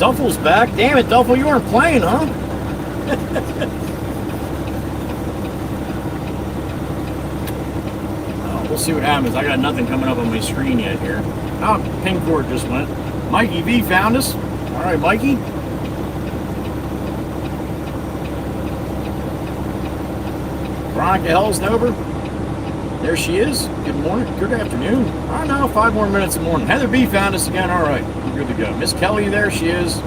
Duffel's back. Damn it, Duffel, you weren't playing, huh? We'll see what happens. I got nothing coming up on my screen yet here. Oh, pin cord just went. Mikey V found us. All right, Mikey. Veronica Hellsnover. There she is. Good morning. Good afternoon. I don't know, 5 more minutes in the morning. Heather B found us again. All right, we're good to go. Miss Kelly, there she is.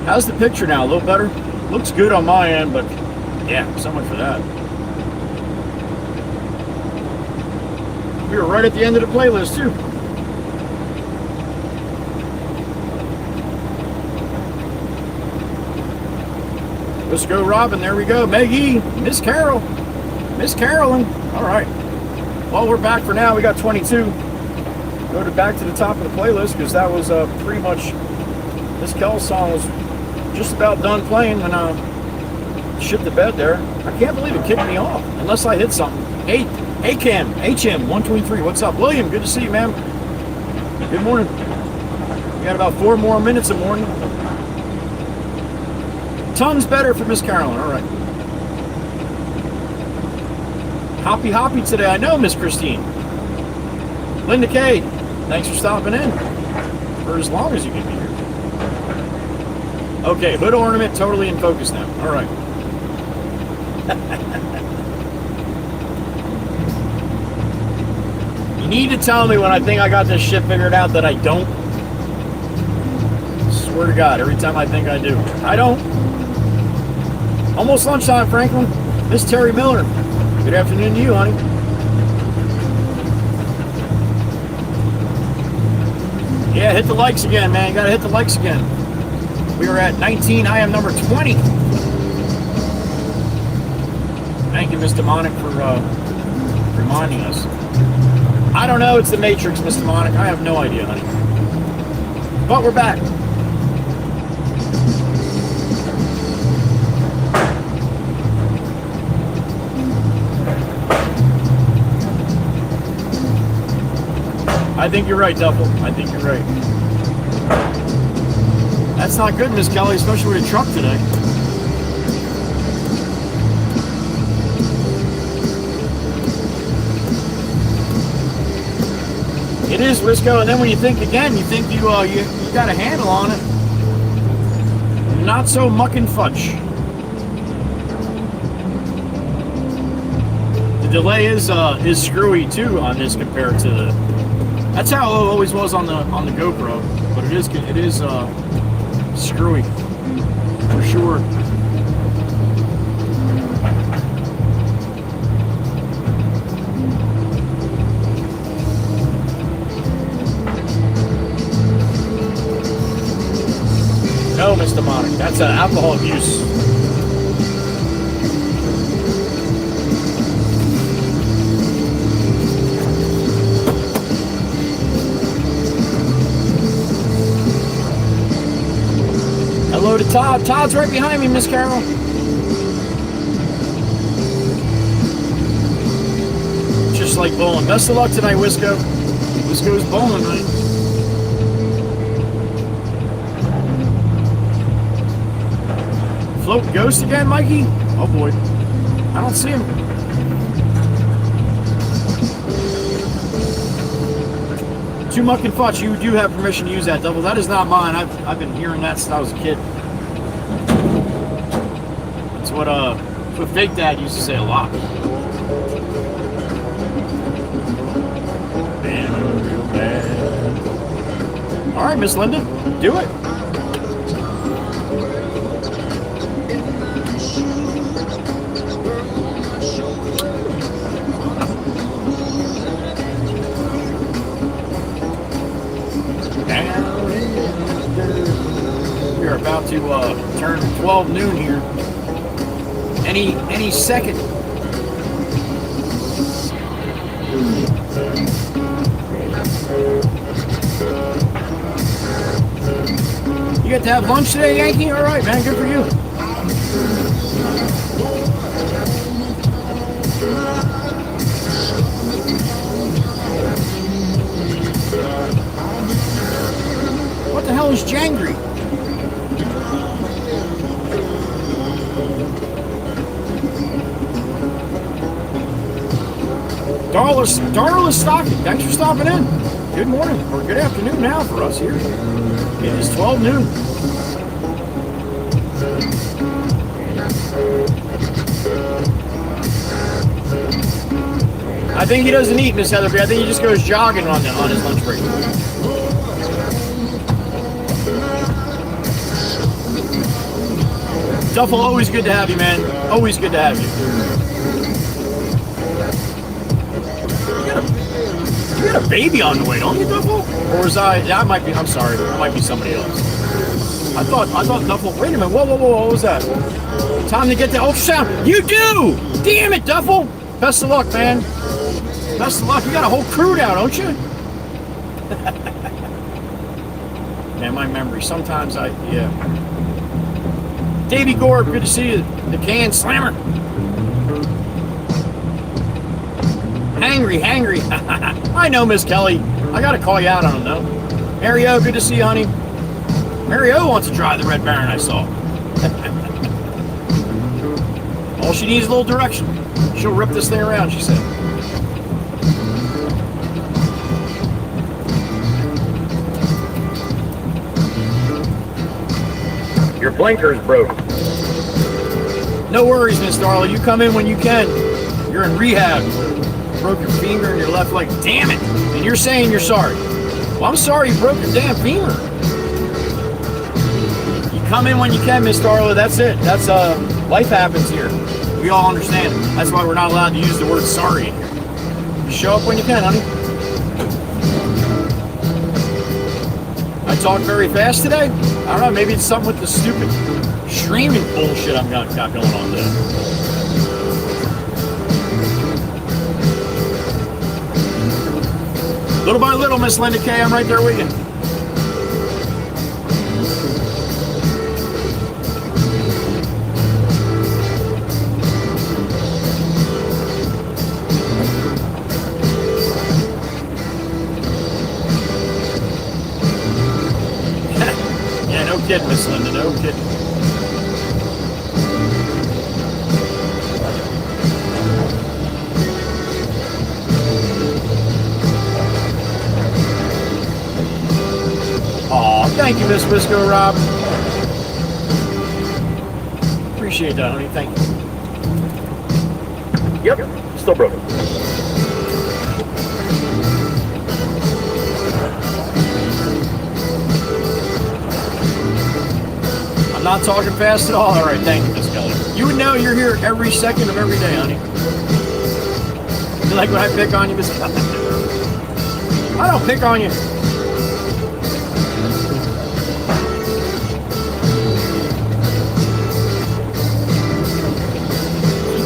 How's the picture now? A little better? Looks good on my end, but yeah, so much for that. We were right at the end of the playlist, too. Let's go, Robin. There we go. Maggie, Miss Carol, Miss Carolyn. All right. Well, we're back for now. We got 22. Go back to the top of the playlist because that was pretty much Miss Kel's song was just about done playing when I shit the bed there. I can't believe it kicked me off unless I hit something. Hey. Hey Cam, HM123, what's up? William, good to see you, man. Good morning. We got about 4 more minutes of morning. Tons better for Miss Carolyn, all right. Hoppy today, I know, Miss Christine. Linda K, thanks for stopping in. For as long as you can be here. Okay, hood ornament totally in focus now, all right. You need to tell me when I think I got this shit figured out that I don't. Swear to God, every time I think I do. I don't. Almost lunchtime, Franklin. Miss Terry Miller. Good afternoon to you, honey. Yeah, hit the likes again, man. You gotta hit the likes again. We are at 19. I am number 20. Thank you, Miss Demonic, for reminding us. I don't know. It's the Matrix, Miss Demonic. I have no idea, honey. But we're back. I think you're right, Duffel. I think you're right. That's not good, Miss Kelly, especially with a truck today. It is, Risco, and then when you think again, you think you got a handle on it. Not so muck and fudge. The delay is screwy too on this compared to the. That's how it always was on the GoPro, but it is screwy for sure. No, Mr. Demonic, that's alcohol abuse. Hello to Todd. Todd's right behind me, Miss Carol. Just like bowling. Best of luck tonight, Wisco. Wisco's bowling night. Float ghost again, Mikey? Oh boy. I don't see him. Too muck and fudge. You do have permission to use that, Double. That is not mine. I've been hearing that since I was a kid. That's what Fake Dad used to say a lot. Been real bad. All right, Miss Linda, do it. We are about to turn 12 noon here. Any second. You get to have lunch today, Yankee? All right, man. Good for you. hell is Jangry? Darla Stocking, thanks for stopping in. Good morning, or good afternoon now for us here. It is 12 noon. I think he doesn't eat, Miss Heatherby. I think he just goes jogging on his lunch break. Duffel, always good to have you, man. Always good to have you. You got a baby on the way, don't you, Duffel? Or is that might be, I'm sorry, that might be somebody else. I thought Duffel, wait a minute, whoa, what was that? Time to get the ultrasound. You do! Damn it, Duffel! Best of luck, man. Best of luck. You got a whole crew now, don't you? Man, my memory, sometimes yeah. Davey Gore, good to see you. The Can Slammer. Hangry. I know, Miss Kelly. I gotta call you out on him, though. Mario, good to see you, honey. Mario wants to drive the Red Baron, I saw. All she needs is a little direction. She'll rip this thing around, she said. Your blinker's broke. No worries, Miss Darla. You come in when you can. You're in rehab. Broke your finger and your left leg. Damn it! And you're saying you're sorry. Well, I'm sorry you broke your damn finger. You come in when you can, Miss Darla. That's it. That's life happens here. We all understand it. That's why we're not allowed to use the word sorry in here. You show up when you can, honey. I talk very fast today. I don't know. Maybe it's something with the stupid streaming bullshit I've got going on today. Little by little, Miss Linda K, I'm right there with you. Yeah, no kidding, Miss Linda, no kidding. Thank you, Miss Wisco Rob. Appreciate that, honey. Thank you. Yep, still broken. I'm not talking fast at all. All right, thank you, Miss Kelly. You would know you're here every second of every day, honey. You like when I pick on you, Miss Kelly? I don't pick on you.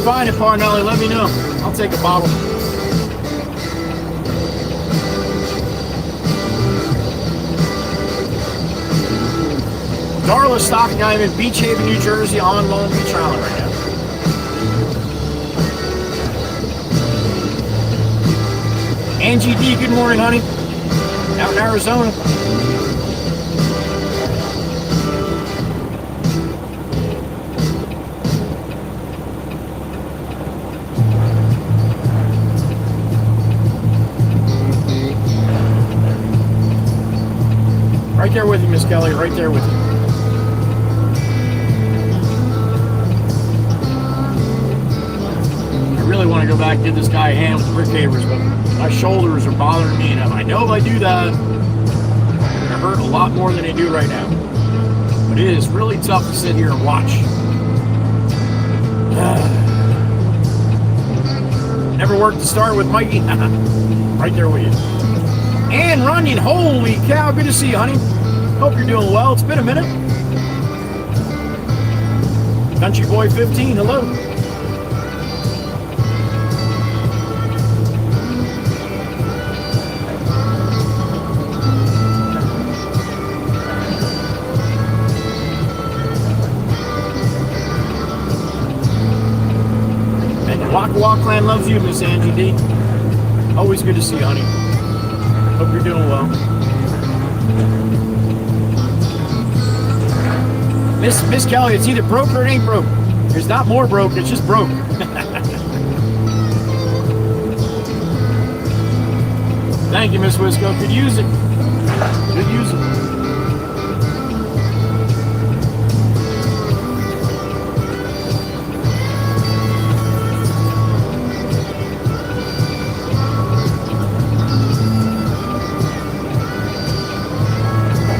Find it, Parnelli, let me know. I'll take a bottle. Darla Stocking, I'm in Beach Haven, New Jersey on Long Beach Island right now. Angie D, good morning, honey. Out in Arizona. Right there with you, Miss Kelly. Right there with you. I really want to go back and give this guy a hand with the brick pavers, but my shoulders are bothering me, and I know if I do that, they're going to hurt a lot more than they do right now. But it is really tough to sit here and watch. Never worked to start with Mikey. Right there with you. And Runyon, holy cow, good to see you, honey. Hope you're doing well. It's been a minute. Country Boy 15, hello. And Waka Waka Clan loves you, Miss Angie D. Always good to see you, honey. Hope you're doing well. Miss Kelly, it's either broke or it ain't broke. There's not more broke, it's just broke. Thank you, Miss Wisco. Could use it. Could use it.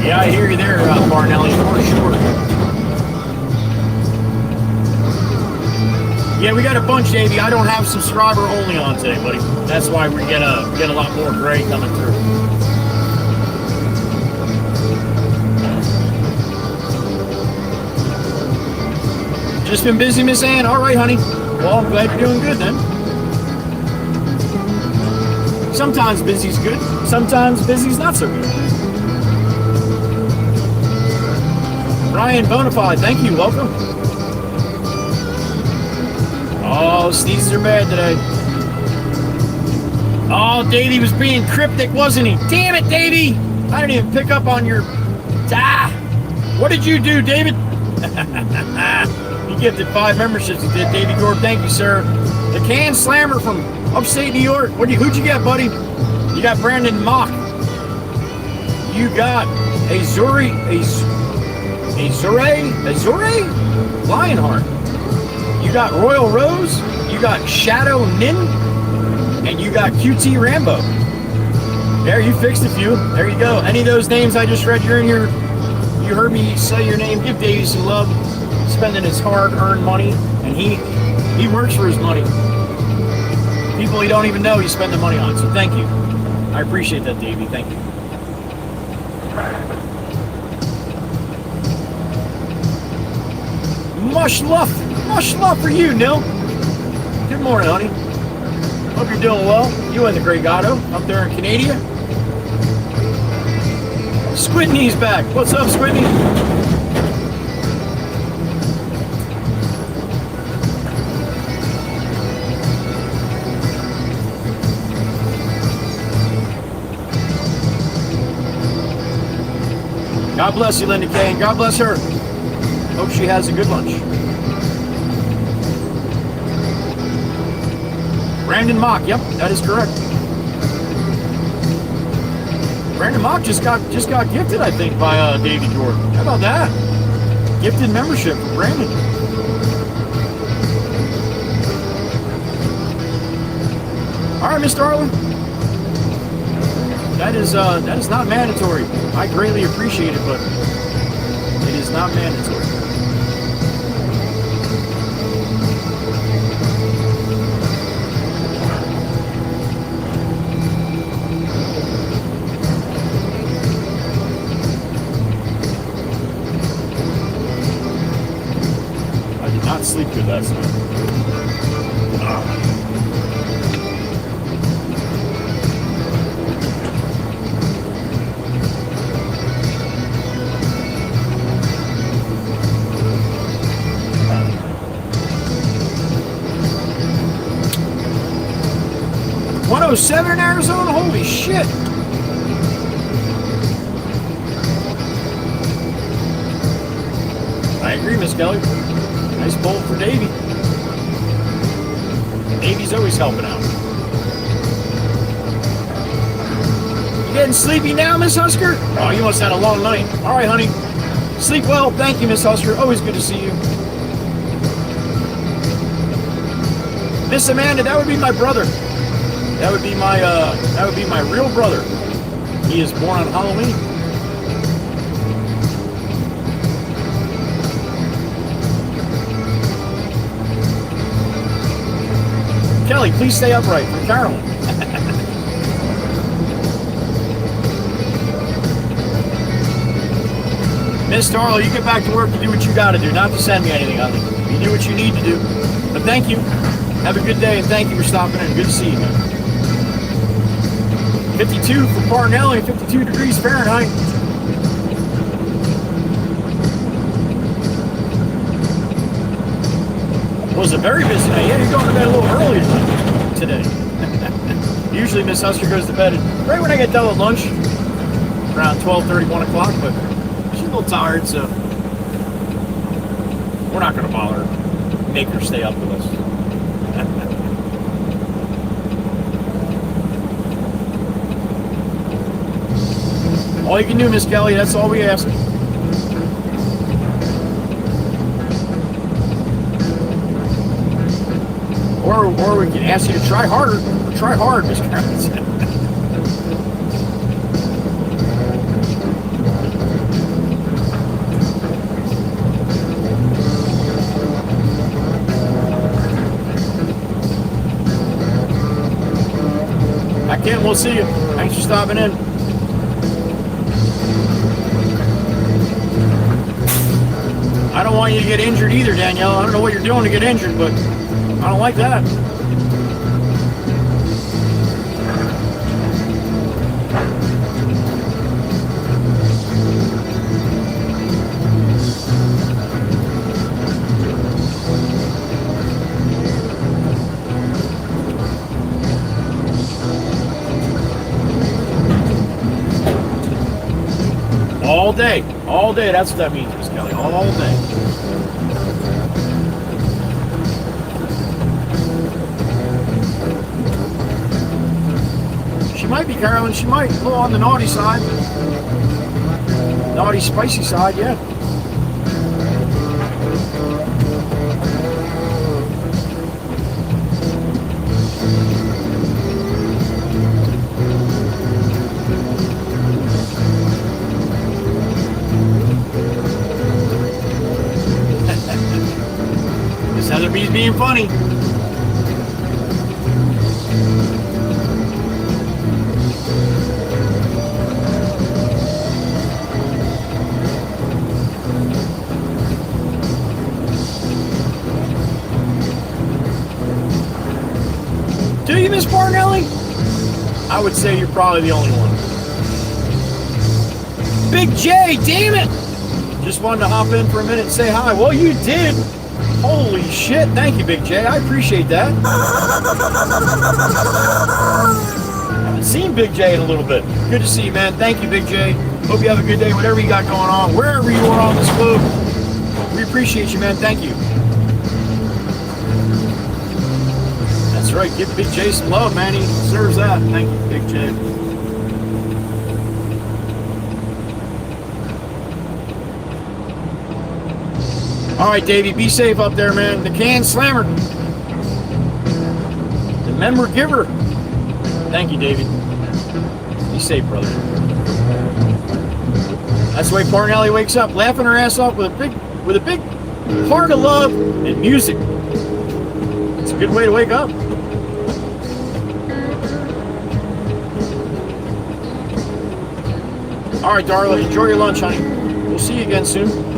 Yeah, I hear you there, Barnelli, for sure. Yeah, we got a bunch, Davey. I don't have subscriber only on today, buddy. That's why we get a lot more gray coming through. Just been busy, Miss Ann. All right, honey. Well, I'm glad you're doing good then. Sometimes busy's good. Sometimes busy's not so good. Ryan Bonafide, thank you. Welcome. Oh, sneezes are bad today. Oh, Davey was being cryptic, wasn't he? Damn it, Davey! I didn't even pick up on your... Ah! What did you do, David? He gifted 5 memberships. He did. Davey Gore, thank you, sir. The Can Slammer from upstate New York. Who'd you get, buddy? You got Brandon Mock. You got Azure Lionheart. You got Royal Rose. You got Shadow Nin. And you got QT Rambo. There, you fixed a few. There you go. Any of those names I just read, you're in here. You heard me say your name. Give Davey some love. Spending his hard-earned money. And he works for his money. People he don't even know he's spending money on. So thank you. I appreciate that, Davey. Thank you. Much love for you, Nil. Good morning, honey. Hope you're doing well. You and the Grey Gatto up there in Canada. Squidney's back. What's up, Squidney? God bless you, Linda Kay, and God bless her. Hope she has a good lunch. Brandon Mock, yep, that is correct. Brandon Mock just got gifted, I think, by Davey Jordan. How about that? Gifted membership for Brandon. All right, Mr. Arlen. That is not mandatory. I greatly appreciate it, but it is not mandatory. I did not sleep good last night. .107 in Arizona? Holy shit. I agree, Miss Kelly. Nice bowl for Davey. Davey's always helping out. You getting sleepy now, Miss Husker? Oh, you must have had a long night. All right, honey. Sleep well. Thank you, Miss Husker. Always good to see you. Miss Amanda, that would be my brother. That would be my real brother. He is born on Halloween. Kelly, please stay upright. From Carolyn. Miss Darlow, you get back to work and do what you got to do. Not to send me anything, honey. You do what you need to do. But thank you. Have a good day, and thank you for stopping in. Good to see you, man. 52 for Parnelli, 52 degrees Fahrenheit. Was a very busy night. Yeah, you're going to bed a little earlier today. Usually Miss Husker goes to bed right when I get done with lunch, around 12:30, 1 o'clock, but she's a little tired, so We're not going to bother. Make her stay up with us. All you can do, Miss Kelly, that's all we ask. Or we can ask you to try harder. Try hard, Miss Kelly. Ken, we'll see you. Thanks for stopping in. I don't want you to get injured either, Danielle. I don't know what you're doing to get injured, but I don't like that. All day, that's what that means, Miss Kelly, all day. She might be, Carolyn, she might go on the naughty side. Naughty, spicy side, yeah. He's being funny. Do you, Miss Barnelli? I would say you're probably the only one. Big J, damn it! Just wanted to hop in for a minute and say hi. Well, you did. Holy shit, thank you, Big J. I appreciate that. Haven't seen Big J in a little bit. Good to see you, man. Thank you, Big J. Hope you have a good day, whatever you got going on, wherever you are on this globe. We appreciate you, man. Thank you. That's right. Give Big J some love, man. He deserves that. Thank you, Big J. All right, Davey, be safe up there, man. The Can Slammer. The Member Giver. Thank you, Davey. Be safe, brother. That's the way Parnelli wakes up, laughing her ass off with a big heart of love and music. It's a good way to wake up. All right, Darla, enjoy your lunch, honey. We'll see you again soon.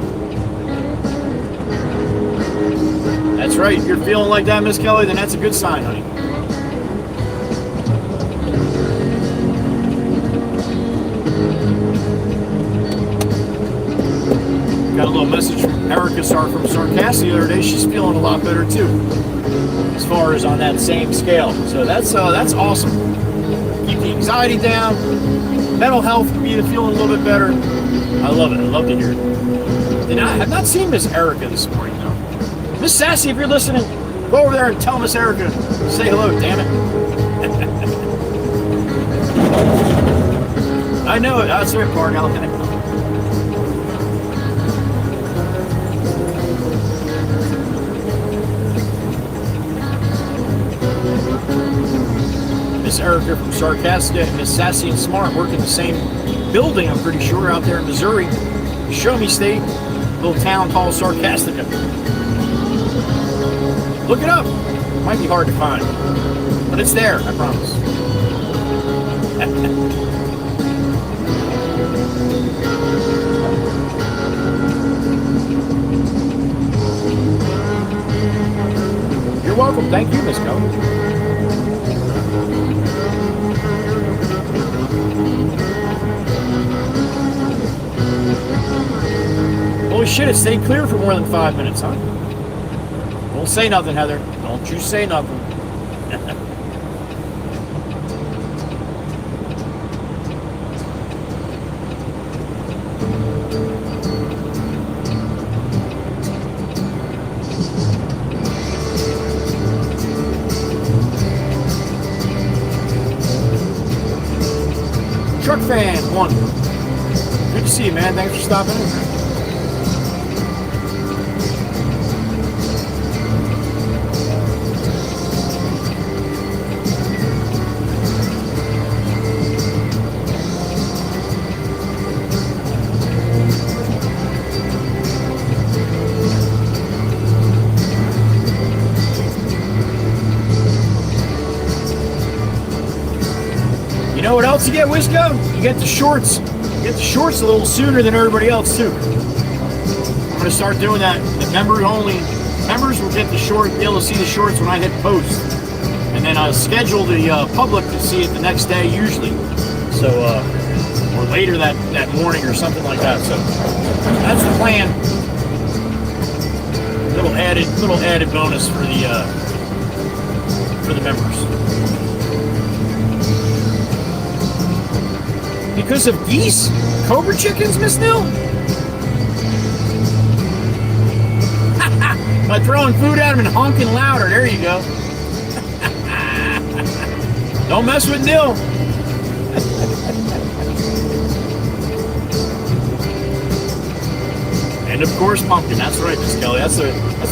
That's right. If you're feeling like that, Miss Kelly, then that's a good sign, honey. Got a little message from Erica from Sarcastic the other day. She's feeling a lot better too, as far as on that same scale. So that's awesome. Keep the anxiety down. Mental health, feeling a little bit better. I love it. I love to hear it. And I have not seen Miss Erica this morning though. Miss Sassy, if you're listening, go over there and tell Miss Erica, say hello, damn it. I know it. That's right, Parnell. Miss Erica from Sarcastica and Miss Sassy and Smart work in the same building, I'm pretty sure, out there in Missouri. Show Me State, little town called Sarcastica. Look it up. It might be hard to find, but it's there, I promise. You're welcome. Thank you, Miss Kelly. Holy shit, it stayed clear for more than 5 minutes, huh? Don't say nothing, Heather. Don't you say nothing. fan 1. Good to see you, man. Thanks for stopping in. You know what else you get, Wisco? You get the shorts. You get the shorts a little sooner than everybody else, too. I'm going to start doing that. The members will get the short. Be able to see the shorts when I hit post. And then I'll schedule the public to see it the next day, usually. So, or later that morning or something like that. So, that's the plan. Little added bonus for the members. Because of geese? Cobra chickens, Miss Nil? By throwing food at them and honking louder. There you go. Don't mess with Nil. And of course, pumpkin. That's right, Miss Kelly. That's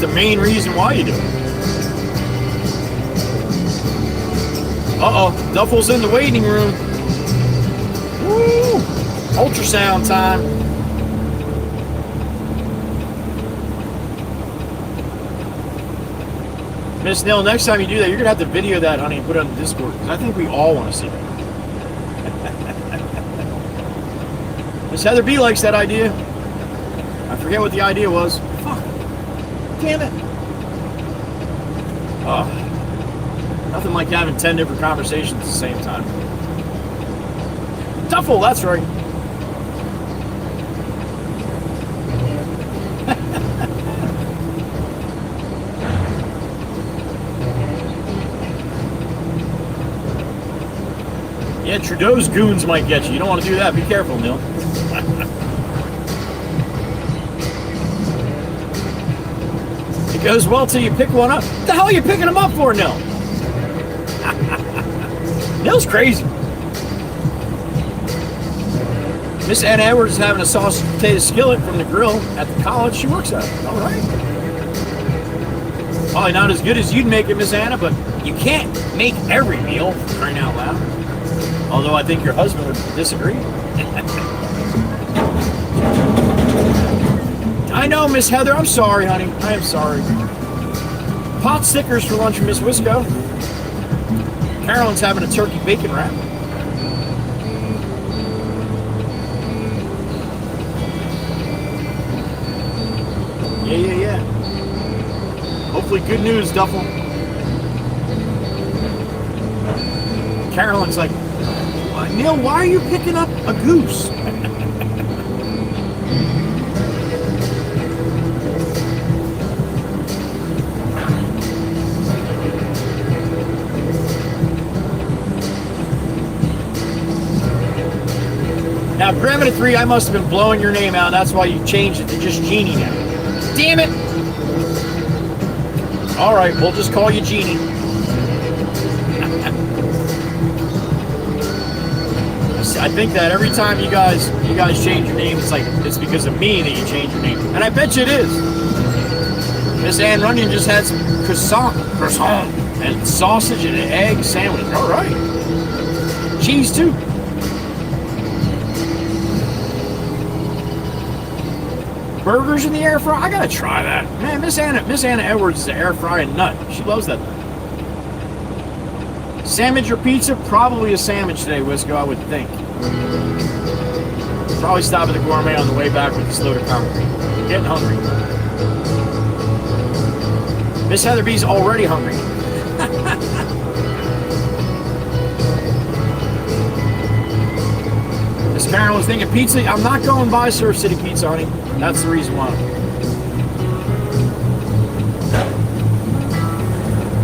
the main reason why you do it. Uh-oh. Duffel's in the waiting room. Woo! Ultrasound time. Miss Nell, next time you do that, you're going to have to video that, honey, and put it on the Discord, because I think we all want to see that. Miss Heather B likes that idea. I forget what the idea was. Fuck. Damn it. Oh. Nothing like having 10 different conversations at the same time. Duffel, that's right. Yeah, Trudeau's goons might get you. You don't want to do that. Be careful, Neil. It goes well till you pick one up. What the hell are you picking them up for, Neil? Neil's crazy. Miss Ann Edwards is having a sausage potato skillet from the grill at the college she works at. All right. Probably not as good as you'd make it, Miss Anna, but you can't make every meal, for crying out loud. Although I think your husband would disagree. I know, Miss Heather. I'm sorry, honey. I am sorry. Pot stickers for lunch from Miss Wisco. Carolyn's having a turkey bacon wrap. Yeah. Hopefully good news, Duffel. Carolyn's like, Neil, why are you picking up a goose? Now, Parameter 3, I must have been blowing your name out. That's why you changed it to just Jeannie now. Damn it! All right, we'll just call you Jeannie. I think that every time you guys change your name, it's because of me that you change your name, and I bet you it is. Miss Ann Runyon just had some croissant, and sausage and an egg sandwich. All right, cheese too. Burgers in the air fryer. I gotta try that, man. Miss Anna Edwards is an air frying nut. She loves that thing. Sandwich or pizza? Probably a sandwich today, Wisco, I would think. Probably stop at the Gourmet on the way back with this load of concrete. Getting hungry. Miss Heather B's already hungry. Miss Karen was thinking pizza. I'm not going by Surf City Pizza, honey. That's the reason why.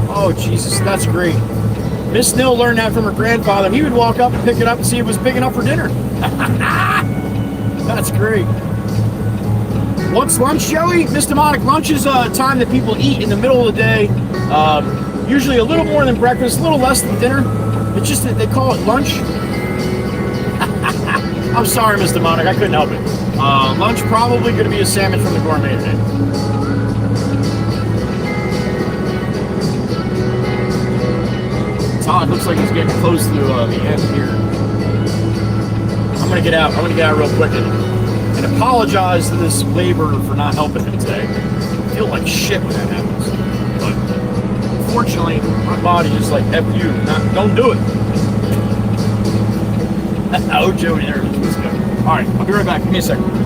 Oh, Jesus, that's great. Miss Nil learned that from her grandfather. He would walk up and pick it up and see if it was big enough for dinner. That's great. What's lunch, Joey? Miss Demonic, lunch is a time that people eat in the middle of the day. Usually a little more than breakfast, a little less than dinner. It's just that they call it lunch. I'm sorry, Miss Demonic. I couldn't help it. Lunch probably going to be a salmon from the gourmet today. Todd looks like he's getting close to the end here. I'm going to get out. I'm going to get out real quick and apologize to this laborer for not helping him today. I feel like shit when that happens. But fortunately, my body is like, F you. Don't do it. Oh, Joey, there it is. Let's go. All right, I'll be right back. Give me a second.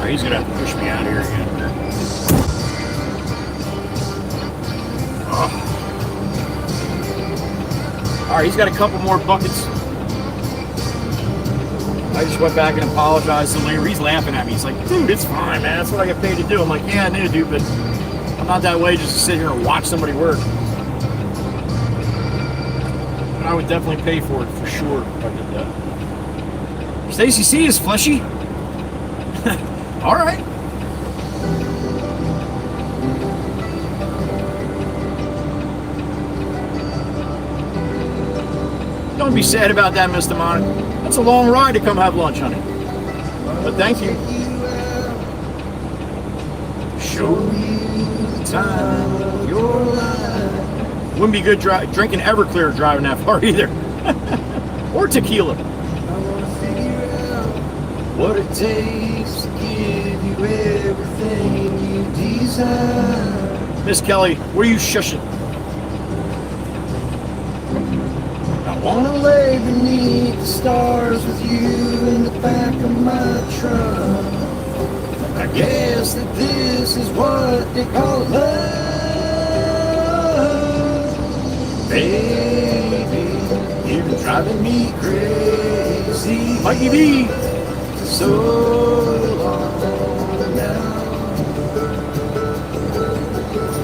He's gonna have to push me out of here again. Alright, he's got a couple more buckets. I just went back and apologized to the labor. He's laughing at me. He's like, dude, it's fine, man. That's what I get paid to do. I'm like, yeah, I know, dude, but I'm not that way just to sit here and watch somebody work. But I would definitely pay for it, for sure, if I did that. Stacy C is fleshy. All right. Don't be sad about that, Mr. Monica. That's a long ride to come have lunch, honey. But thank you. Show me the time of your life. Wouldn't be good drinking Everclear driving that far either. Or tequila. What it takes to give you everything you desire. Miss Kelly, what are you shushing? I wanna lay beneath the stars with you in the back of my truck. I guess that this is what they call love. Baby, you've been driving me crazy. Mikey B. So long now.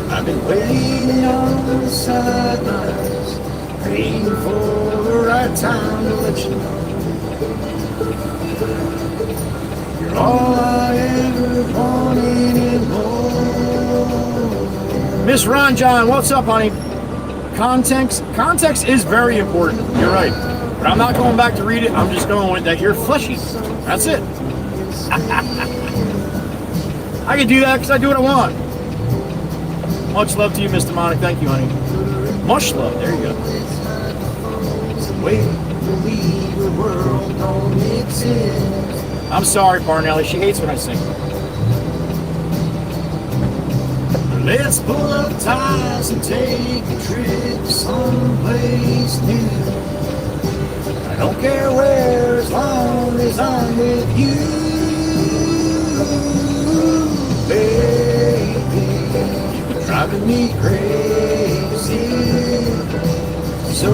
I've been waiting on the sidelines, praying for the right time to let you know. You're all I ever wanted and more. Miss Ron John, what's up, honey? Context is very important. You're right. But I'm not going back to read it. I'm just going with that you're fleshy. That's it. I can do that because I do what I want. Much love to you, Mr. Monic. Thank you, honey. Much love. There you go. I'm sorry, Parnelli. She hates when I sing. Let's pull up ties and take a trip someplace new. I don't care where, as long as I'm with you, baby. You've been driving me crazy so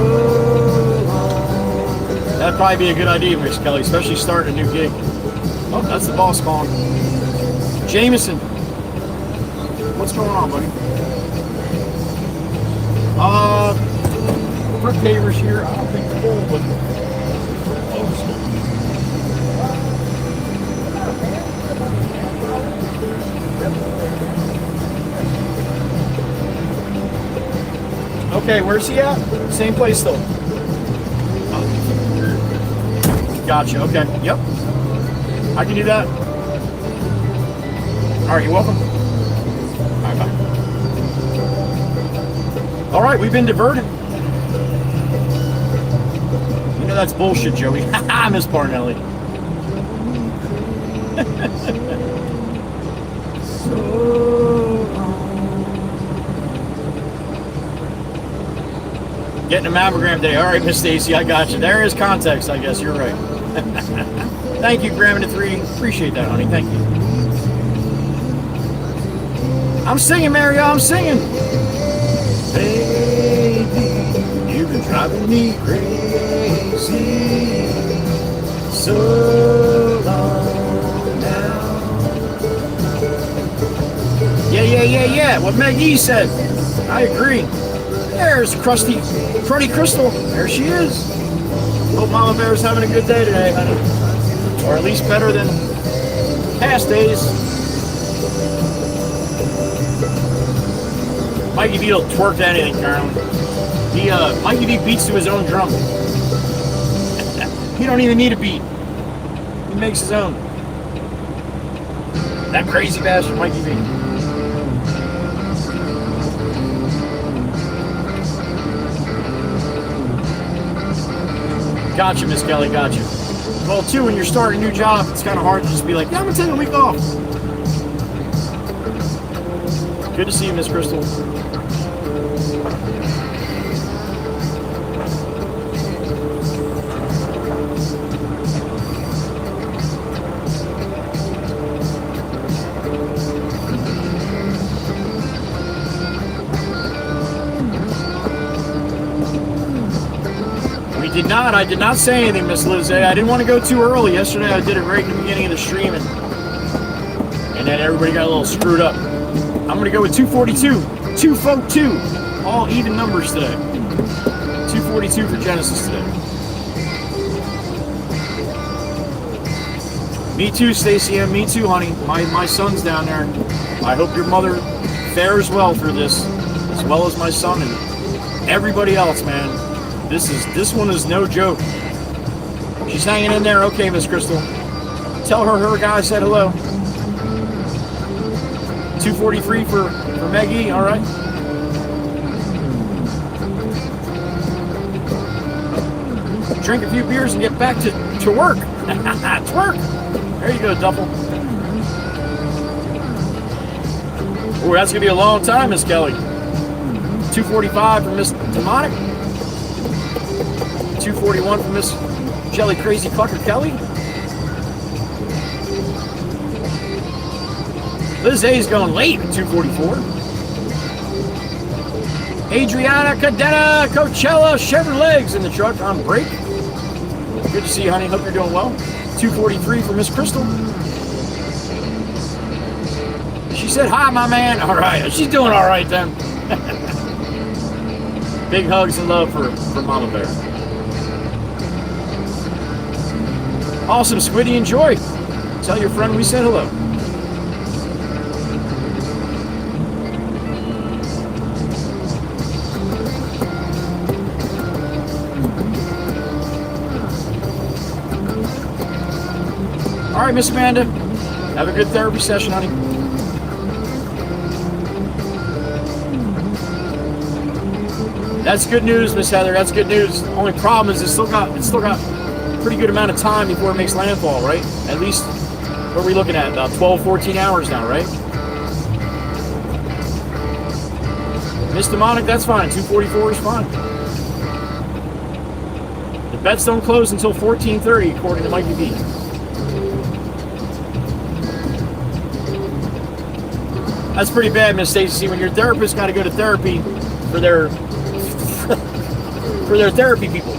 long. That'd probably be a good idea, Miss Kelly, especially starting a new gig. Oh, that's the boss calling. Jameson, what's going on, buddy? Brick pavers here. I don't think they're full, but okay, where's he at? Same place though. Gotcha, okay, yep. I can do that. Alright, you're welcome. Alright, bye. Alright, we've been diverted. You know that's bullshit, Joey. Haha, Miss Parnelli. Getting a mammogram today. All right, Miss Stacy, I got you. There is context, I guess. You're right. Thank you, Graham in the 3. Appreciate that, honey. Thank you. I'm singing, Mario. I'm singing. Baby, you've been driving me crazy so long now. Yeah. What Maggie said. I agree. There's Cruddy Crystal. There she is. Hope Mama Bear's having a good day today, honey. Or at least better than past days. Mikey B will twerk to anything, Carolyn. Mikey B beats to his own drum. He don't even need a beat. He makes his own. That crazy bastard, Mikey B. Gotcha, Miss Kelly, gotcha. Well, too, when you're starting a new job, it's kind of hard to just be like, yeah, I'm going to take a week off. Good to see you, Miss Crystal. not. I did not say anything, Miss Liz. I didn't want to go too early. Yesterday I did it right in the beginning of the stream, and then everybody got a little screwed up. I'm going to go with 242. 242. All even numbers today. 242 for Genesis today. Me too, Stacy M. Me too, honey. My son's down there. I hope your mother fares well through this, as well as my son and everybody else, man. This one is no joke. She's hanging in there. Okay, Miss Crystal. Tell her guy said hello. 243 for Maggie. All right. Drink a few beers and get back to work. To work. There you go, Duffel. Oh, that's going to be a long time, Miss Kelly. 245 for Miss Demonic. 241 for Miss Jelly Crazy Clucker Kelly. Liz A's going late at 244. Adriana Cadena Coachella Chevrolet's in the truck on break. Good to see you, honey. Hope you're doing well. 243 for Miss Crystal. She said, hi, my man. All right. She's doing all right, then. Big hugs and love for Mama Bear. Awesome, Squiddy. Enjoy. Tell your friend we said hello. All right, Miss Amanda. Have a good therapy session, honey. That's good news, Miss Heather. That's good news. Only problem is it's still got a pretty good amount of time before it makes landfall, right? At least, what are we looking at? About 12, 14 hours now, right? Miss Demonic, that's fine. 244 is fine. The bets don't close until 14:30, according to Mikey B. That's pretty bad, Miss Stacy. When your therapist got to go to therapy for their therapy people.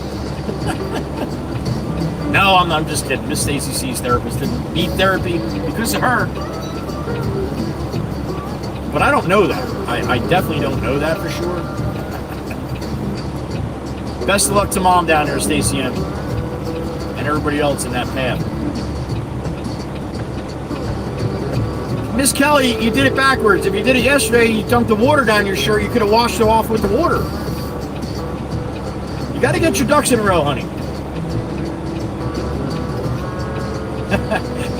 No, I'm just kidding. Miss Stacy C's therapist didn't need therapy because of her. But I don't know that. I definitely don't know that for sure. Best of luck to Mom down there, Stacy M. And everybody else in that path. Miss Kelly, you did it backwards. If you did it yesterday, you dumped the water down your shirt, you could have washed it off with the water. You got to get your ducks in a row, honey.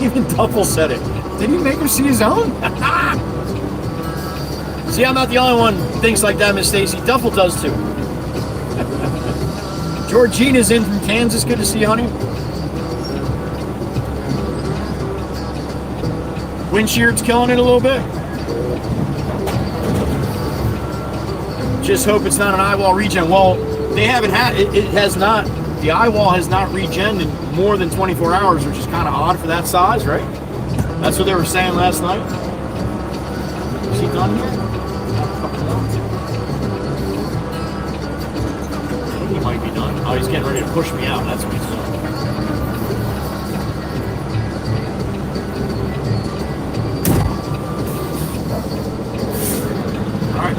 Even Duffel said it. Did he make her see his own? See, I'm not the only one who thinks like that, Miss Stacy. Duffel does too. Georgina's in from Kansas. Good to see you, honey. Windshield's killing it a little bit. Just hope it's not an eyewall regen. Well, they haven't had it. It has not. The eyewall has not regened in more than 24 hours, which is kind of odd for that size, right? That's what they were saying last night. Is he done here? I think he might be done. Oh, he's getting ready to push me out. That's what he's doing.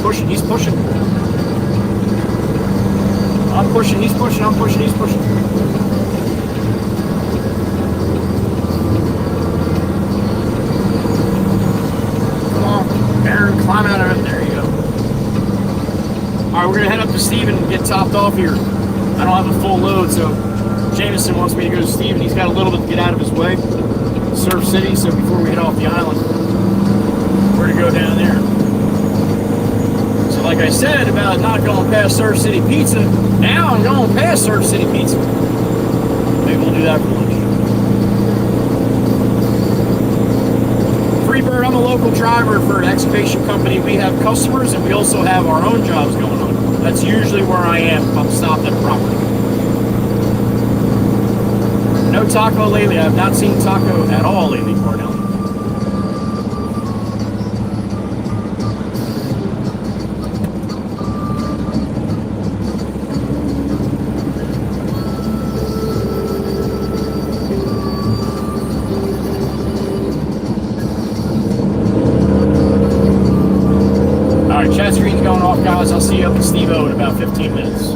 Pushing, he's pushing. I'm pushing, he's pushing, I'm pushing, he's pushing. Come on, Aaron, climb out of it. There you go. Alright, we're gonna head up to Steven and get topped off here. I don't have a full load, so Jameson wants me to go to Steven. He's got a little bit to get out of his way. Surf City, so before we head off the island, we're gonna go down there. Like I said about not going past Surf City Pizza, now I'm going past Surf City Pizza. Maybe we'll do that for lunch. Freebird, I'm a local driver for an excavation company. We have customers and we also have our own jobs going on. That's usually where I am if I'm stopped at a property. No taco lately. I have not seen taco at all lately, Cornell. off, guys. I'll see you up at Steve-O in about 15 minutes.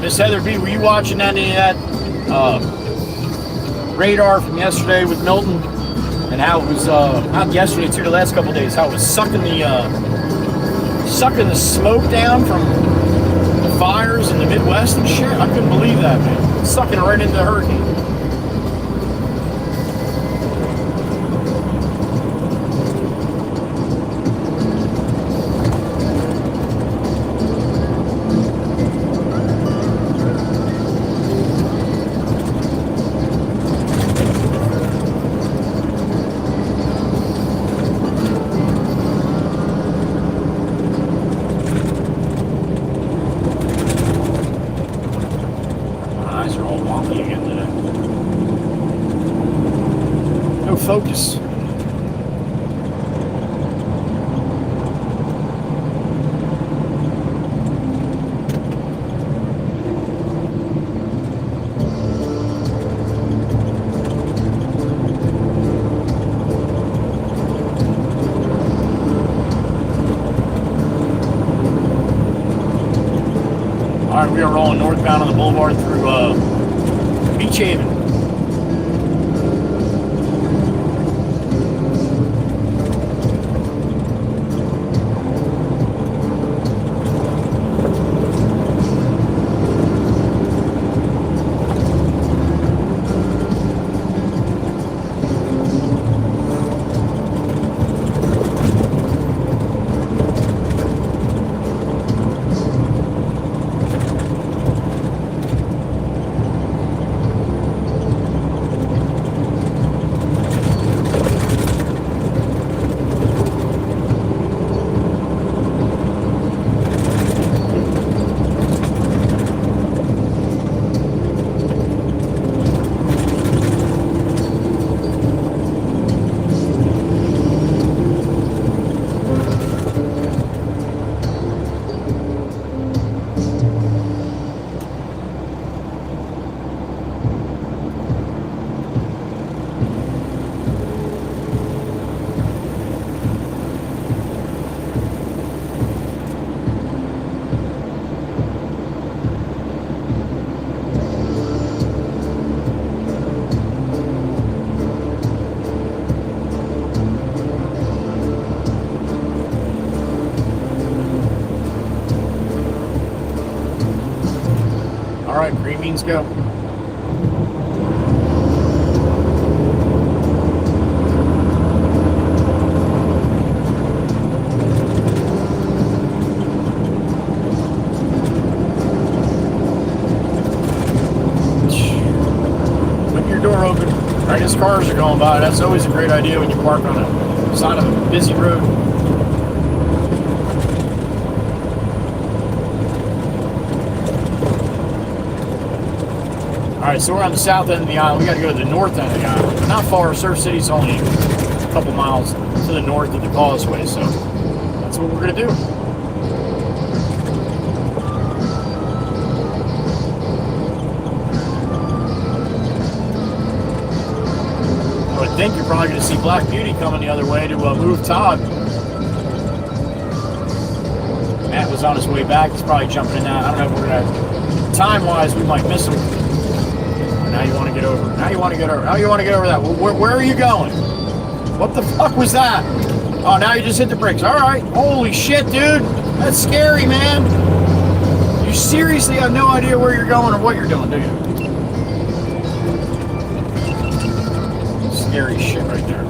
Miss Heather B, were you watching any of that radar from yesterday with Milton? And how it was, not yesterday, too, the last couple of days, how it was sucking the smoke down from the fires in the Midwest and shit. I couldn't believe that, man. Sucking it right into the hurricane. Focus. All right, we are rolling northbound on the boulevard through Beach Haven. Green beans go. Whip your door open right as cars are going by. That's always a great idea when you park on a side of a busy road. Alright, so we're on the south end of the island. We got to go to the north end of the island. Not far. Surf City's only a couple miles to the north of the causeway, so that's what we're going to do. I would think you're probably going to see Black Beauty coming the other way to move Todd. Matt was on his way back. He's probably jumping in that. I don't know if we're going to... Time-wise, we might miss him. Now you want to get over. Now you want to get over. Now you want to get over that. Where are you going? What the fuck was that? Oh, now you just hit the brakes. All right. Holy shit, dude. That's scary, man. You seriously have no idea where you're going or what you're doing, do you? Scary shit right there.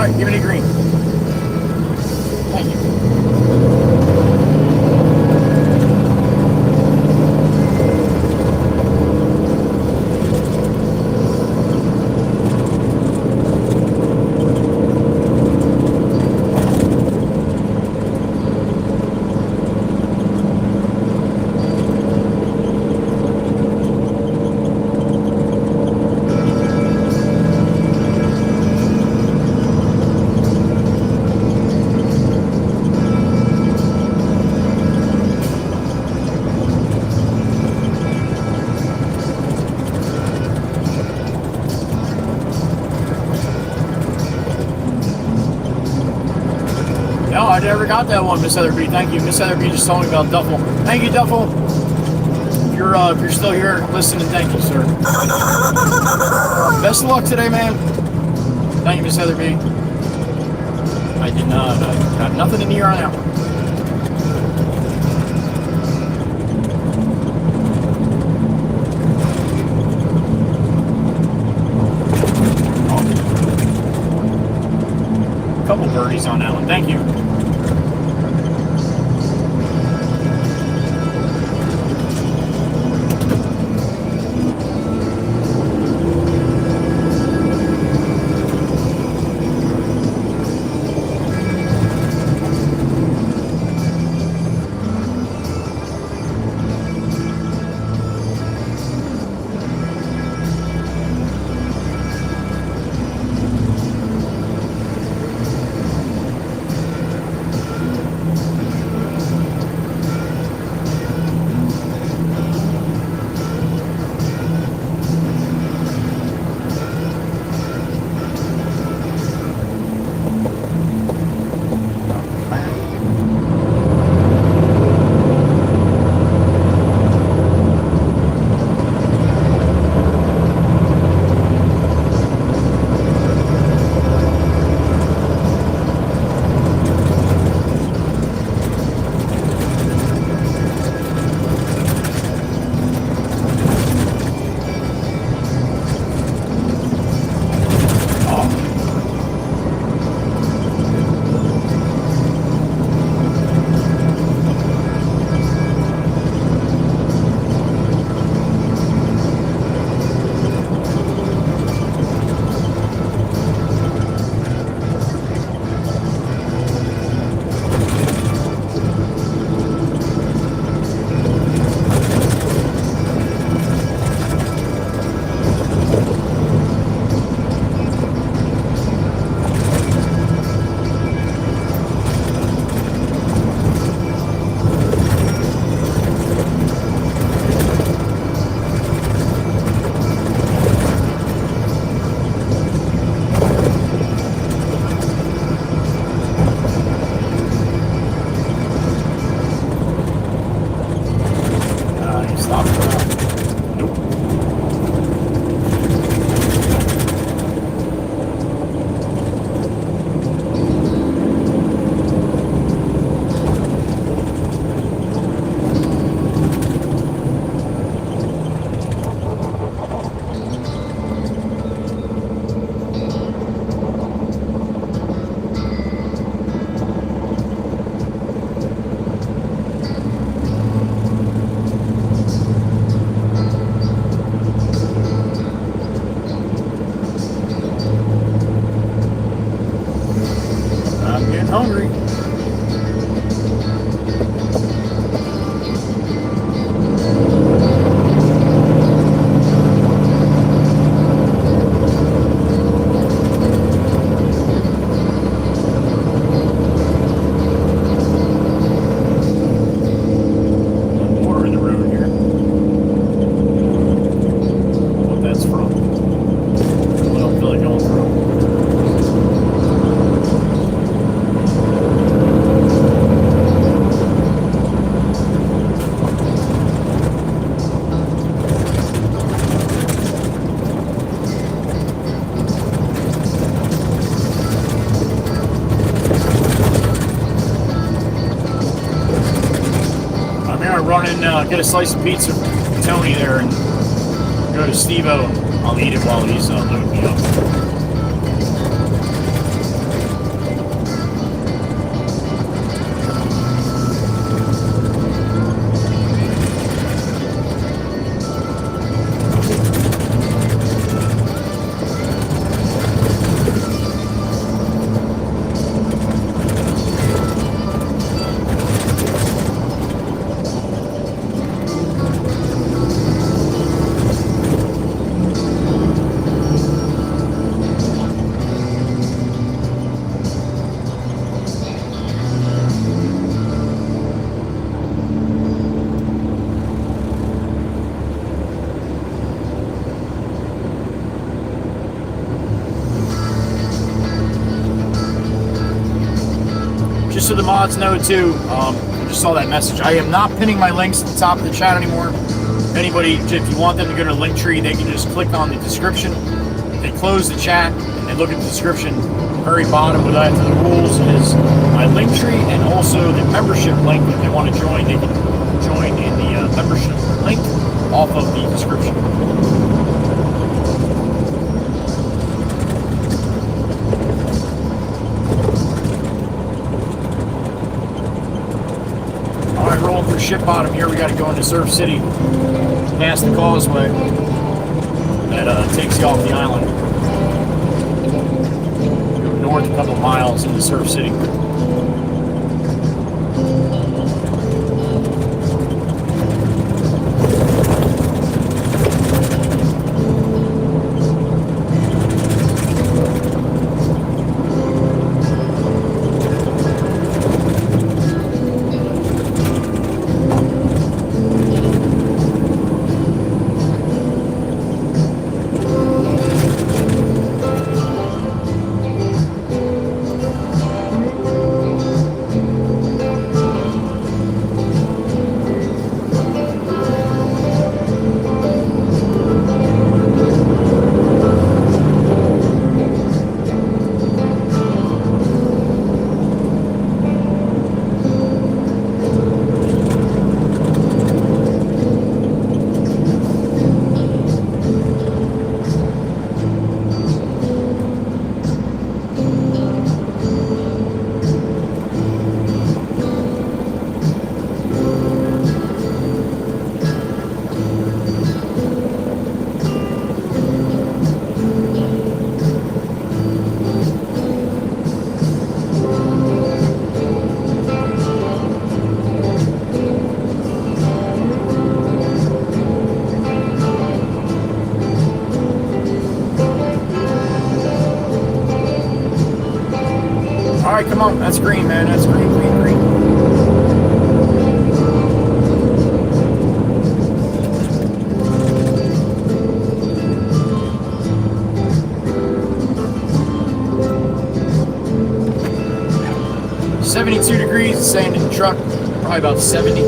right, give me the green. Thank you. No, I never got that one, Miss Heather B. Thank you. Miss Heather B just told me about Duffel. Thank you, Duffel. If you're still here listening, thank you, sir. Best of luck today, man. Thank you, Miss Heather B. I did not got nothing in here on that one. Couple birdies on that one. Thank you. Hungry. Water in the road here. What that's from. I don't feel like going through. Run and get a slice of pizza from Tony there and go to Steve-O. I'll eat it while he's loading me up. so the mods know too, I just saw that message. I am not pinning my links at the top of the chat anymore. If anybody, if you want them to go to the link tree, they can just click on the description. If they close the chat and they look at the description, very bottom with that to the rules is my link tree and also the membership link. If they want to join, they can join in the membership link off of the description. Alright, rolling through Ship Bottom here. We got to go into Surf City, past the causeway that takes you off the island. Go north a couple miles into Surf City. Come on, that's green, man. That's green, green, green. "72 degrees," it's saying in the truck. Probably about 70.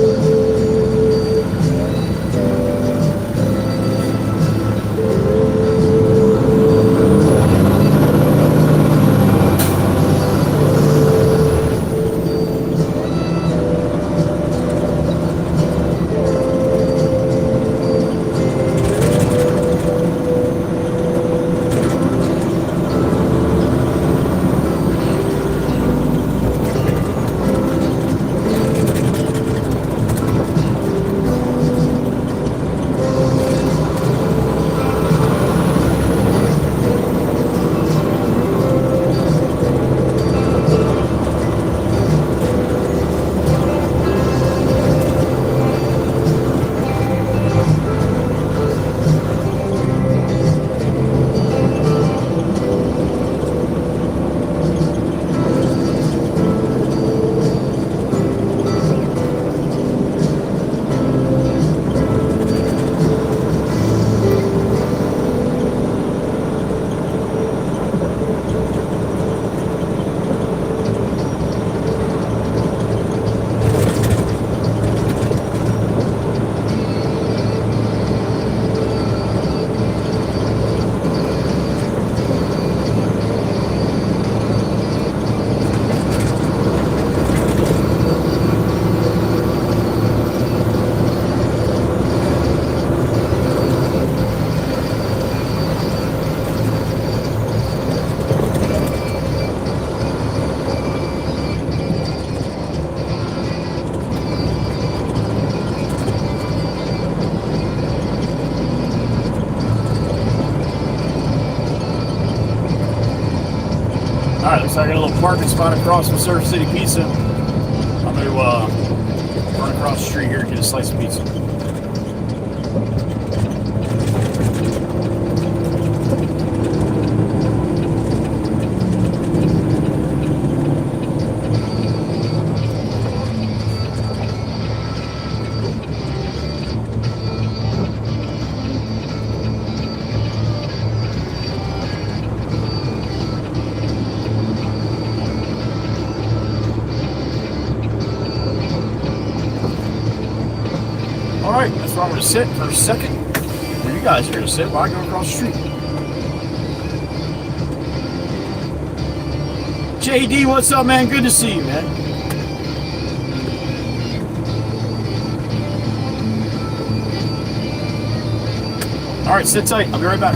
Alright, looks like I got a little parking spot across from Surf City Pizza. I'm going to run across the street here and get a slice of pizza. where I'm going to sit for a second. Where you guys are going to sit while I go across the street. JD, what's up, man? Good to see you, man. All right, sit tight. I'll be right back.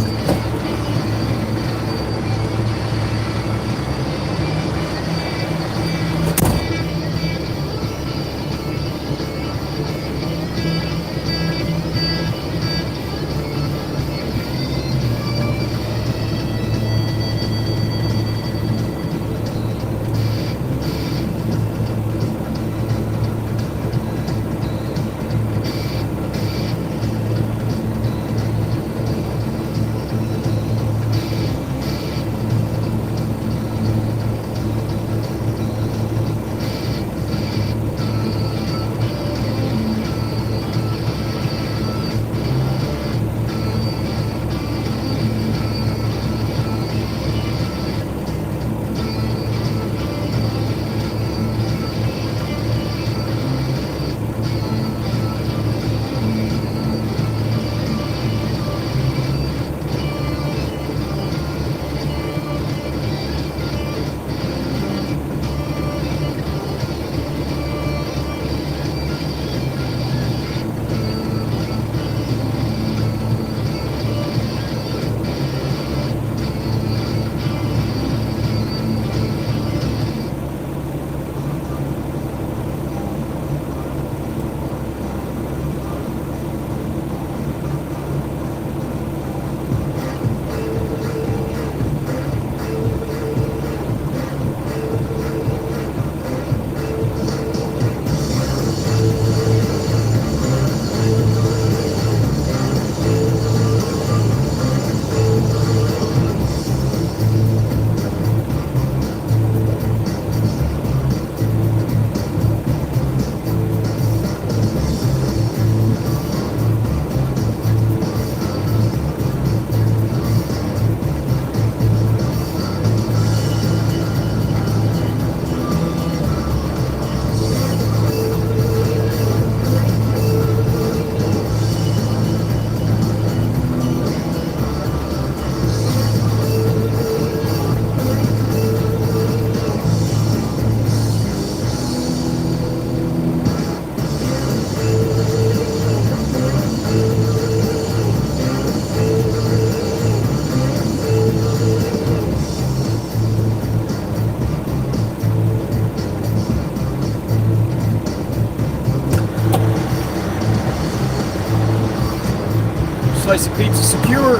Slice of pizza secure.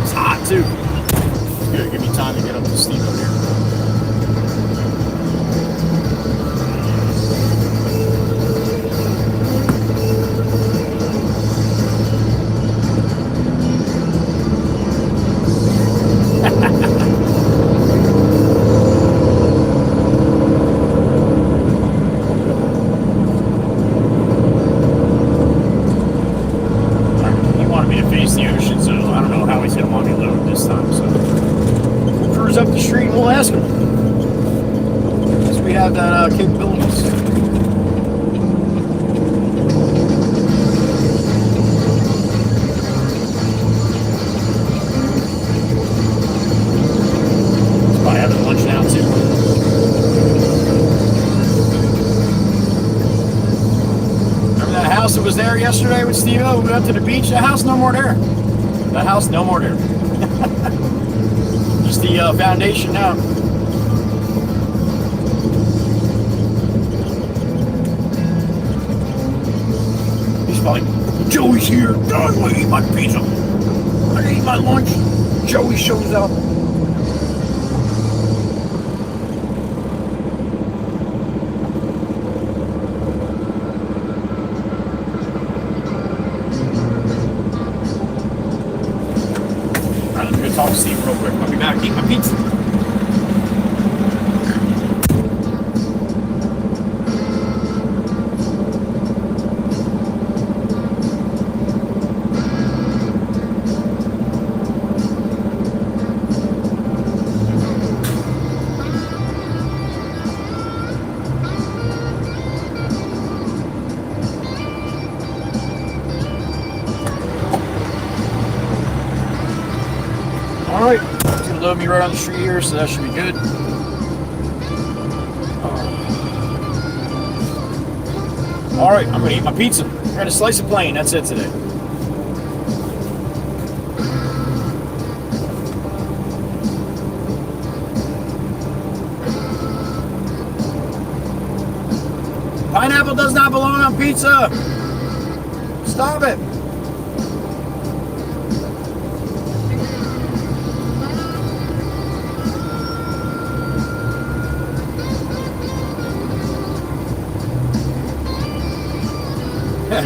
It's hot too. It's good. Give me time to get up to steam up here. Up the street and we'll ask them. Because we have that capabilities. He's probably having lunch now too. Remember that house that was there yesterday with Steve? We went to the beach. That house no more there. That house no more there. The foundation now. He's probably, Joey's here. I want to eat my pizza. I want to eat my lunch. Joey shows up. Talk to Steve real quick. I'll be back. Eat my pizza. Alright, it's going to load me right on the street here, so that should be good. Alright, I'm going to eat my pizza. I got a slice of plain, that's it today. Pineapple does not belong on pizza! Stop it!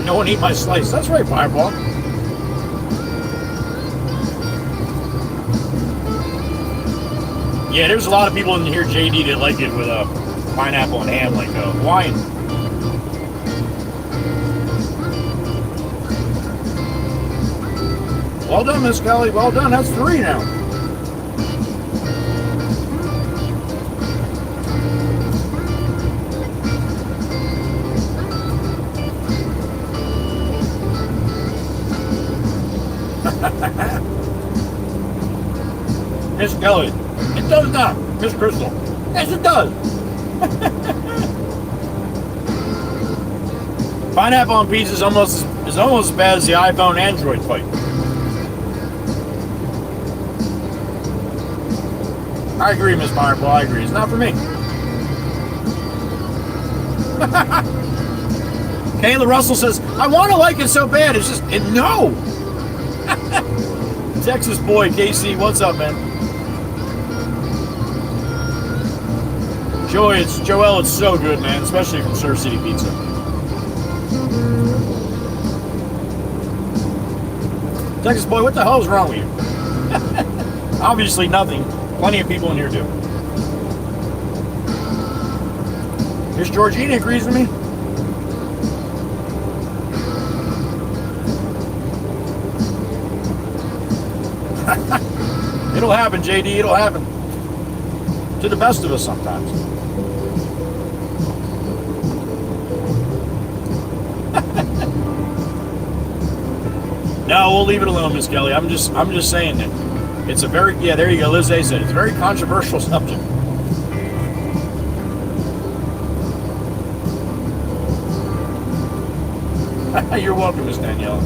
No one eat my slice. That's right, Fireball. Yeah, there's a lot of people in here, JD, that like it with pineapple and ham, like Hawaiian. Well done, Miss Kelly. Well done. That's 3 now. Miss Kelly, it does not. Miss Crystal, yes, it does. Pineapple on pizza is almost as bad as the iPhone Android fight. I agree, Miss Fireball. I agree. It's not for me. Kayla Russell says, I want to like it so bad. It's just, no. Texas boy, KC, what's up, man? Joel, it's so good, man, especially from Surf City Pizza. Texas boy, what the hell is wrong with you? Obviously nothing. Plenty of people in here do. Miss Georgina agrees with me. It'll happen, JD, it'll happen. To the best of us sometimes. No, we'll leave it alone, Miss Kelly. I'm just saying that it's a very, yeah, there you go, Liz A said, it's a very controversial subject. You're welcome, Miss Danielle.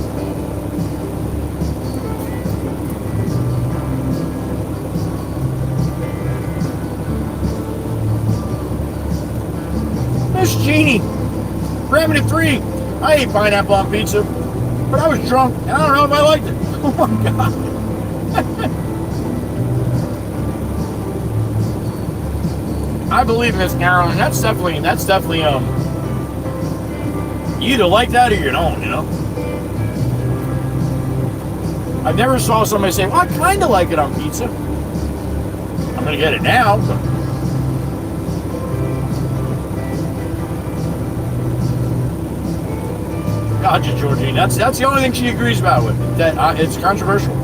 Miss Jeannie, Primitive 3. I ate pineapple on pizza, but I was drunk, and I don't know if I liked it. Oh my God. I believe Miss Carolyn. That's definitely. You either like that or you don't. You know. I never saw somebody say, "Well, I kind of like it on pizza." I'm gonna get it now. But... Gotcha, Georgine. That's the only thing she agrees about with it. That it's controversial.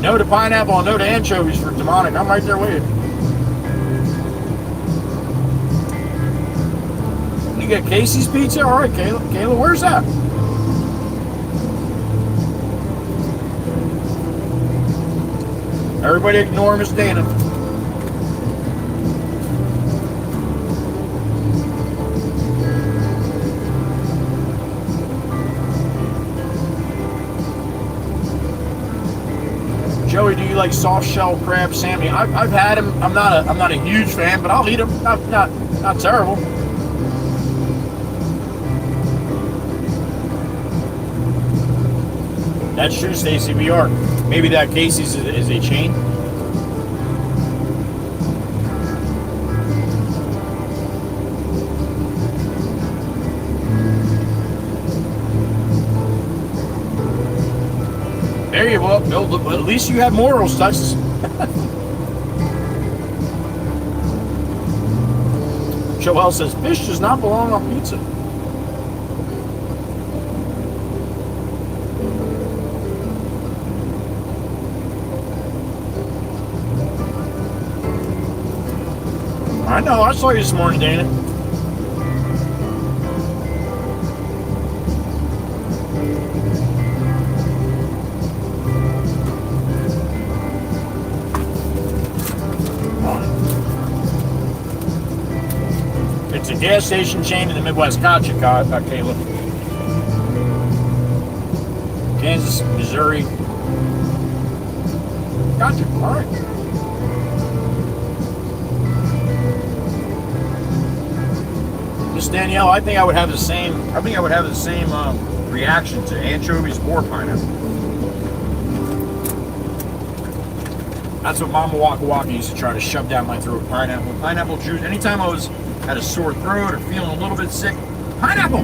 No to pineapple and no to anchovies for demonic. I'm right there with you. You get Casey's Pizza? All right, Kayla, where's that? Everybody ignore Miss Dana. Joey, do you like soft shell crab salmon? I've had them. I'm not a huge fan, but I'll eat them. Not terrible. That's true, Stacy VR. Maybe that Casey's is a chain. There you go. Well, at least you have morals, Texas. Joel says fish does not belong on pizza. I know, I saw you this morning, Dana. It's a gas station chain in the Midwest. Gotcha, Caleb. Kansas, Missouri. Gotcha. All right. Miss Danielle, I think I would have the same. Reaction to anchovies or pineapple. That's what Mama Waka Waka used to try to shove down my throat. Pineapple juice. Anytime I had a sore throat or feeling a little bit sick, pineapple.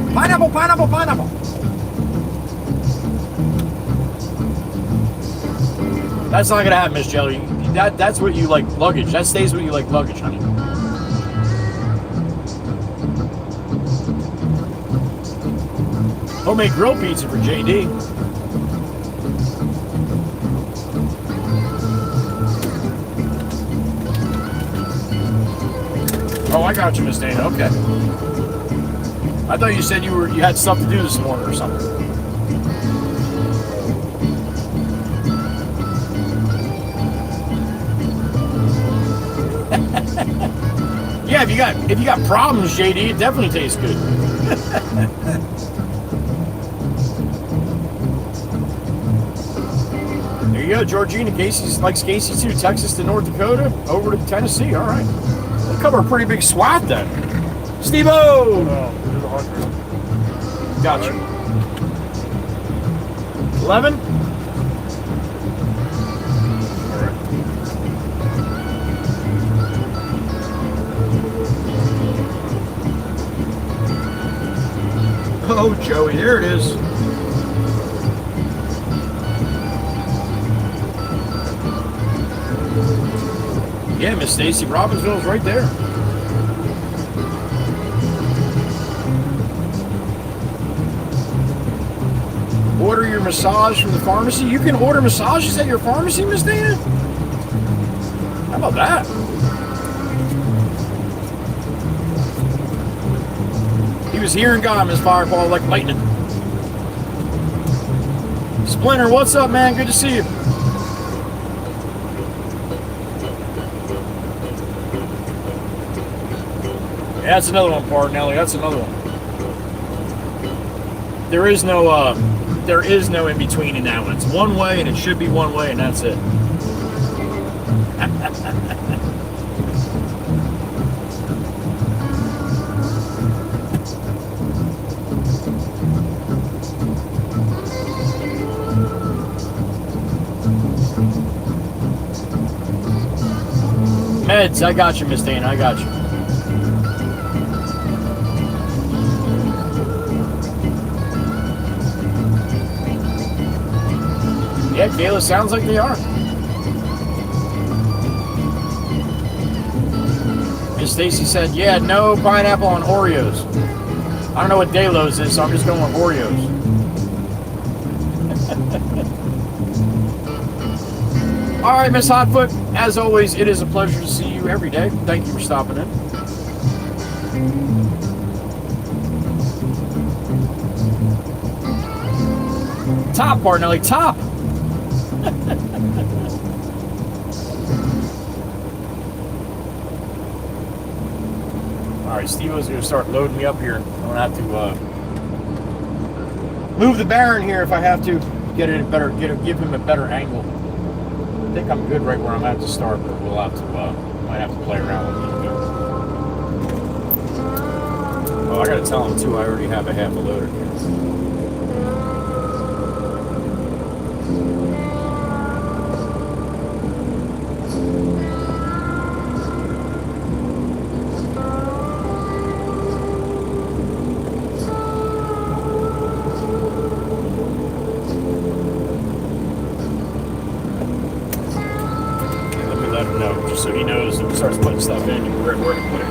That's not gonna happen, Miss Jelly. That's what you like luggage. That stays what you like luggage, honey. Homemade grilled pizza for JD. Oh, I got you, Miss Dana. Okay. I thought you said you had stuff to do this morning or something. Yeah, if you got problems, JD, it definitely tastes good. There you go, Georgina. Casey likes Casey too. Texas to North Dakota, over to Tennessee. All right, we'll cover a pretty big swath then. Steve-O! Gotcha. 11. Oh, Joey, there it is. Yeah, Miss Stacy, Robbinsville's right there. Order your massage from the pharmacy. You can order massages at your pharmacy, Miss Dana? How about that? He was here and gone, Miss Fireball, like lightning. Splinter, what's up, man? Good to see you. Yeah, that's another one, Pardinelli. That's another one. There is no in between in that one. It's one way, and it should be one way, and that's it. Meds, I got you, Miss Dana. I got you. Yeah, Kayla, sounds like they are. Miss Stacy said, yeah, no pineapple on Oreos. I don't know what Delos is, so I'm just going with Oreos. All right, Miss Hotfoot, as always, it is a pleasure to see you every day. Thank you for stopping in. Top, Barnelli, top. All right, Steve-O's going to start loading me up here. I'm going to have to move the Baron here if I have to give him a better angle. I think I'm good right where I'm at to start, but we'll have to might have to play around with it. Oh, I got to tell him too. I already have a half a loader here. So he knows if he starts putting stuff in, where to put it.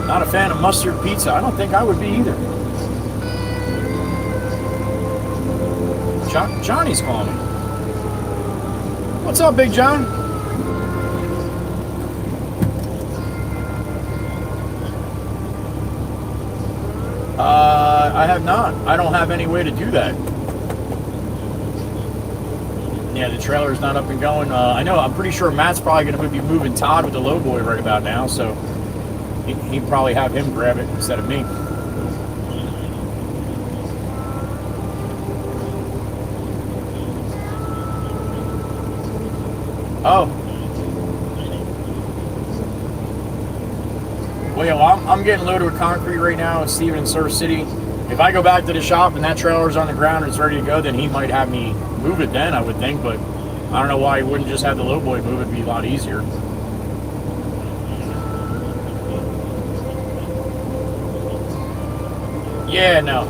Not a fan of mustard pizza. I don't think I would be either. Johnny's calling me. What's up, Big John? I have not. I don't have any way to do that. Yeah, the trailer's not up and going. I know, I'm pretty sure Matt's probably going to be moving Todd with the low boy right about now, so he'd probably have him grab it instead of me. Oh. Well, yeah, I'm getting loaded with concrete right now in Stephen and Surf City. If I go back to the shop and that trailer's on the ground and it's ready to go, then he might have me move it then, I would think, but I don't know why he wouldn't just have the lowboy move it. It'd be a lot easier. Yeah, no.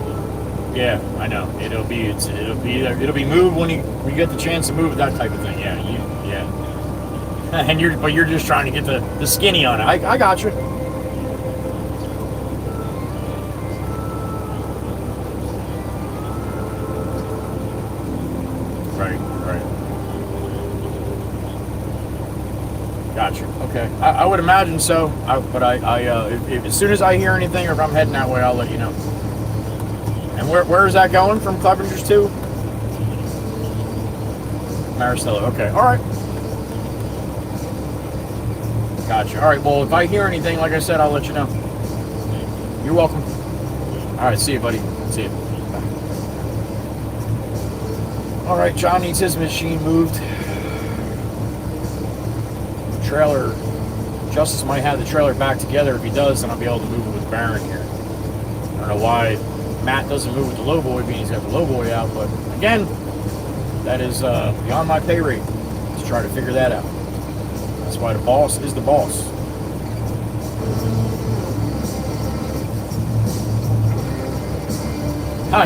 Yeah, I know. It'll be moved when we get the chance to move it, that type of thing. Yeah, yeah. And you're just trying to get the skinny on it. I got you. Right. Gotcha. Okay. I would imagine so. But if as soon as I hear anything or if I'm heading that way, I'll let you know. And where is that going from Clevengers to? Maristella. Okay. All right. Gotcha. All right. Well, if I hear anything, like I said, I'll let you know. You're welcome. All right. See you, buddy. See you. Bye. All right. John needs his machine moved. Trailer. Justice might have the trailer back together. If he does, then I'll be able to move it with Baron here. I don't know why Matt doesn't move with the lowboy, being he's got the lowboy out, but again, that is beyond my pay rate to try to figure that out. That's why the boss is the boss.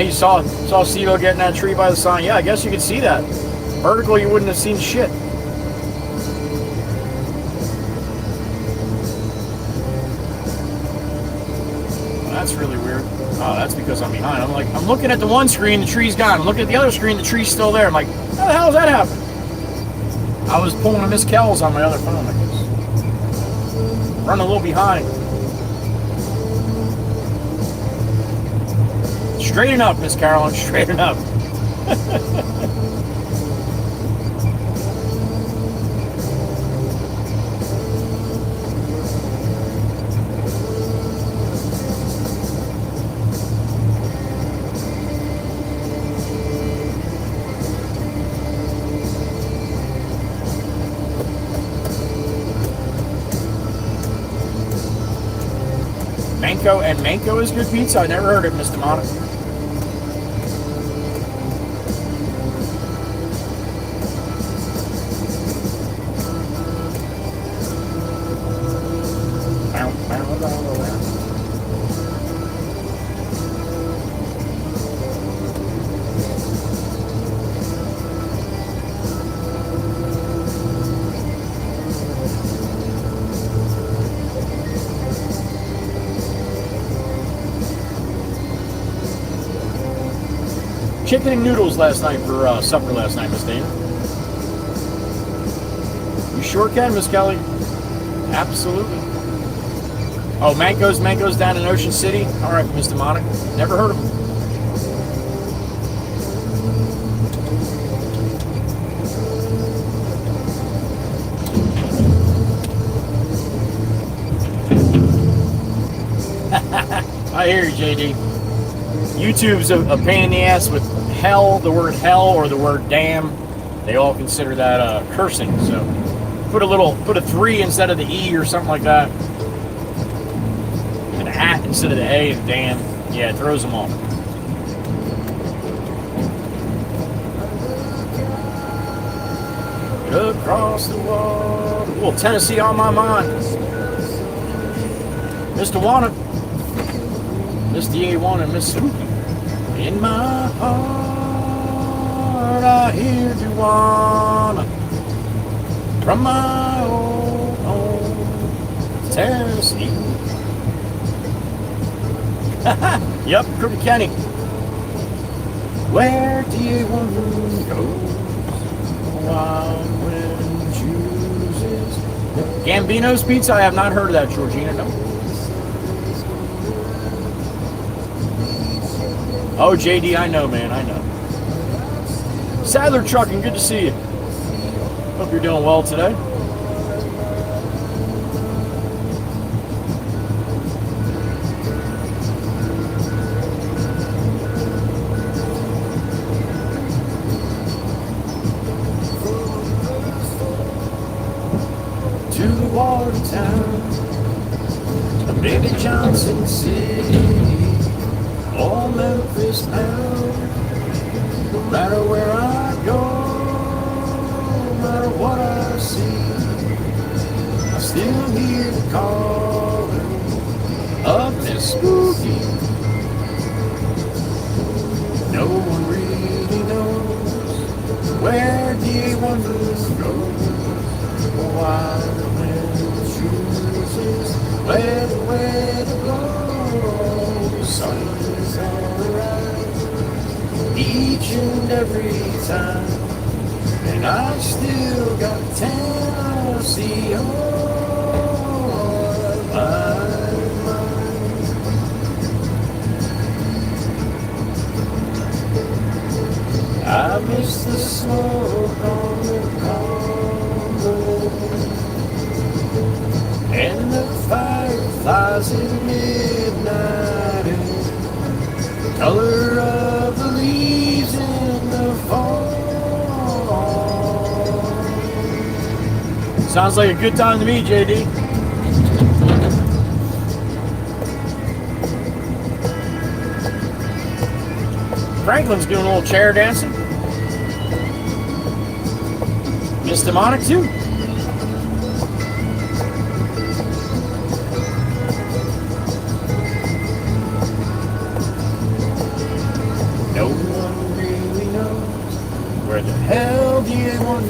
He saw Steve getting that tree by the sign. Yeah, I guess you could see that. Vertical, you wouldn't have seen shit. Well, that's really weird. Oh, that's because I'm behind. I'm looking at the one screen, the tree's gone. I'm looking at the other screen, the tree's still there. I'm like, how the hell does that happen? I was pulling a Miss Kells on my other phone, I guess. Running a little behind. Straighten up, Miss Carolyn. Straighten up. Manco, and Manco is good pizza? I never heard of it, Mr. Monica. Chicken and noodles last night for supper last night, Miss Dana. You sure can, Miss Kelly. Absolutely. Oh, Manco's down in Ocean City. All right, Mr. Monica. Never heard of him. I hear you, JD. YouTube's a pain in the ass with hell, the word hell, or the word damn. They all consider that cursing. So put a 3 instead of the E or something like that. An at instead of the A and damn. Yeah, it throws them off. Across the water. Well, Tennessee on my mind. Mr. Wanna. Miss DA1 and Miss Spooky. In my heart, I hear Juana from my old home, Tennessee. Yep, Crooked Kenny. Where DA1 goes, wild wind chooses. Gambino's Pizza, I have not heard of that, Georgina, no. Oh, JD, I know, man, I know. Sadler Trucking, good to see you. Hope you're doing well today. To Watertown, Baby Johnson City. All Memphis now, no matter where I go, no matter what I see, I still hear the calling of Miss Spooky. No one really knows where DA1 goes. Why the wind chooses where the weather blows. Sun each and every time, and I still got Tennessee on my mind. I miss the smoke on the Congo and the fireflies at midnight and the color of the leaves in the fall. Sounds like a good time to me, JD. Franklin's doing a little chair dancing. Miss Demonic too. No one really knows where the hell DA1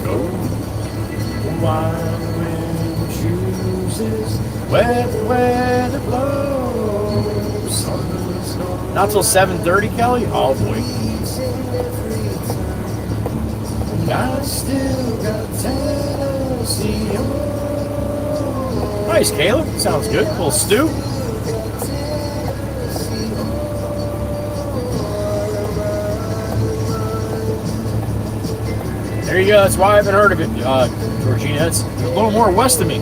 goes. Why the wind chooses where the weather blows. Not till 7:30, Kelly? Oh boy. I still got Tennessee on. Nice, Caleb. Sounds good. A little stew. There you go. That's why I haven't heard of it, Georgina. It's a little more west of me.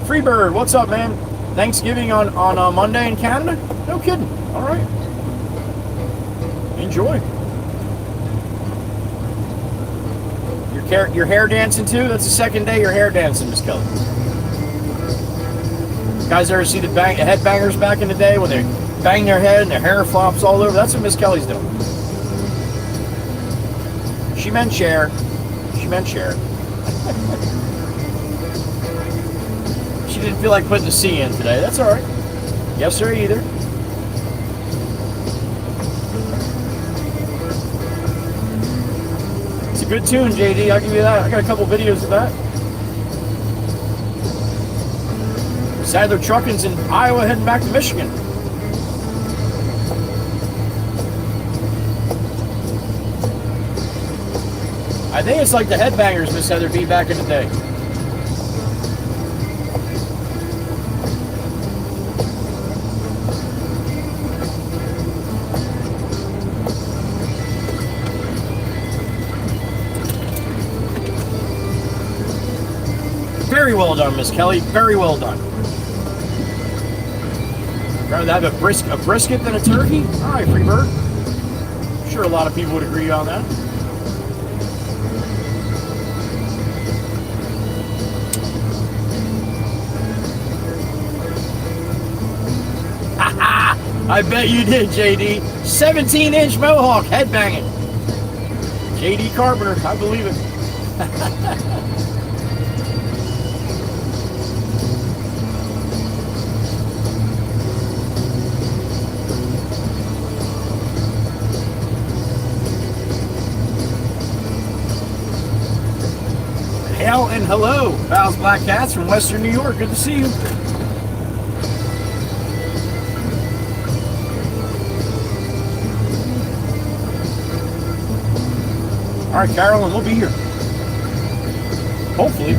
Freebird, what's up, man? Thanksgiving on Monday in Canada? No kidding. All right. Enjoy. Your hair dancing too? That's the second day you're hair dancing, Miss Kelly. Guys ever see the headbangers back in the day when they bang their head and their hair flops all over? That's what Miss Kelly's doing. She meant share. She meant share. She didn't feel like putting the C in today. That's all right. Yes, sir, either. It's a good tune, JD. I'll give you that. I got a couple videos of that. Sadler Trucking's in Iowa heading back to Michigan. I think it's like the headbangers, Miss Heather B, back in the day. Very well done, Miss Kelly. Very well done. Rather have a brisket than a turkey? All right, Freebird. I'm sure a lot of people would agree on that. I bet you did, JD. 17-inch mohawk headbanging. JD Carpenter, I believe it. Dale, and hello, Val's Black Cats from Western New York. Good to see you. All right, Carolyn, we'll be here. Hopefully.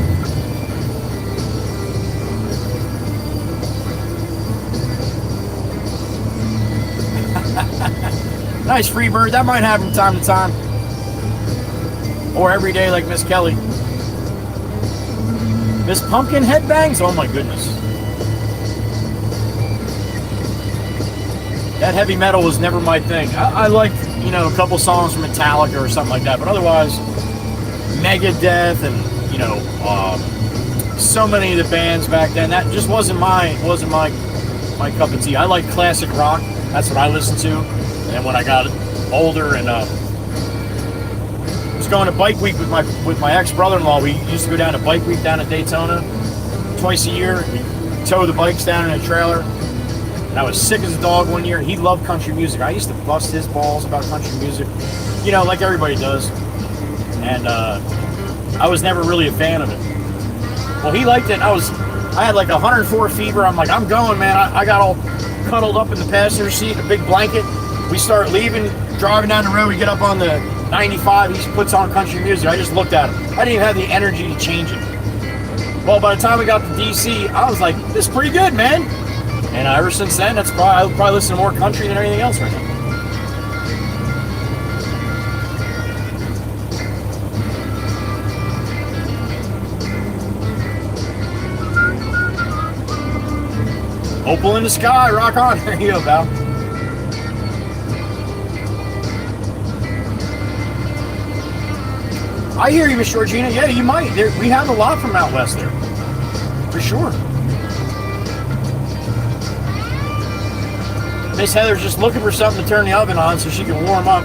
Nice free bird. That might happen from time to time. Or every day like Miss Kelly. Miss Pumpkin headbangs? Oh my goodness. That heavy metal was never my thing. I liked, you know, a couple songs from Metallica or something like that, but otherwise, Megadeth and, you know, so many of the bands back then, that just wasn't my cup of tea. I like classic rock. That's what I listened to. And then when I got older and was going to bike week with my ex-brother-in-law, we used to go down to bike week down at Daytona twice a year. We tow the bikes down in a trailer. And I was sick as a dog one year. He loved country music. I used to bust his balls about country music, you know, like everybody does. And I was never really a fan of it. Well, he liked it. I had like 104 fever. I'm like, I'm going, man. I got all cuddled up in the passenger seat, a big blanket. We start leaving, driving down the road. We get up on the 95. He puts on country music. I just looked at him. I didn't even have the energy to change it. Well, by the time we got to DC, I was like, this is pretty good, man. And ever since then, I probably listen to more country than anything else right now. Opal in the sky, rock on. There you go, pal. I hear you, Miss Georgina. Yeah, you might. We have a lot from out west there. For sure. Miss Heather's just looking for something to turn the oven on so she can warm up.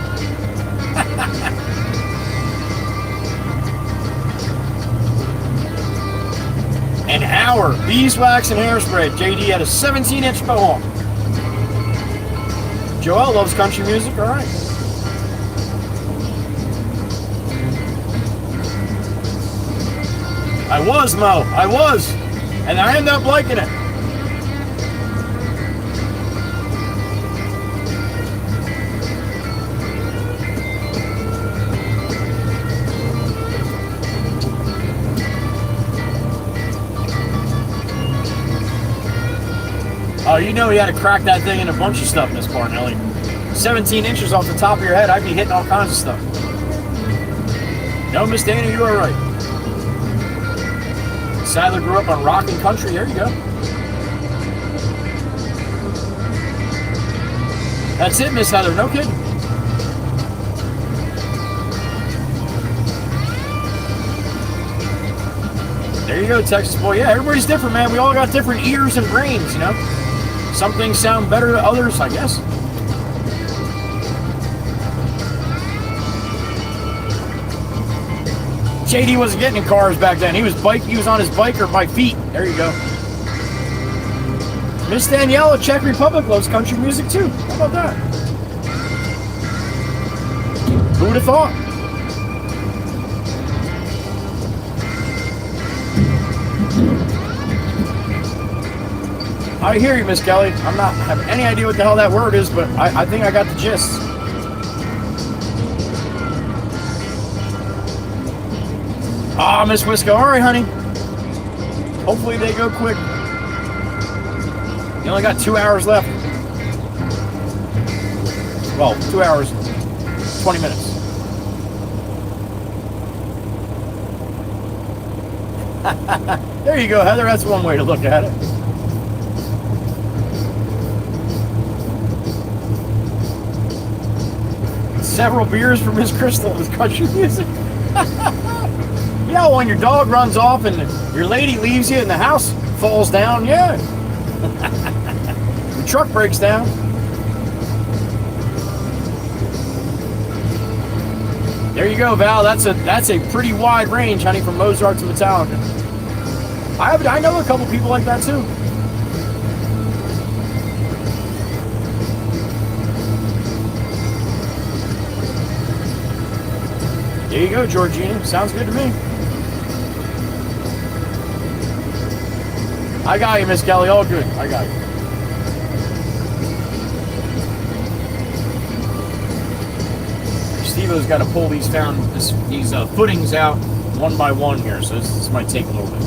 An hour. Beeswax and hairspray. JD had a 17-inch mohawk. Joel loves country music. All right. I was, Mo. I was. And I ended up liking it. Oh, you know he had to crack that thing in a bunch of stuff, Miss Barnelli. 17 inches off the top of your head, I'd be hitting all kinds of stuff. No, Miss Dana, you are right. Sadler grew up on rock and country. There you go. That's it, Miss Heather. No kidding. There you go, Texas boy. Yeah, everybody's different, man. We all got different ears and brains, you know? Some things sound better than others, I guess. JD wasn't getting in cars back then. He was on his bike or by feet. There you go. Miss Danielle of Czech Republic loves country music too. How about that? Who would have thought? I hear you, Miss Kelly. I'm not having any idea what the hell that word is, but I think I got the gist. Ah, Miss Wisco. All right, honey. Hopefully they go quick. You only got 2 hours left. Well, 2 hours, 20 minutes. There you go, Heather. That's one way to look at it. Several beers for Miss Crystal with country music. Yeah, when your dog runs off and your lady leaves you and the house falls down, yeah. The truck breaks down. There you go, Val. That's a pretty wide range, honey, from Mozart to Metallica. I know a couple people like that too. There you go, Georgina. Sounds good to me. I got you, Miss Kelly. All good. I got you. Steve-O's got to pull these footings out one by one here, so this might take a little bit.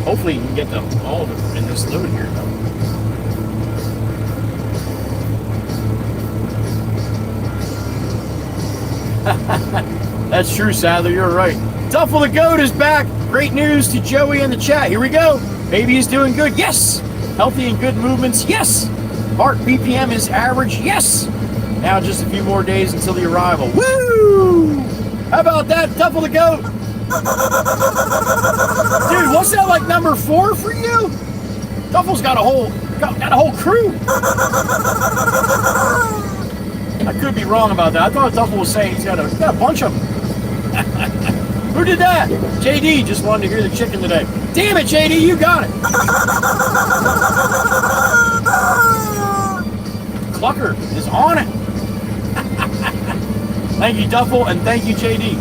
Hopefully you can get all of it in this load here, though. That's true, Sadler. You're right. Duffel the Goat is back. Great news to Joey in the chat. Here we go. Baby is doing good. Yes. Healthy and good movements. Yes. Heart BPM is average. Yes. Now just a few more days until the arrival. Woo! How about that, Duffel the Goat? Dude, what's that, like number 4 for you? Duffel's got a whole crew. I could be wrong about that. I thought Duffel was saying he's got a bunch of them. Who did that? JD just wanted to hear the chicken today. Damn it, JD, you got it. Clucker is on it. Thank you, Duffel, and thank you, JD.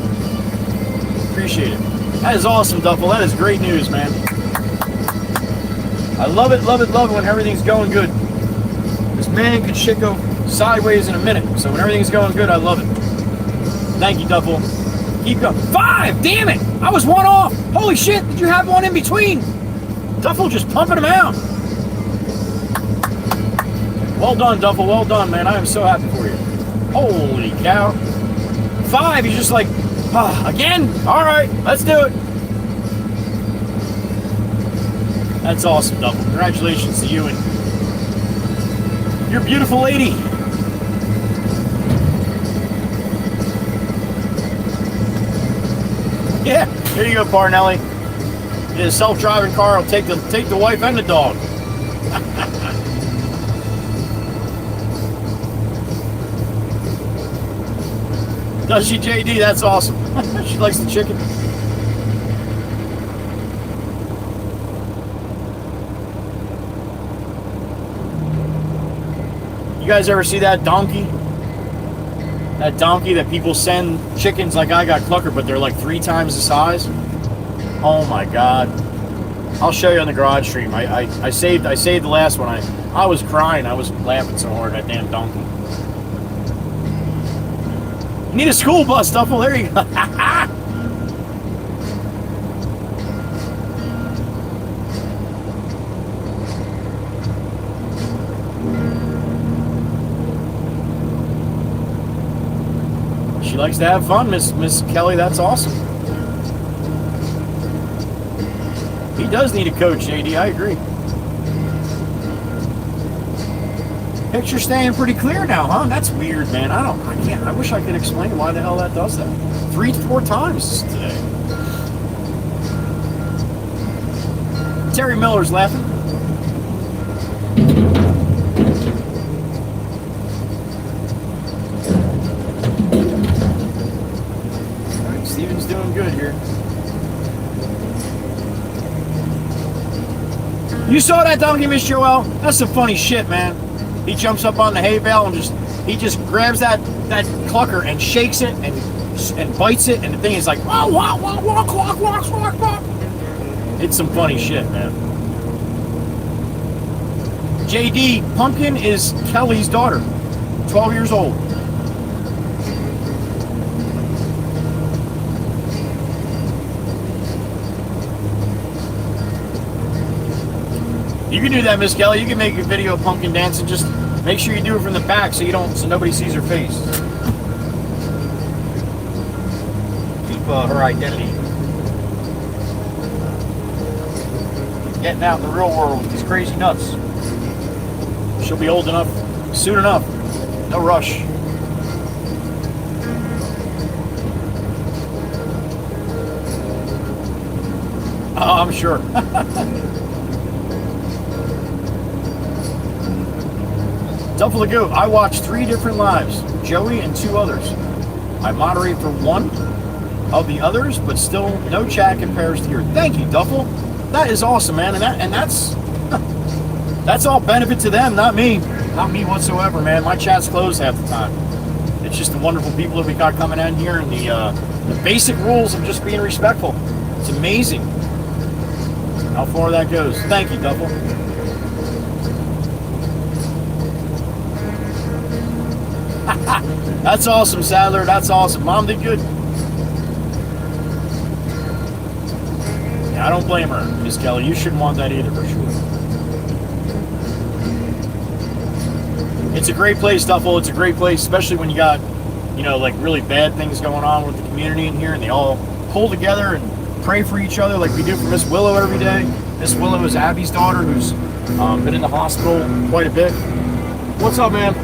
Appreciate it. That is awesome, Duffel. That is great news, man. I love it, love it, love it when everything's going good. This man could shit go sideways in a minute, so when everything's going good, I love it. Thank you, Duffel. Keep going. 5! Damn it! I was 1 off! Holy shit, did you have one in between? Duffel just pumping them out. Well done, Duffel. Well done, man. I am so happy for you. Holy cow. 5, he's just like, again? Alright, let's do it. That's awesome, Duffel. Congratulations to you and your beautiful lady. Yeah, here you go, Parnelli. Yeah, a self-driving car will take the wife and the dog. Does she, JD? That's awesome. She likes the chicken. You guys ever see that donkey? That donkey that people send chickens like I got Clucker, but they're like 3 times the size. Oh my God! I'll show you on the garage stream. I saved the last one. I was crying. I was laughing so hard at that damn donkey. You need a school bus, Duffel. There you go. She likes to have fun, Miss Kelly. That's awesome. He does need a coach, JD. I agree. Picture's staying pretty clear now, huh? That's weird, man. I wish I could explain why the hell that does that. 3 to 4 times today. Terry Miller's laughing. All right, Steven's doing good here. You saw that donkey, Miss Joelle? That's some funny shit, man. He jumps up on the hay bale and just grabs that clucker and shakes it and bites it, and the thing is like, wah, wah, wah, wah, wah, wah, wah, wah. It's some funny shit, man. JD, Pumpkin is Kelly's daughter, 12 years old. You can do that, Miss Kelly. You can make a video of Pumpkin dancing. Just make sure you do it from the back so nobody sees her face. Keep her identity. Getting out in the real world with these crazy nuts. She'll be old enough soon enough. No rush. Oh, I'm sure. Duffel the Goat, I watched 3 different lives, Joey and 2 others. I moderate for 1 of the others, but still no chat compares to yours. Thank you, Duffel. That is awesome, man, and that's all benefit to them, not me. Not me whatsoever, man. My chat's closed half the time. It's just the wonderful people that we got coming in here and the basic rules of just being respectful. It's amazing. how far that goes. Thank you, Duffel. That's awesome, Sadler. That's awesome. Mom did good. Yeah, I don't blame her, Miss Kelly. You shouldn't want that either, for sure. It's a great place, Duffel. It's a great place, especially when you got, you know, like really bad things going on with the community in here, and they all pull together and pray for each other like we do for Miss Willow every day. Miss Willow is Abby's daughter, who's been in the hospital quite a bit. What's up, man?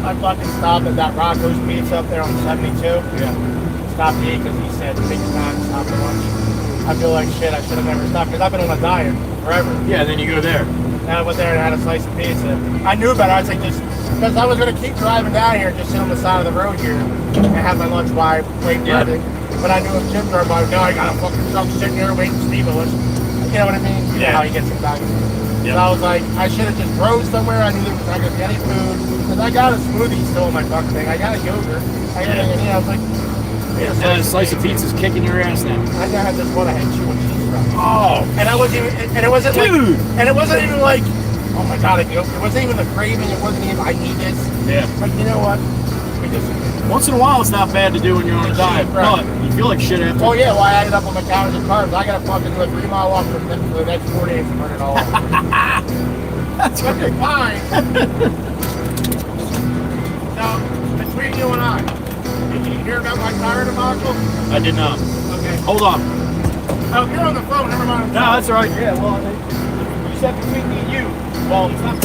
I fucking stopped at that Rocco's Pizza up there on 72. Yeah. Stopped to eat because he said, take your time, stop for lunch. I feel like shit, I should have never stopped because I've been on a diet forever. Yeah, and then you go there. And I went there and had a slice of pizza. I knew better. I was like, just because I was going to keep driving down here and just sit on the side of the road here and have my lunch while I wait for everything. But I knew if Jim drove by, no, I got a fucking truck sitting here waiting for Steve. You know what I mean? Yeah. How he gets him back. Yep. So I was like, I should have just drove somewhere. I knew there was not going to be any food. Because I got a smoothie still in my fucking thing. I got a yogurt. I got everything. I was like, and a slice of pizza's kicking your ass now. I had this one I had chew and cheese from. Oh. And I wasn't even, and it wasn't Dude. like, and it wasn't even like, oh my god, it wasn't even the craving. It wasn't even, I need this. Yeah. Like, you know what? We just, Once in a while, it's not bad to do when you're on a diet, right. but you feel like shit after. oh yeah, well I added up on my calories and carbs. I gotta fucking do a 3 mile walk for the next 4 days to burn it all off. That's Okay, okay. fine. Now, between you and I, did you hear about my tire debacle? I did not. Okay. Hold on. Oh, you're on the phone, never mind. No, that's all right. Yeah, well, you said between me and you. Well, it's not.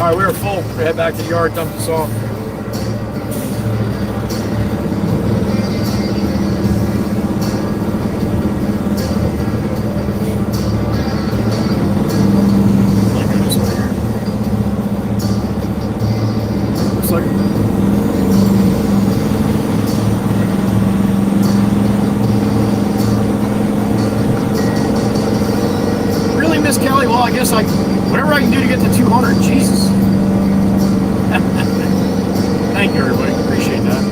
right, we were full. We head back to the yard, dump this off. Looks like really, Miss Kelly. Well, I guess whatever I can do to get to 200. Jesus. Thank you, everybody. Appreciate that.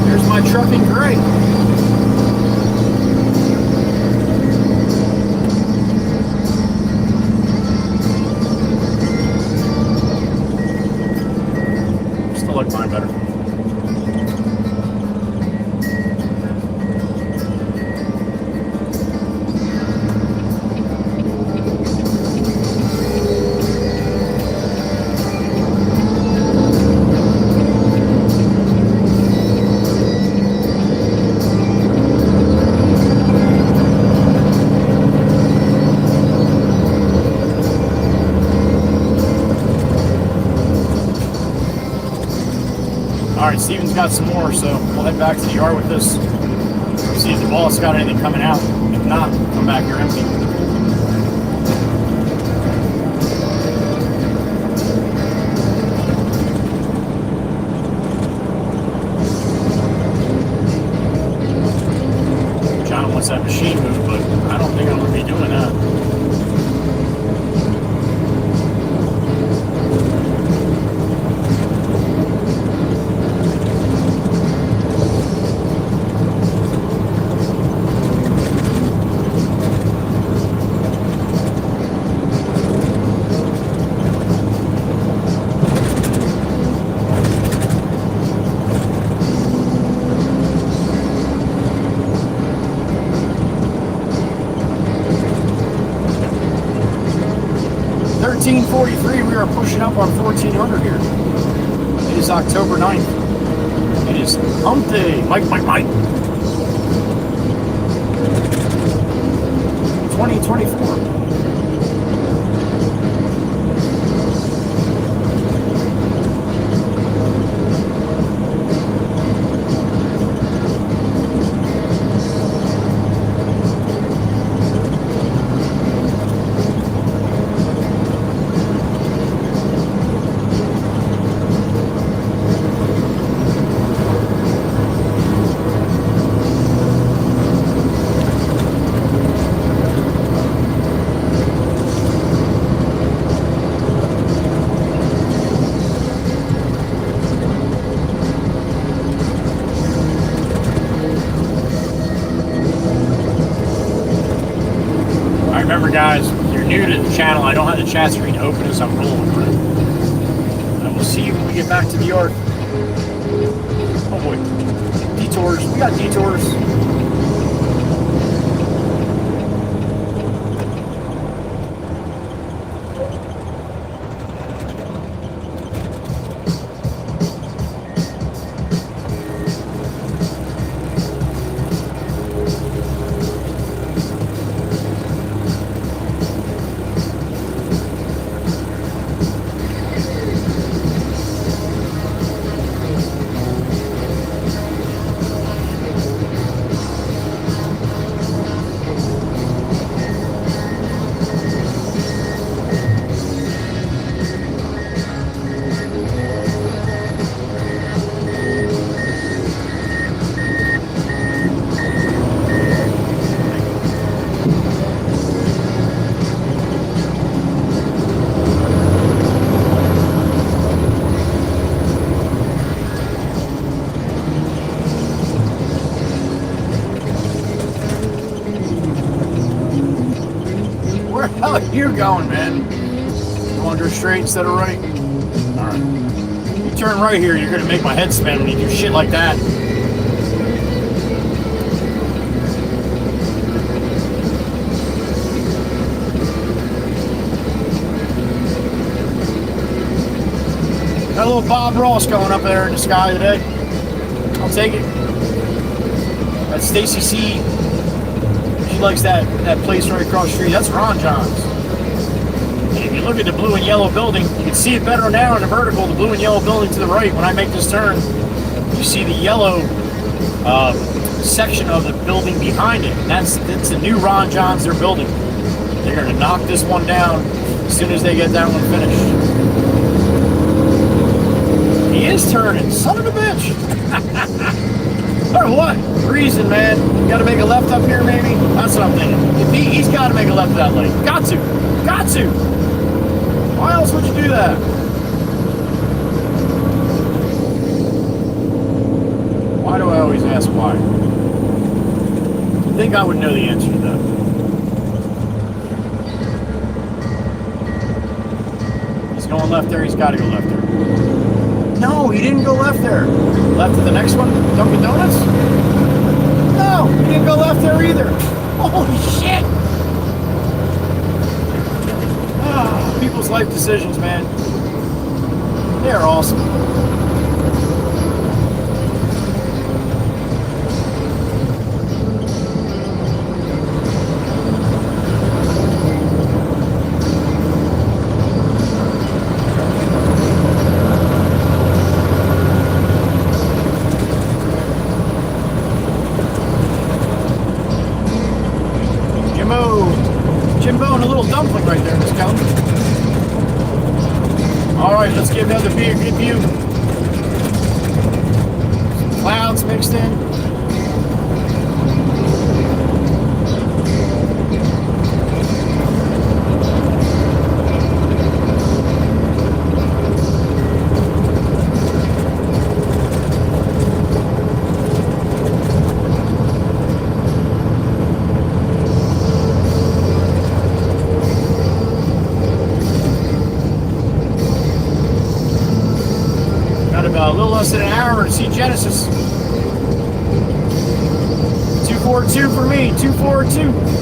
There's my trucking gray. Still like mine better. Alright, Steven's got some more, so we'll head back to the yard with this. See if the boss got anything coming out. If not, come back here empty. John wants that machine moved, but I don't think I'm going to be doing that. $13.43, we are pushing up on 1400 here. It is October 9th. It is hump day. Mike. 2024. Remember, guys, if you're new to the channel, I don't have the chat screen open as I'm rolling through. And we'll see you when we get back to the yard. Oh boy. Detours. We got detours. How are you going, man? Wander straight instead of right? Alright. You turn right here, you're going to make my head spin when you do shit like that. Got a little Bob Ross going up there in the sky today. I'll take it. That's Stacy C. She likes that place right across the street. That's Ron John's. And if you look at the blue and yellow building, you can see it better now in the vertical. The blue and yellow building to the right. When I make this turn, you see the yellow section of the building behind it. And that's the new Ron John's they're building. They're going to knock this one down as soon as they get that one finished. He is turning, son of a bitch. Or what? Reason, man. You got to make a left up here, maybe? That's what I'm thinking. If he's got to make a left that lane. Got to. Got to. Why else would you do that? Why do I always ask why? I think I would know the answer to that. He's going left there. He's got to go left there. No, he didn't go left there. Left to the next one? Dunkin' Donuts? No, he didn't go left there either. Holy shit! Ah, people's life decisions, man. They're awesome. Jimbo and a little dumpling right there, Miss Kelly. Alright, let's give another good view. Some clouds mixed in. A little less than an hour to see Genesis. 242 for me, 242.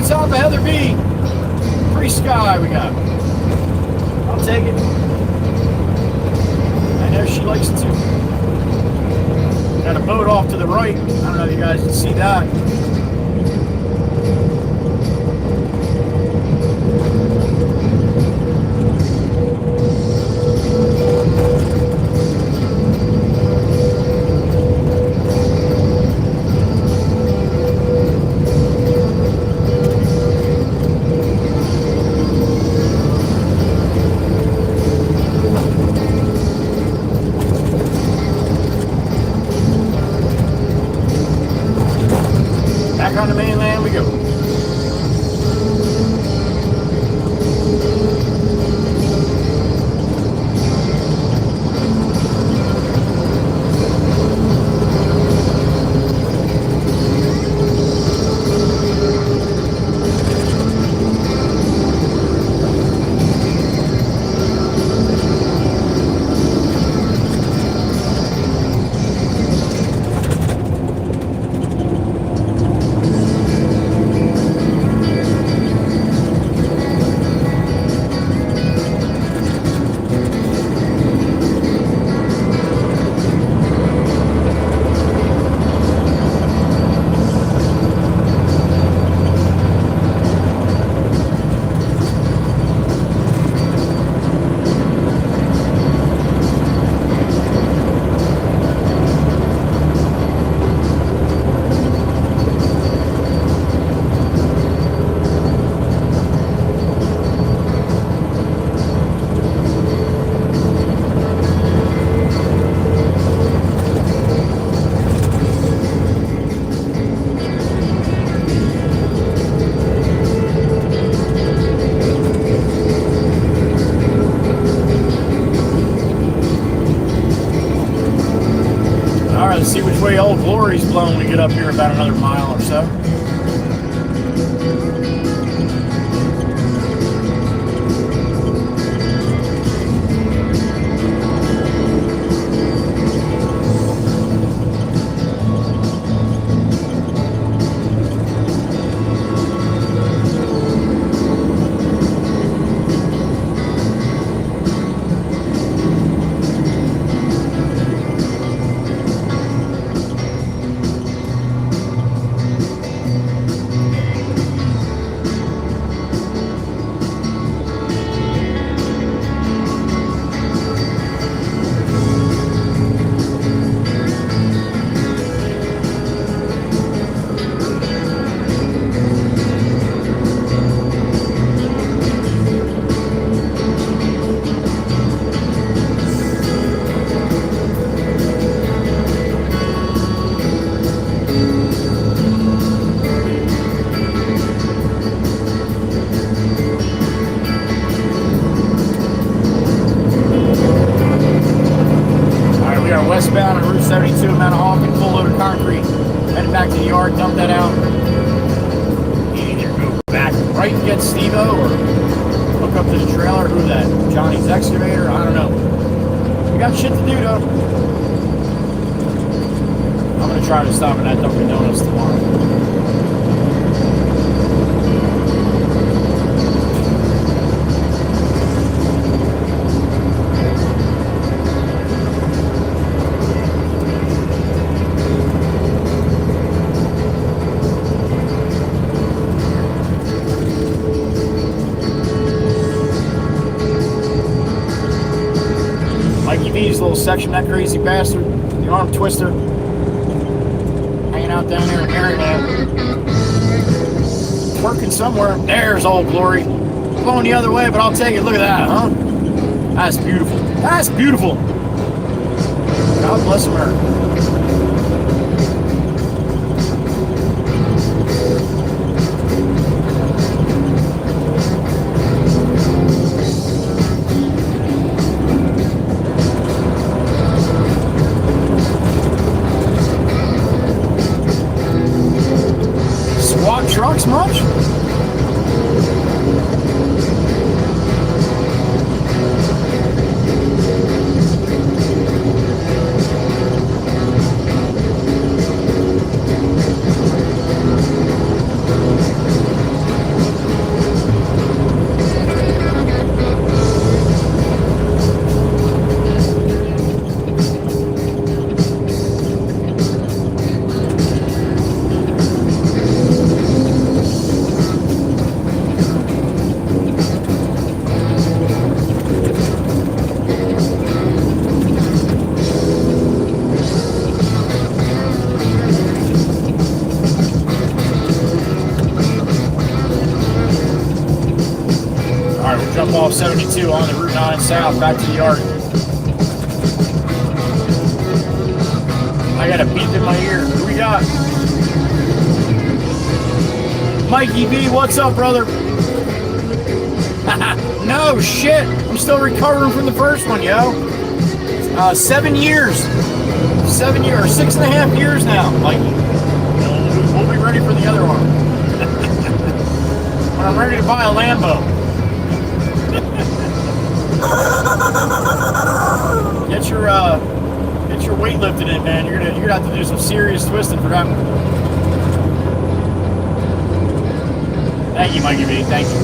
Top of Heather B. Free sky we got. I'll take it. I know she likes it too. Got a boat off to the right. I don't know if you guys can see that. try to see which way Old Glory's blowing when we get up here about another mile or so. Westbound on Route 72, Mount Hawken, full load of concrete. Headed back to the yard, dump that out. You either go back right and get Steve-O or hook up to the trailer. Who that? Johnny's excavator? I don't know. We got shit to do though. I'm gonna try to stop at that Dunkin' Donuts tomorrow. Little section, that crazy bastard, the arm twister, hanging out down there in Maryland, working somewhere. There's Old Glory, going the other way, but I'll take it. Look at that, huh? That's beautiful. That's beautiful. God bless America. Trucks much? Jump off 72 on the Route 9 south, back to the yard. I got a beep in my ear. Who we got? Mikey B, what's up, brother? No shit. I'm still recovering from the first one, yo. 7 years. 7 years, 6.5 years now, Mikey. We'll be ready for the other one. When I'm ready to buy a Lambo. Get your weight lifted in, man. You're gonna have to do some serious twisting for that one. Thank you, Mikey B. Thank you.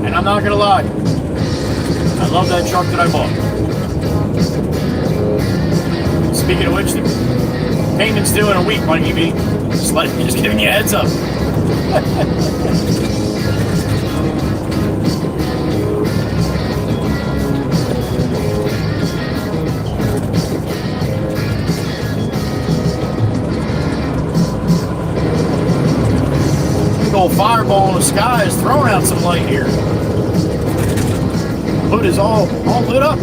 And I'm not gonna lie, I love that truck that I bought. Speaking of which, the payment's due in a week, Mikey B. Just giving you a heads up. Old fireball in the sky is throwing out some light here. Hood is all lit up.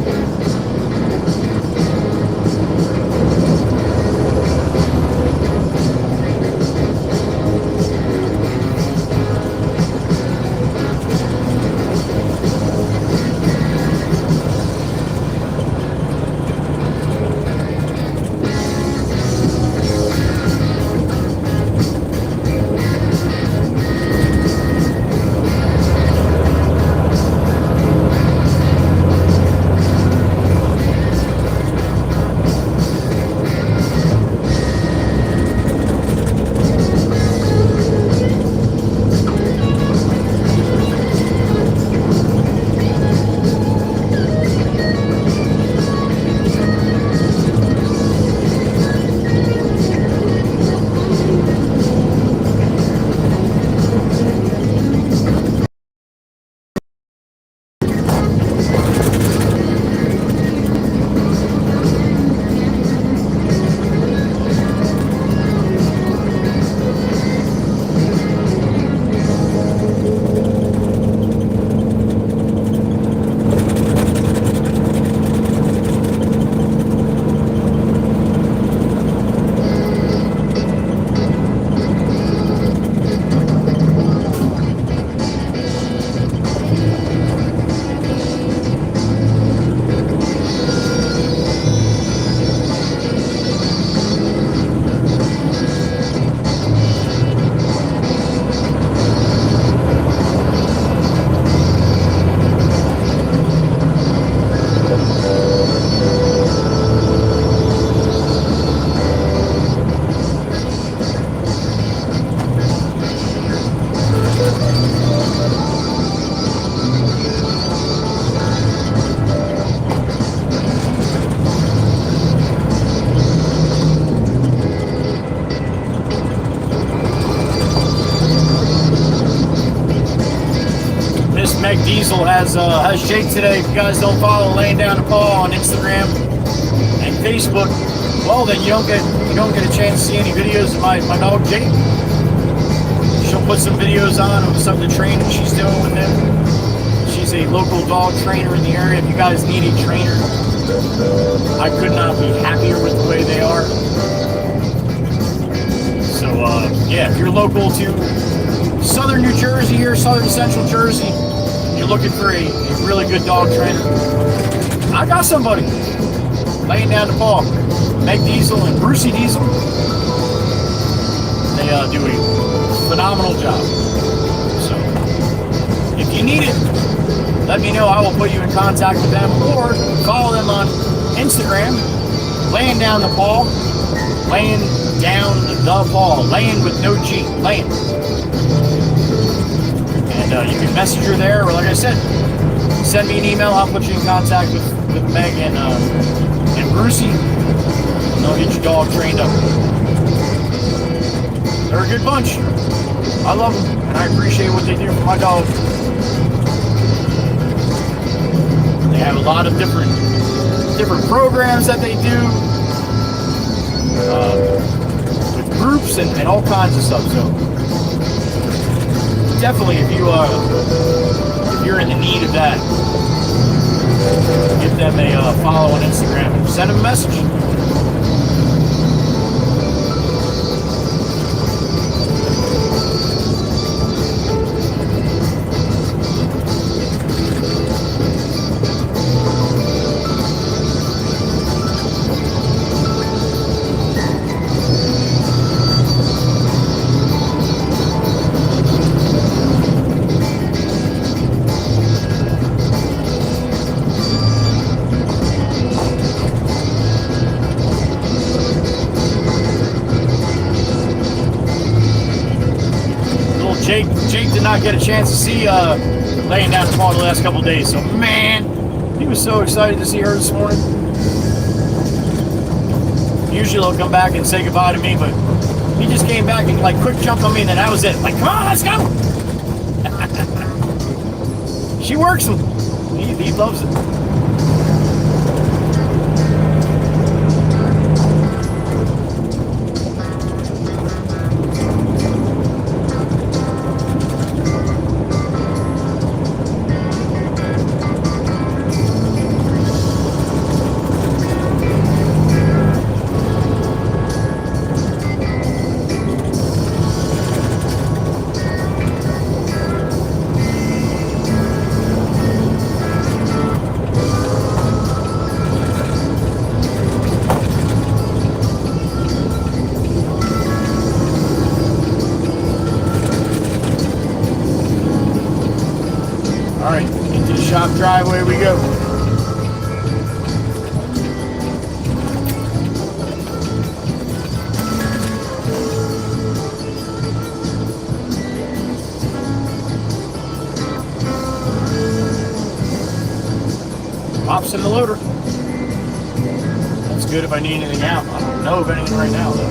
Diesel has Jake today. If you guys don't follow Laying Down the Paw on Instagram and Facebook, well then you don't get a chance to see any videos of my dog Jake. She'll put some videos on of some of the training she's doing with him. She's a local dog trainer in the area. If you guys need a trainer, I could not be happier with the way they are. So yeah, if you're local to southern New Jersey or southern central Jersey, you're looking for a really good dog trainer, I got somebody. Laying Down the Paw. Meg Diesel and Brucey Diesel. They do a phenomenal job. So if you need it, let me know. I will put you in contact with them, or follow them on Instagram. Laying Down the Paw. Laying Down the Paw. Laying with no G. Laying. And you can message her there, or like I said, send me an email. I'll put you in contact with Meg and Brucey. And they'll get your dog trained up. They're a good bunch. I love them, and I appreciate what they do for my dog. They have a lot of different programs that they do with groups and all kinds of stuff. So definitely, if you're in the need of that, give them a follow on Instagram and send them a message. Jake did not get a chance to see Laying Down the Paw the last couple of days, so man, he was so excited to see her this morning. Usually he'll come back and say goodbye to me, but he just came back and like quick jumped on me, and then that was it. Like, come on, let's go! She works him. He loves it. Shop driveway we go. Pops in the loader. That's good if I need anything out. I don't know of anything right now though.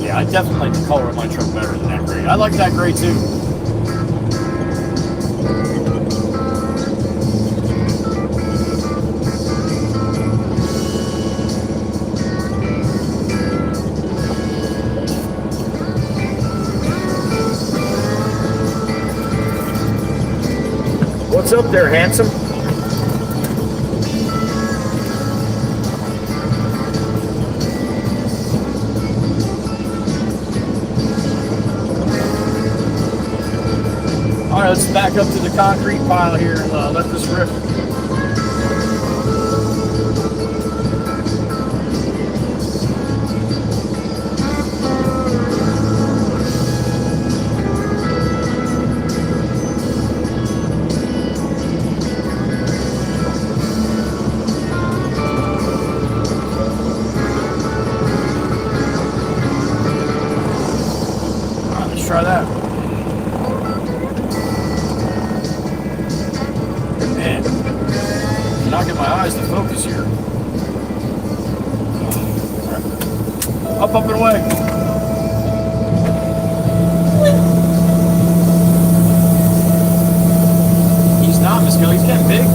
Yeah, I definitely like the color of my truck better than that gray. I like that gray too. What's up there, handsome? All right, let's back up to the concrete pile here and let this rip. Try that. Man, cannot get my eyes to focus here. Up, and away. still. He's getting big.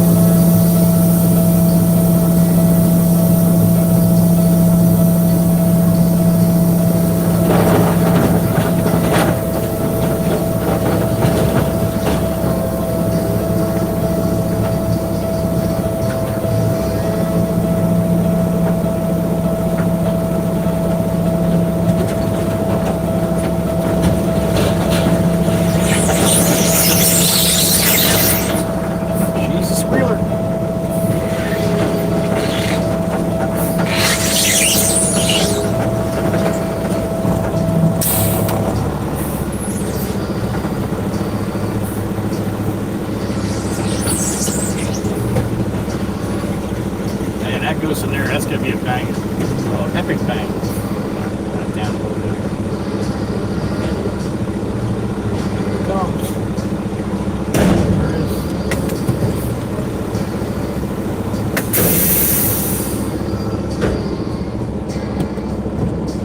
In there, that's gonna be a bang, epic bang. Down a little bit.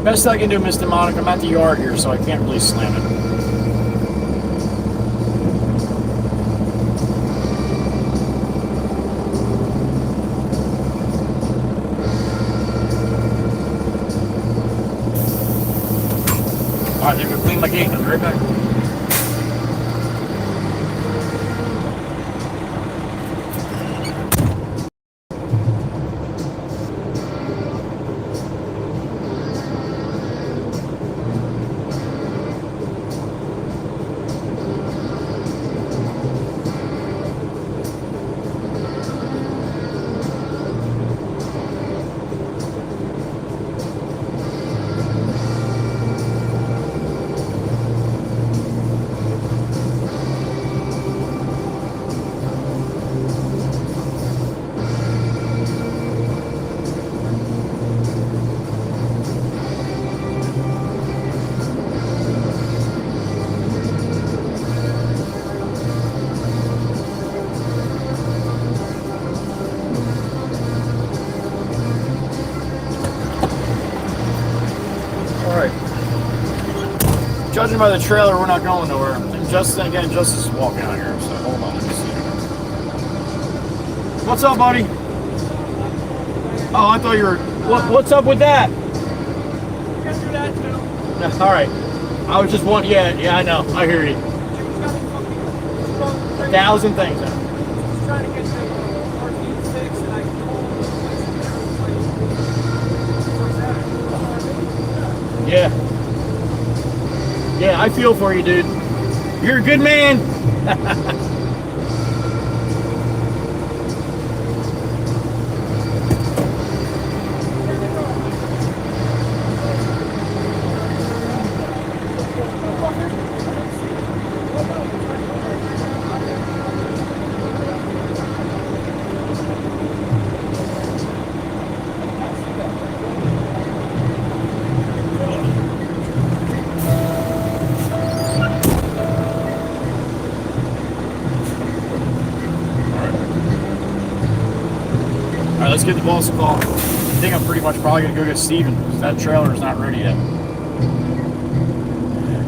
Best I can do, Mr. Monica. I'm at the yard here, so I can't really slam it. Alright, they're gonna clean my gate. I'll be right back. Judging by the trailer, we're not going nowhere. And Justin is walking out here, so hold on, let me see. What's up, buddy? Oh, I thought you were. What's up with that? You guys do that too? Yeah, all right. I was just one. Yeah, I know. I hear you. 1,000 things. Just trying to get the RV fixed, and I told Yeah. Yeah, I feel for you, dude. You're a good man. Let's get the boss a call. I think I'm pretty much probably going to go get Steven, because that trailer is not ready yet.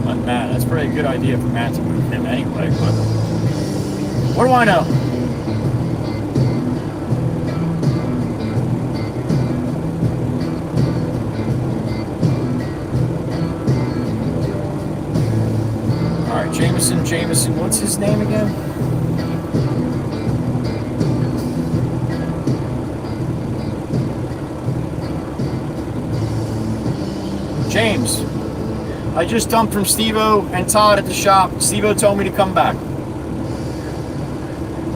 But man, that's probably a good idea for Matt to move him anyway, but what do I know? Alright, Jameson, what's his name again? James, I just dumped from Steve-O and Todd at the shop. Steve-O told me to come back.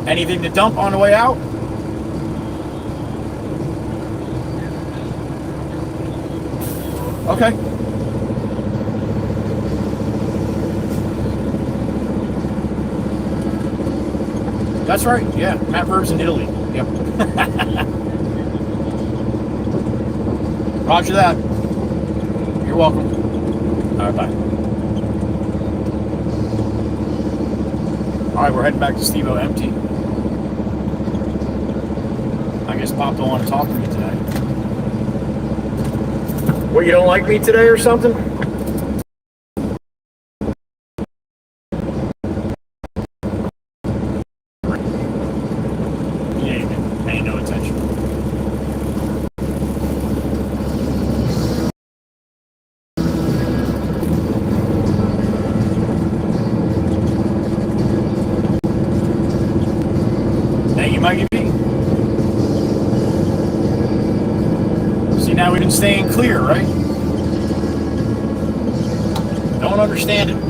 Anything to dump on the way out? Okay. That's right, yeah. Matt Verb's in Italy. Yep. Roger that. You're welcome. All right, bye. All right, we're heading back to Steve-O empty. I guess Pop don't want to talk to me today. What, you don't like me today or something? Maggie B. See, now we've been staying clear, right? Don't understand it.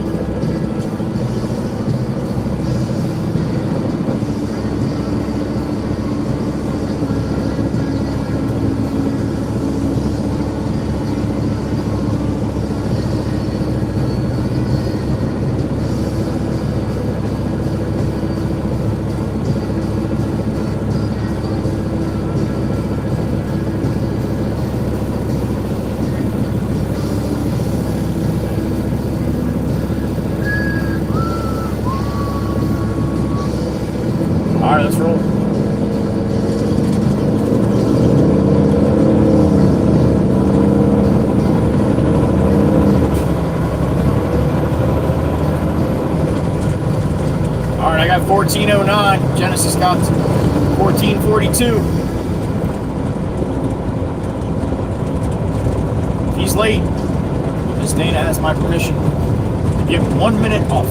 All right, let's roll. All right, I got 1409. Genesis got 1442. If he's late, Miss Dana has my permission to give him 1 minute off.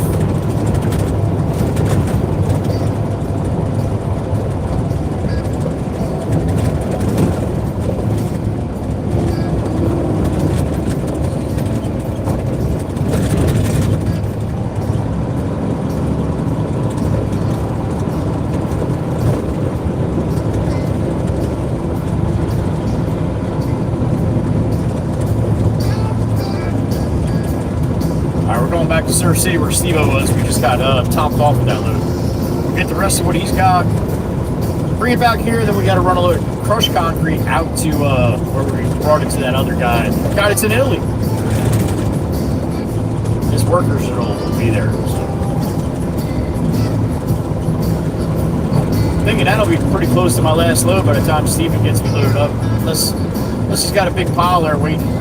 Going back to Surf City where Steve-O was. We just got topped off with that load. We'll get the rest of what he's got, bring it back here, then we got to run a load of crushed concrete out to where we brought it to that other guy. God, it's in Italy. His workers will be there. So. Thinking that'll be pretty close to my last load by the time Steven gets me loaded up. Unless he's got a big pile there waiting.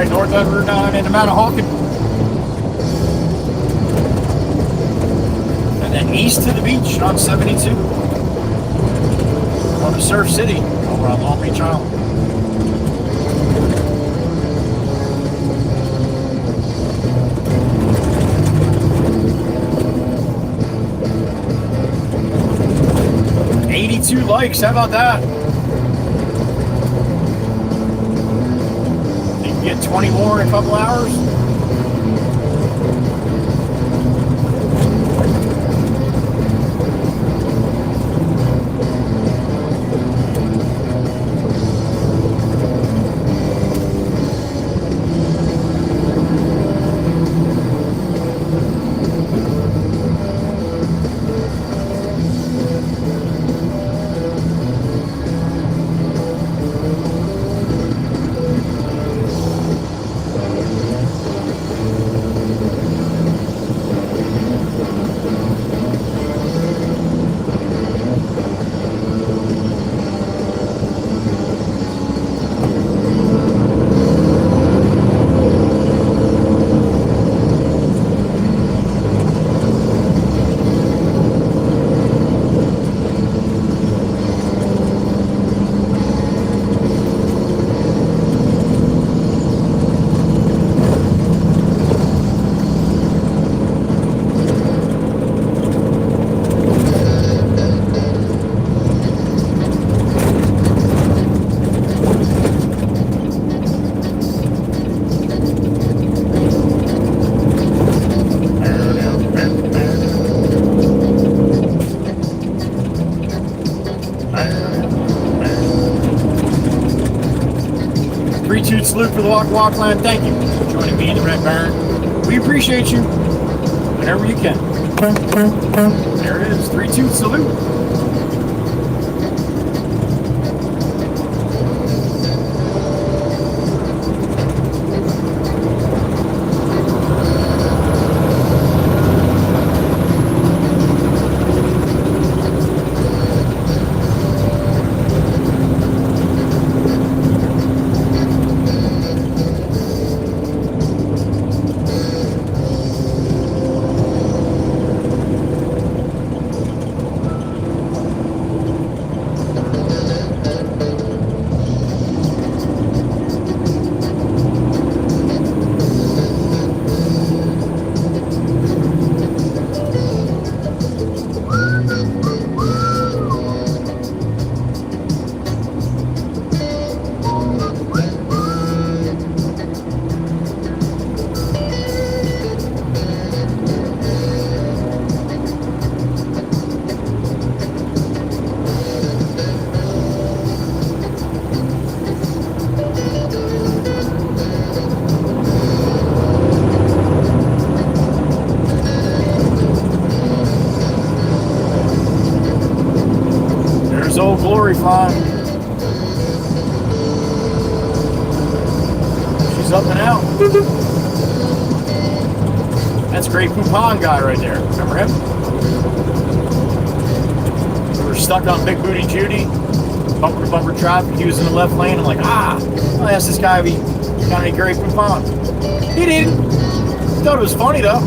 heading north on Route 9 into Mount Hawken. And then east to the beach on 72. On to Surf City over on Long Beach Island. Two likes, how about that? You can get 20 more in a couple hours. Salute for the Walk Line. Thank you for joining me in the Red Baron. We appreciate you whenever you can. There it is. 3-2 salute. Old Glory flying. She's up and out. That's Great Poupon guy right there. Remember him? We were stuck on Big Booty Judy. Bumper to bumper traffic. He was in the left lane. I'm like, I asked this guy if he got any Great Poupon. He didn't. Thought it was funny though.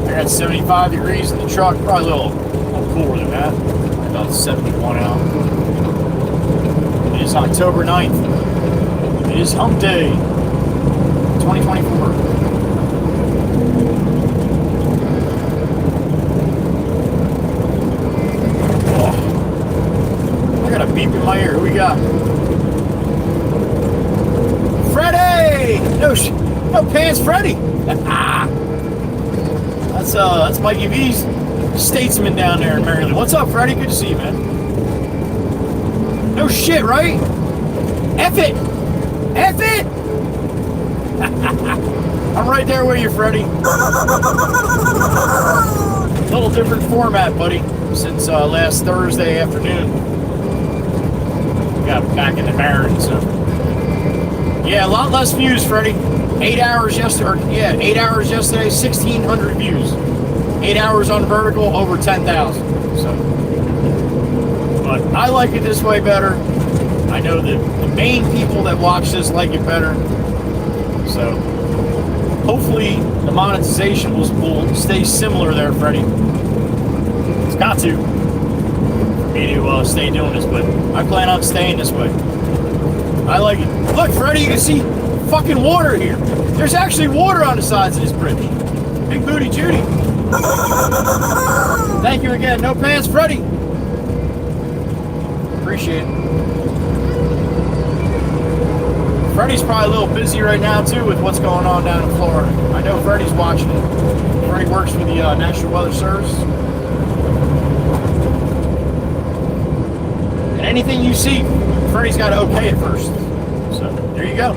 I got 75 degrees in the truck, probably a little cooler than that, about 71 out. It is October 9th. It is Hump Day 2024. my ear. Who we got? Freddie! No pants, Freddie. That's Mikey V's statesman down there in Maryland. What's up, Freddie? Good to see you, man. No shit, right? F it! F it! I'm right there with you, Freddie. A little different format, buddy, since last Thursday afternoon. We got back into Maryland, so. Yeah, a lot less views, Freddie. 8 hours yesterday, 8 hours yesterday, 1,600 views. 8 hours on vertical, over 10,000. So, but I like it this way better. I know that the main people that watch this like it better. So, hopefully the monetization will stay similar there, Freddie. It's got to for me to stay doing this, but I plan on staying this way. I like it. Look, Freddie, you can see fucking water here. There's actually water on the sides of this bridge. Big booty Judy. Thank you again. No pants, Freddie. Appreciate it. Freddie's probably a little busy right now, too, with what's going on down in Florida. I know Freddie's watching it. Freddie works for the National Weather Service. And anything you see, Freddie's got to okay it first. So, there you go.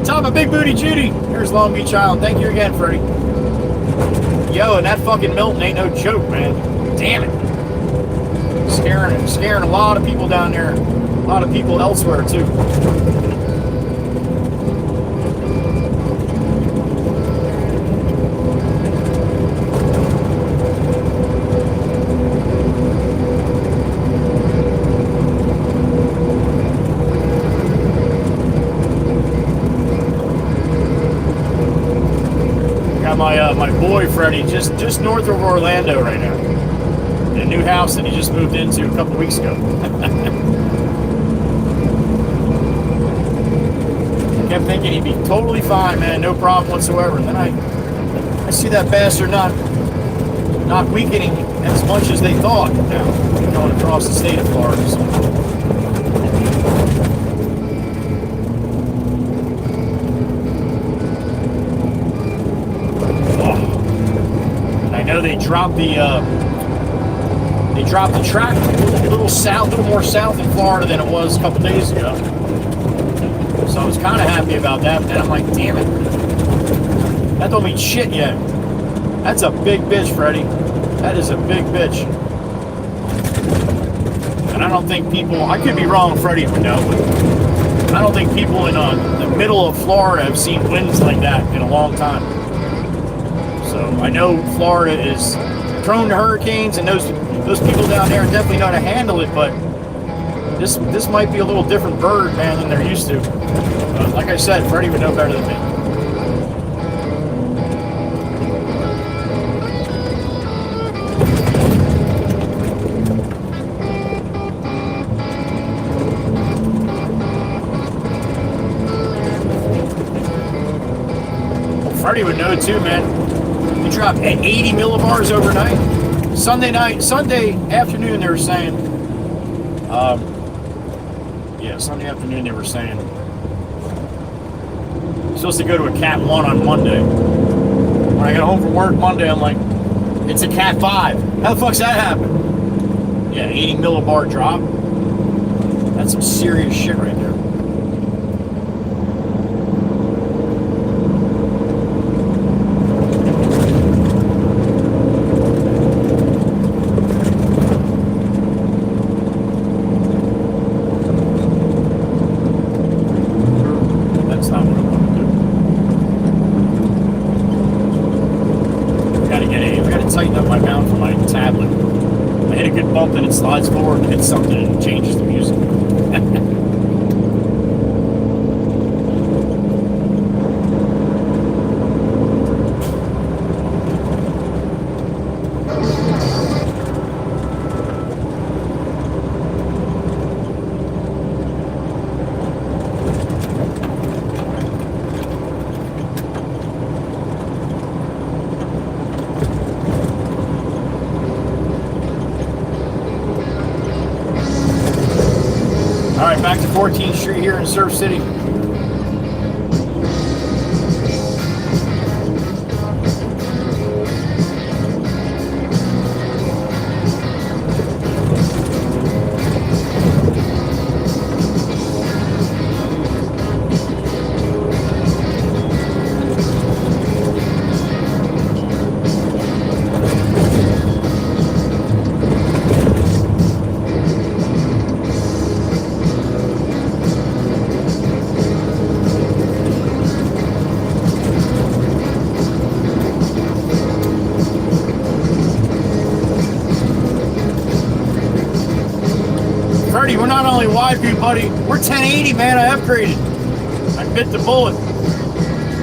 Top of Big Booty Judy. Here's Long Beach Island. Thank you again, Freddie. Yo, and that fucking Milton ain't no joke, man. Damn it. Scaring a lot of people down there. A lot of people elsewhere, too. My boy Freddie just north of Orlando right now, in a new house that he just moved into a couple weeks ago. I kept thinking he'd be totally fine, man, no problem whatsoever. And then I see that bastard not weakening as much as they thought now, going across the state of Florida. So. They dropped the track a little more south in Florida than it was a couple days ago. So I was kind of happy about that. But then I'm like, damn it, that don't mean shit yet. That's a big bitch, Freddie. That is a big bitch. And I don't think people. I could be wrong, Freddie would know, but I don't think people in the middle of Florida have seen winds like that in a long time. So I know Florida is prone to hurricanes, and those people down there definitely know how to handle it. But this might be a little different bird, man, than they're used to. Like I said, Freddie would know better than me. Well, Freddie would know too, man. We dropped 80 millibars overnight. Sunday afternoon they were saying, Sunday afternoon they were saying, supposed to go to a Cat 1 on Monday. When I got home from work Monday, I'm like, it's a Cat 5. How the fuck's that happen? Yeah, 80 millibar drop. That's some serious shit right there. Then it slides forward and hits something and changes the music. 14th Street here in Surf City. We're not only wide view, buddy, we're 1080, man. I upgraded. I bit the bullet.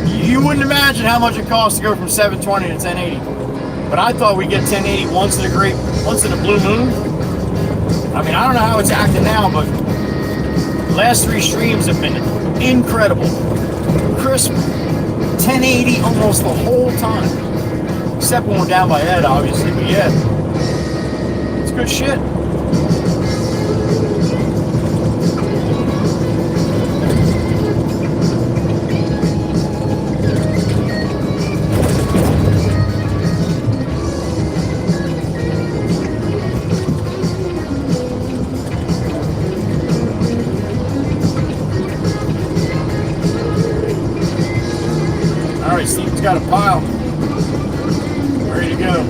You wouldn't imagine how much it costs to go from 720 to 1080. But I thought we'd get 1080 once in a blue moon. I mean, I don't know how it's acting now, but the last 3 streams have been incredible. Crisp, 1080 almost the whole time. Except when we're down by Ed, obviously, but yeah. It's good shit. Steve's got a pile. Ready to go.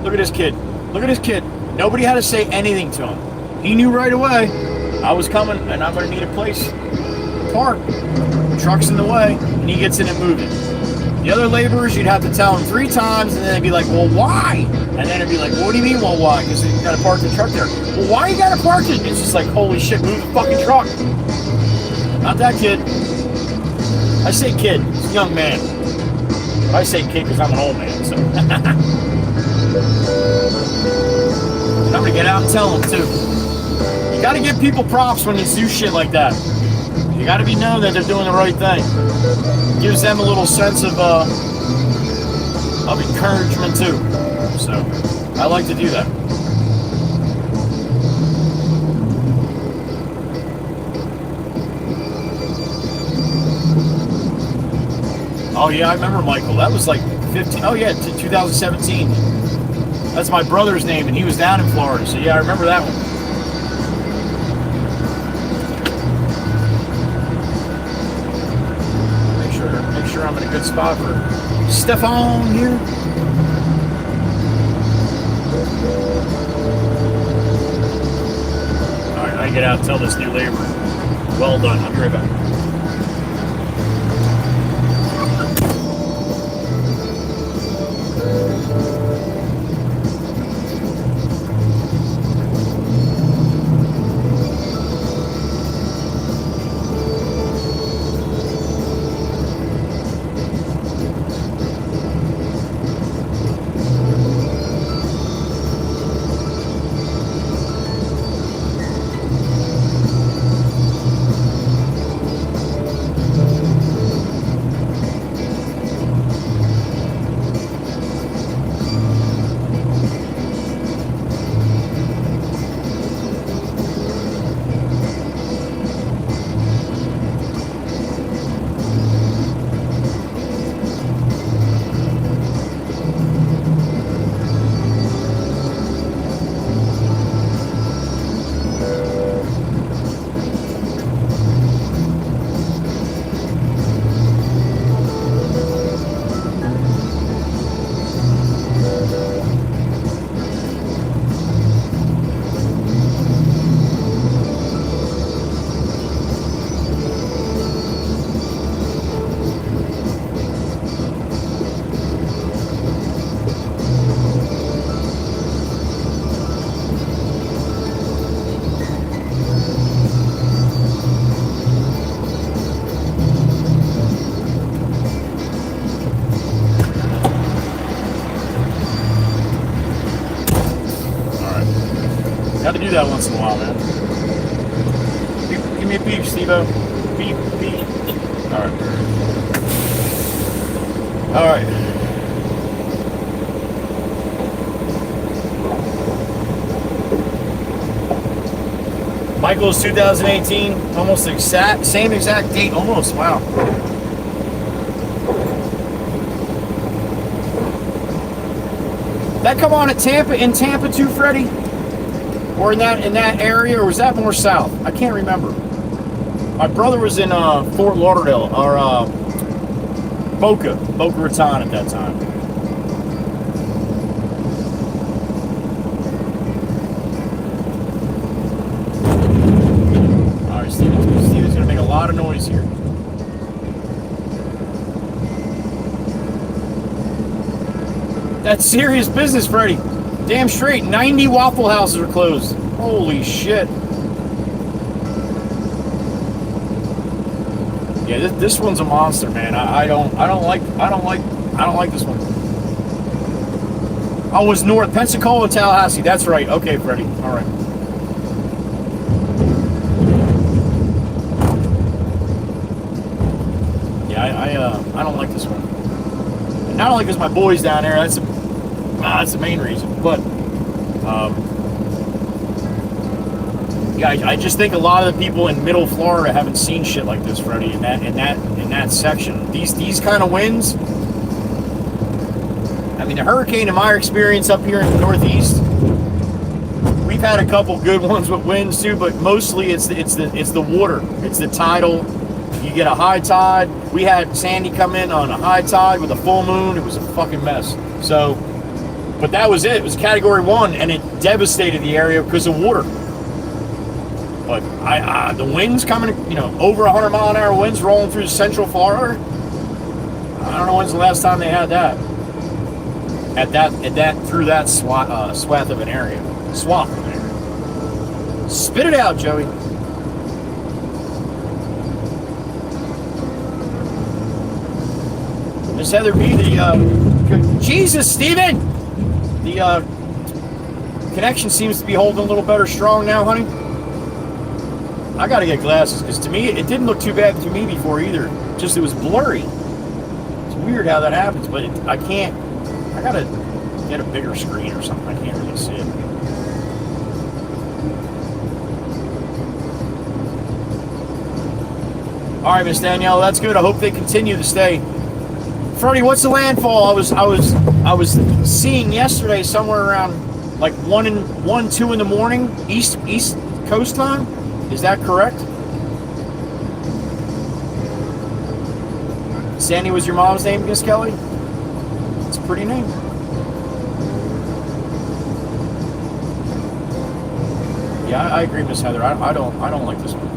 Look at this kid. Look at this kid. Nobody had to say anything to him. He knew right away I was coming and I'm going to need a place to park. The truck's in the way and he gets in and moving. The other laborers, you'd have to tell them 3 times, and then they'd be like, well, why? And then it'd be like, what do you mean, well, why? Because you got to park the truck there. Well, why you got to park it? It's just like, holy shit, move the fucking truck. Not that kid. I say kid. It's a young man. I say kid because I'm an old man, so. And I'm going to get out and tell them, too. You got to give people props when they do shit like that. You got to be known that they're doing the right thing. Gives them a little sense of encouragement too. So I like to do that. Oh yeah, I remember Michael. That was like 15. Oh yeah, 2017. That's my brother's name, and he was down in Florida. So yeah, I remember that one. Make sure I'm in a good spot for Stefan here. Alright, I get out and tell this new laborer. Well done. I'll be right back. Got to do that once in a while, man. Give me a beep, Steve-O. Beep, beep. All right. All right. Michael's 2018, almost same exact date, almost. Wow. That come on at Tampa too, Freddie? Or in that area, or was that more south? I can't remember. My brother was in Fort Lauderdale, or Boca Raton at that time. All right, Steven's gonna make a lot of noise here. That's serious business, Freddie. Damn straight, 90 Waffle Houses are closed. Holy shit. Yeah, this one's a monster, man. I don't like this one. Oh, it was north Pensacola, Tallahassee. That's right. Okay, Freddie. All right. Yeah, I don't like this one. And not only because my boy's down there. That's the main reason. But yeah, I just think a lot of the people in Middle Florida haven't seen shit like this, Freddie. In that section, these kind of winds. I mean, the hurricane, in my experience up here in the Northeast, we've had a couple good ones with winds too, but mostly it's the water, it's the tidal. You get a high tide. We had Sandy come in on a high tide with a full moon. It was a fucking mess. So, but that was it. It was Category 1, and it devastated the area because of water. But the winds coming, over 100-mile-an-hour winds rolling through Central Florida. I don't know when's the last time they had that. Through that swath of an area. Spit it out, Joey. Miss Heather B, Jesus, Steven! The connection seems to be holding a little better strong now, honey. I gotta get glasses, because to me, it didn't look too bad to me before either. Just, it was blurry. It's weird how that happens, but I gotta get a bigger screen or something. I can't really see it. All right, Miss Danielle, that's good. I hope they continue to stay. Freddie, what's the landfall? I was seeing yesterday somewhere around like 2 in the morning, East Coast time. Is that correct? Sandy was your mom's name, Miss Kelly? It's a pretty name. Yeah, I agree, Miss Heather. I don't like this one.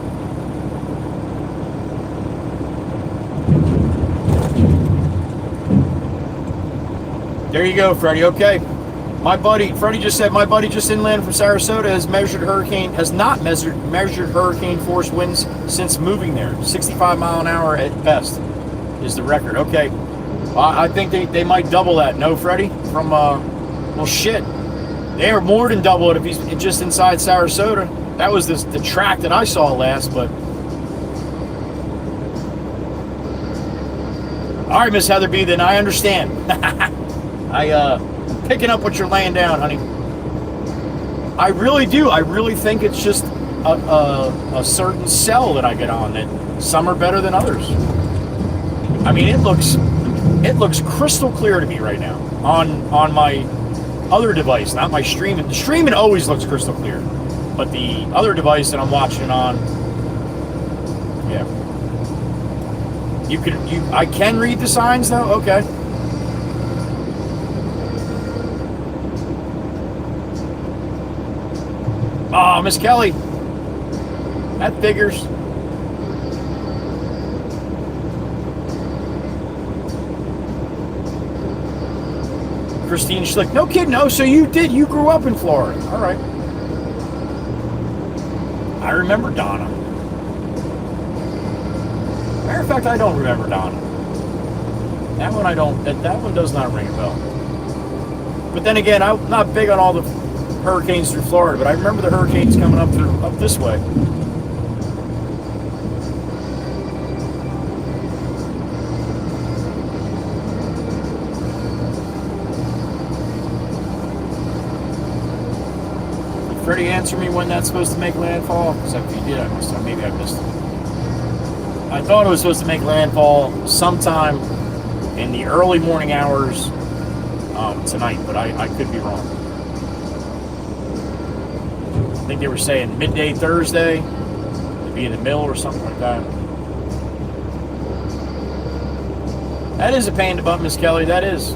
There you go, Freddie. Okay. Freddie just said, my buddy just inland from Sarasota has not measured hurricane force winds since moving there. 65 mile an hour at best is the record. Okay. I think they might double that. No, Freddie? From, well, shit. They are more than double it if he's just inside Sarasota. That was the track that I saw last, but. All right, Miss Heather B, then I understand. Picking up what you're laying down, honey. I really do. I really think it's just a certain cell that I get on that some are better than others. I mean, it looks crystal clear to me right now on my other device, not my streaming. The streaming always looks crystal clear, but the other device that I'm watching it on, yeah. I can read the signs though. Okay. Oh, Miss Kelly. That figures. Christine Schlick. No kidding. Oh, so you grew up in Florida. All right. I remember Donna. Matter of fact, I don't remember Donna. That one I don't. That one does not ring a bell. But then again, I'm not big on all the hurricanes through Florida, but I remember the hurricanes coming up this way. Freddie answer me when that's supposed to make landfall? Because if he did, maybe I missed it. I thought it was supposed to make landfall sometime in the early morning hours tonight, but I could be wrong. I think they were saying midday Thursday, to be in the middle or something like that. That is a pain in the butt, Miss Kelly. That is.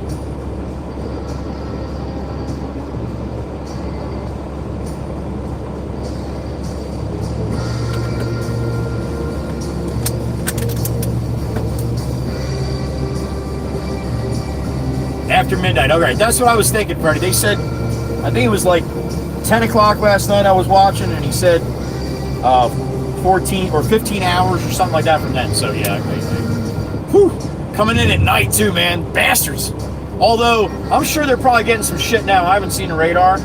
After midnight. Okay, that's what I was thinking, Freddie. They said, I think it was like 10 o'clock last night I was watching, and he said 14 or 15 hours or something like that from then. So, yeah. Okay. Whew. Coming in at night, too, man. Bastards. Although, I'm sure they're probably getting some shit now. I haven't seen the radar.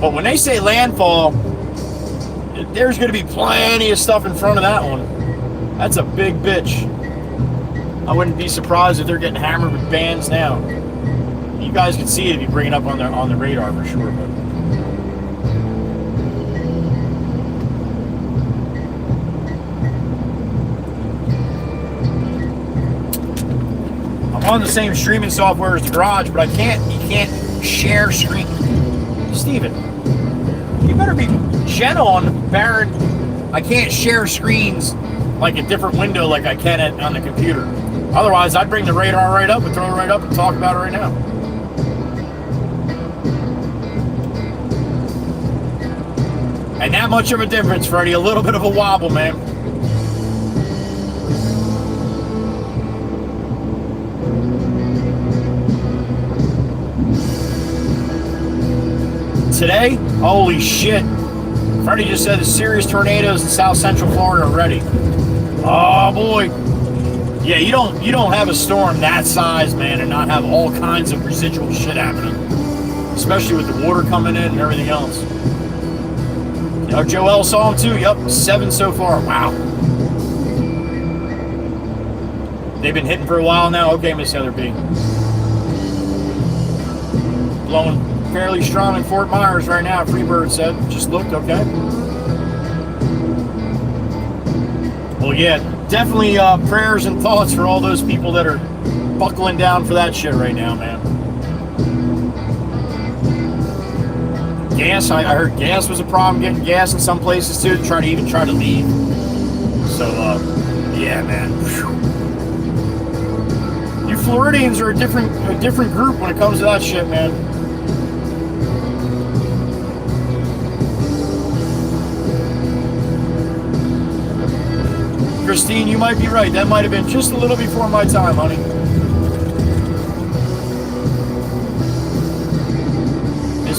But when they say landfall, there's going to be plenty of stuff in front of that one. That's a big bitch. I wouldn't be surprised if they're getting hammered with bands now. You guys can see it if you bring it up on the radar for sure. But I'm on the same streaming software as the garage, but you can't share screen. Steven, you better be gentle on Baron. I can't share screens like a different window like I can on the computer. Otherwise, I'd bring the radar right up and throw it right up and talk about it right now. And that much of a difference, Freddie. A little bit of a wobble, man. Today? Holy shit. Freddie just said the serious tornadoes in South Central Florida are ready. Oh, boy. Yeah, you don't have a storm that size, man, and not have all kinds of residual shit happening. Especially with the water coming in and everything else. Joel saw him too. Yep, 7 so far. Wow. They've been hitting for a while now. Okay, Miss Heather B. Blowing fairly strong in Fort Myers right now. Freebird said. Just looked okay. Well, yeah, definitely prayers and thoughts for all those people that are buckling down for that shit right now, man. Gas, I heard gas was a problem, getting gas in some places too, to try to leave. So, yeah, man. Whew. You Floridians are a different group when it comes to that shit, man. Christine, you might be right. That might have been just a little before my time, honey.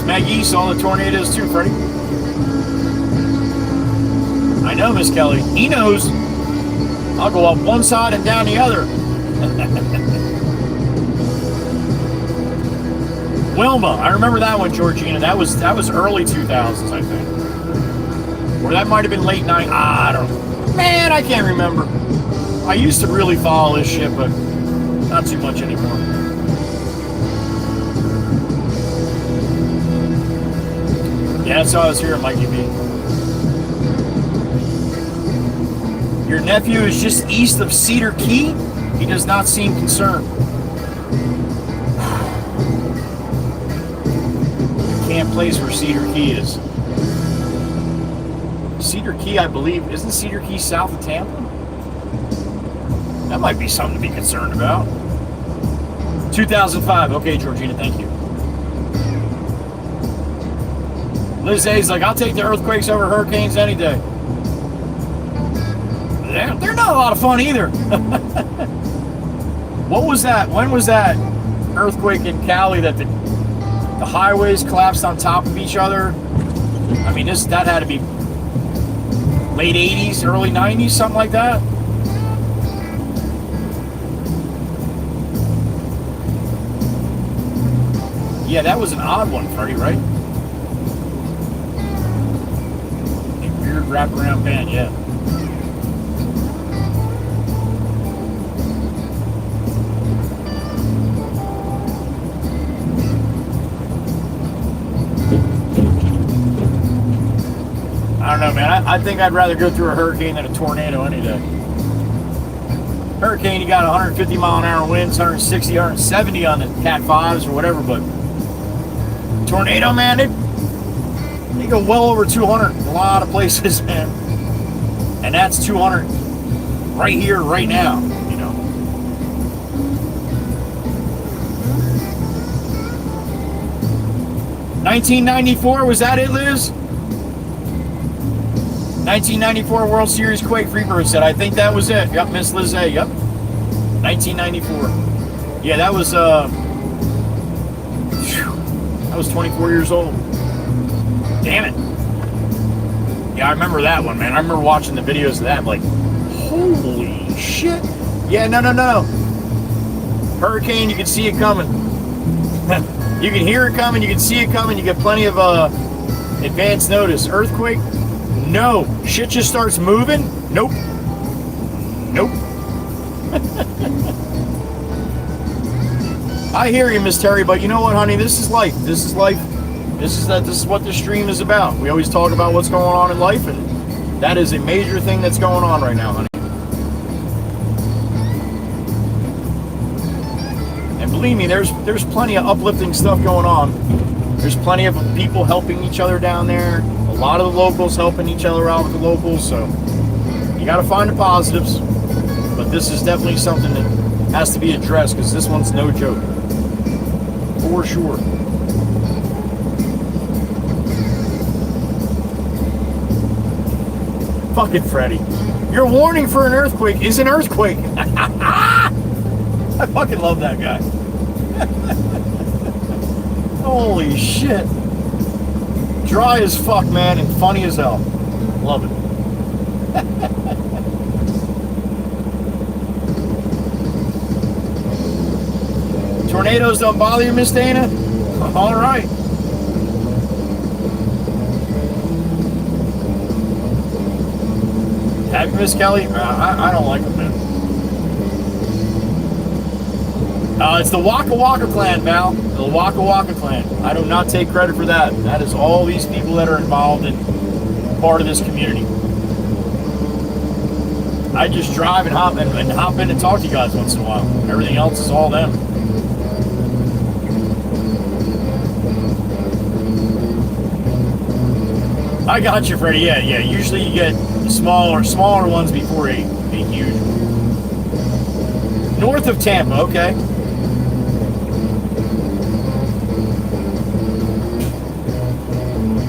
Maggie saw the tornadoes too, Freddie. I know, Miss Kelly. He knows. I'll go up one side and down the other. Wilma, I remember that one, Georgina. That was early 2000s, I think. Or that might have been late 90s. I don't know. Man, I can't remember. I used to really follow this shit, but not too much anymore. Yeah, that's how I was here at Mikey B. Your nephew is just east of Cedar Key? He does not seem concerned. Can't place where Cedar Key is. Cedar Key, I believe, isn't Cedar Key south of Tampa? That might be something to be concerned about. 2005. Okay, Georgina, thank you. Liz A's like, I'll take the earthquakes over hurricanes any day. They're not a lot of fun either. What was that? When was that earthquake in Cali that the highways collapsed on top of each other? I mean, that had to be late 80s, early 90s, something like that. Yeah, that was an odd one, Freddie, right? Wraparound band, yeah. know, man. I think I'd rather go through a hurricane than a tornado any day. Hurricane, you got 150 mile an hour winds, 160, 170 on the Cat 5s or whatever, but tornado, man, they go well over 200 in a lot of places, man. And that's 200 right here, right now, you know. $1994, was that it, Liz? 1994 World Series Quake Freebird said, I think that was it. Yep, Miss Liz A. Yep. 1994. Yeah, that was 24 years old. Damn it. Yeah, I remember that one, man. I remember watching the videos of that. I'm like, holy shit. Yeah, no. Hurricane, you can see it coming. You can hear it coming. You can see it coming. You get plenty of advance notice. Earthquake? No. Shit just starts moving? Nope. I hear you, Miss Terry, but you know what, honey? This is life. This is life. This is what this stream is about. We always talk about what's going on in life, and that is a major thing that's going on right now, honey. And believe me, there's plenty of uplifting stuff going on. There's plenty of people helping each other down there. A lot of the locals helping each other out with the locals, so you got to find the positives. But this is definitely something that has to be addressed, because this one's no joke. For sure. Fucking Freddy. Your warning for an earthquake is an earthquake. I fucking love that guy. Holy shit. Dry as fuck, man, and funny as hell. Love it. Tornadoes don't bother you, Miss Dana? All right. Have you, Miss Kelly? I don't like them, man. It's the Waka Waka clan, Val. The Waka Waka clan. I do not take credit for that. That is all these people that are involved in part of this community. I just drive and hop in and talk to you guys once in a while. Everything else is all them. I got you, Freddie. Yeah. Usually you get smaller ones before a huge one. North of Tampa, okay.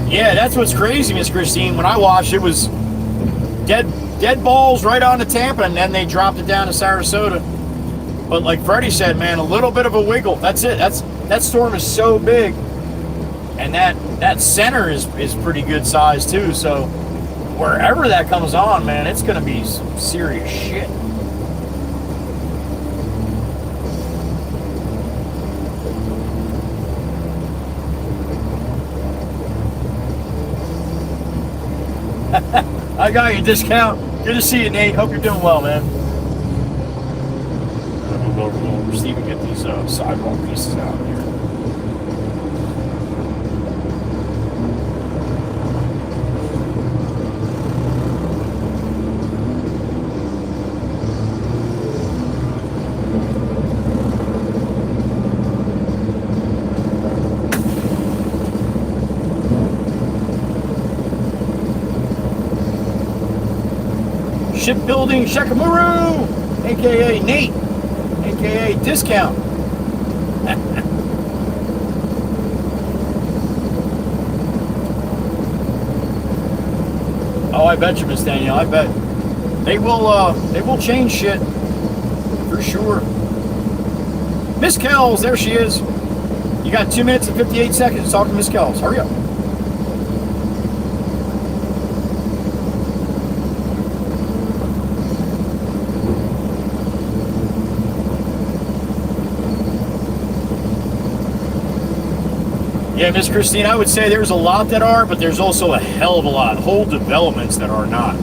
Yeah, that's what's crazy, Miss Christine. When I watched, it was dead balls right on to Tampa, and then they dropped it down to Sarasota. But like Freddie said, man, a little bit of a wiggle. That's it. That storm is so big, and that center is pretty good size too. So wherever that comes on, man, it's gonna be some serious shit. I got your discount. Good to see you, Nate. Hope you're doing well, man. We'll go over Steve and get these sidewalk pieces out here. Shipbuilding Shakamuru, aka Nate, aka Discount. Oh, I bet you, Miss Danielle. I bet they will change shit for sure. Miss Kells, there she is. You got 2 minutes and 58 seconds to talk to Miss Kells. Hurry up. Yeah, Miss Christine, I would say there's a lot that are, but there's also a hell of a lot, whole developments that are not.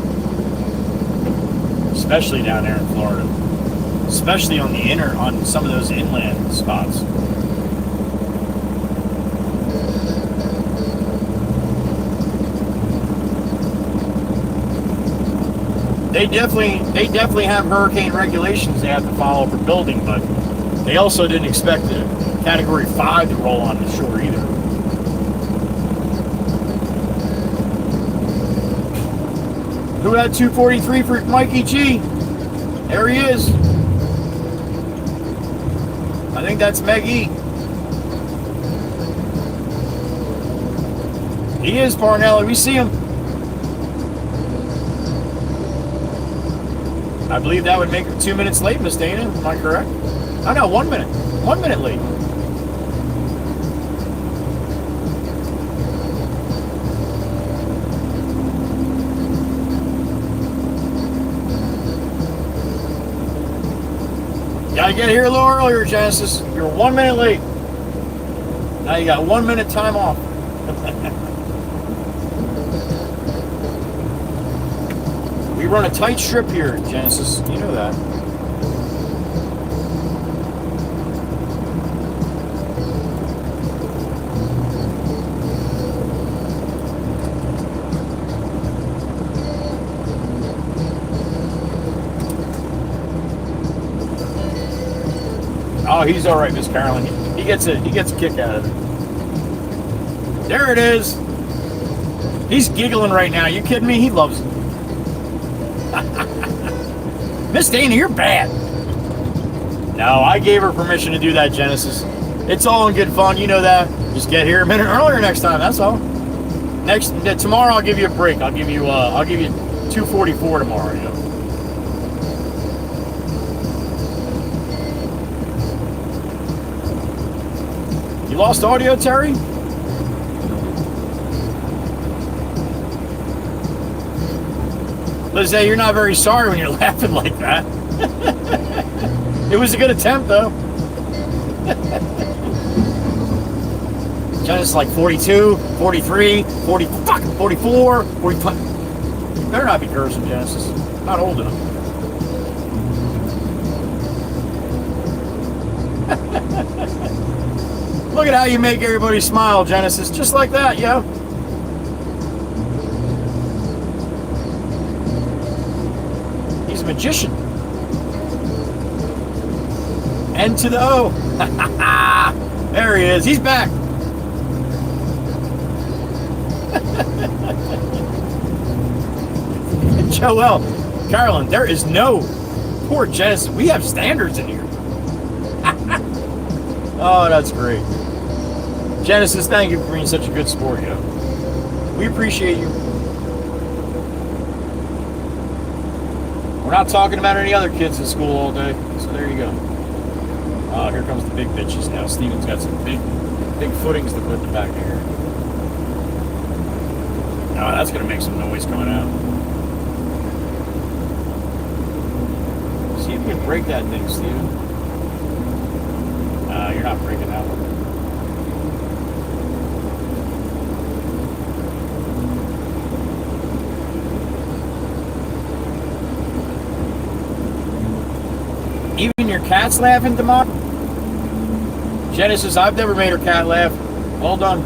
Especially down there in Florida. Especially on some of those inland spots. They definitely have hurricane regulations they have to follow for building, but they also didn't expect the Category 5 to roll on the shore either. Who had 243 for Mikey G? There he is. I think that's Meg E. He is Parnelli. We see him. I believe that would make it 2 minutes late, Miss Dana. Am I correct? Oh no, 1 minute. 1 minute late. Gotta get here a little earlier, Genesis. You're 1 minute late. Now you got 1 minute time off. We run a tight strip here, Genesis. You know that. Oh, he's all right, Miss Carolyn. He gets a kick out of it. There it is. He's giggling right now. You kidding me? He loves it. Miss Dana, you're bad. No, I gave her permission to do that, Genesis. It's all in good fun. You know that. Just get here a minute earlier next time. That's all. Tomorrow, I'll give you a break. I'll give you 2:44 tomorrow. You know. You lost audio, Terry? Let's say you're not very sorry when you're laughing like that. It was a good attempt, though. Just like 42, 43, 40, fucking 44, 45. You better not be cursing, Genesis. I'm not old enough. Look at how you make everybody smile, Genesis. Just like that, yo. He's a magician. N to the O. There he is. He's back. Joel, Carolyn, there is no poor Genesis. We have standards in here. Oh, that's great. Genesis, thank you for being such a good sport, yo. We appreciate you. We're not talking about any other kids in school all day, so there you go. Oh, here comes the big bitches now. Steven's got some big footings to put in the back of here. Oh, that's going to make some noise coming out. See if you can break that thing, Steven. You're not breaking that one. Even your cat's laughing, Demar? Genesis, I've never made her cat laugh. Well done.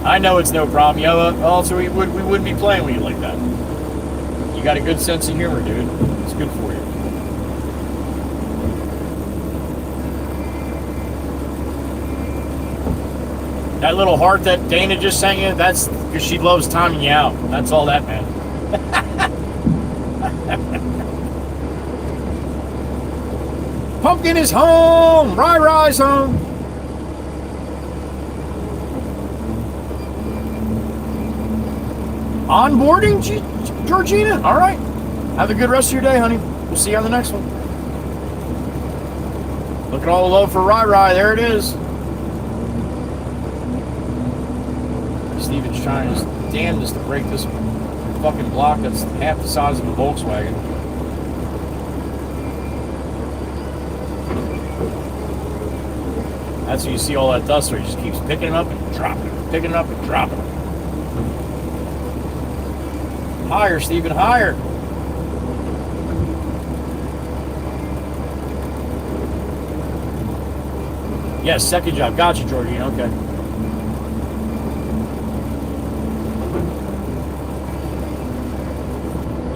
I know it's no problem. You know, also, we wouldn't be playing with you like that. You got a good sense of humor, dude. It's good for you. That little heart that Dana just sang you, that's because she loves timing you out. That's all that, man. Pumpkin is home! Rye's home! Onboarding, Georgina? All right. Have a good rest of your day, honey. We'll see you on the next one. Look at all the love for Rye. There it is. Steven's trying his damnedest to break this fucking block that's half the size of a Volkswagen. That's when you see all that dust where he just keeps picking it up and dropping it, picking it up and dropping it. Higher, Steven, higher. Yes, second job. Got you, Georgine. Okay.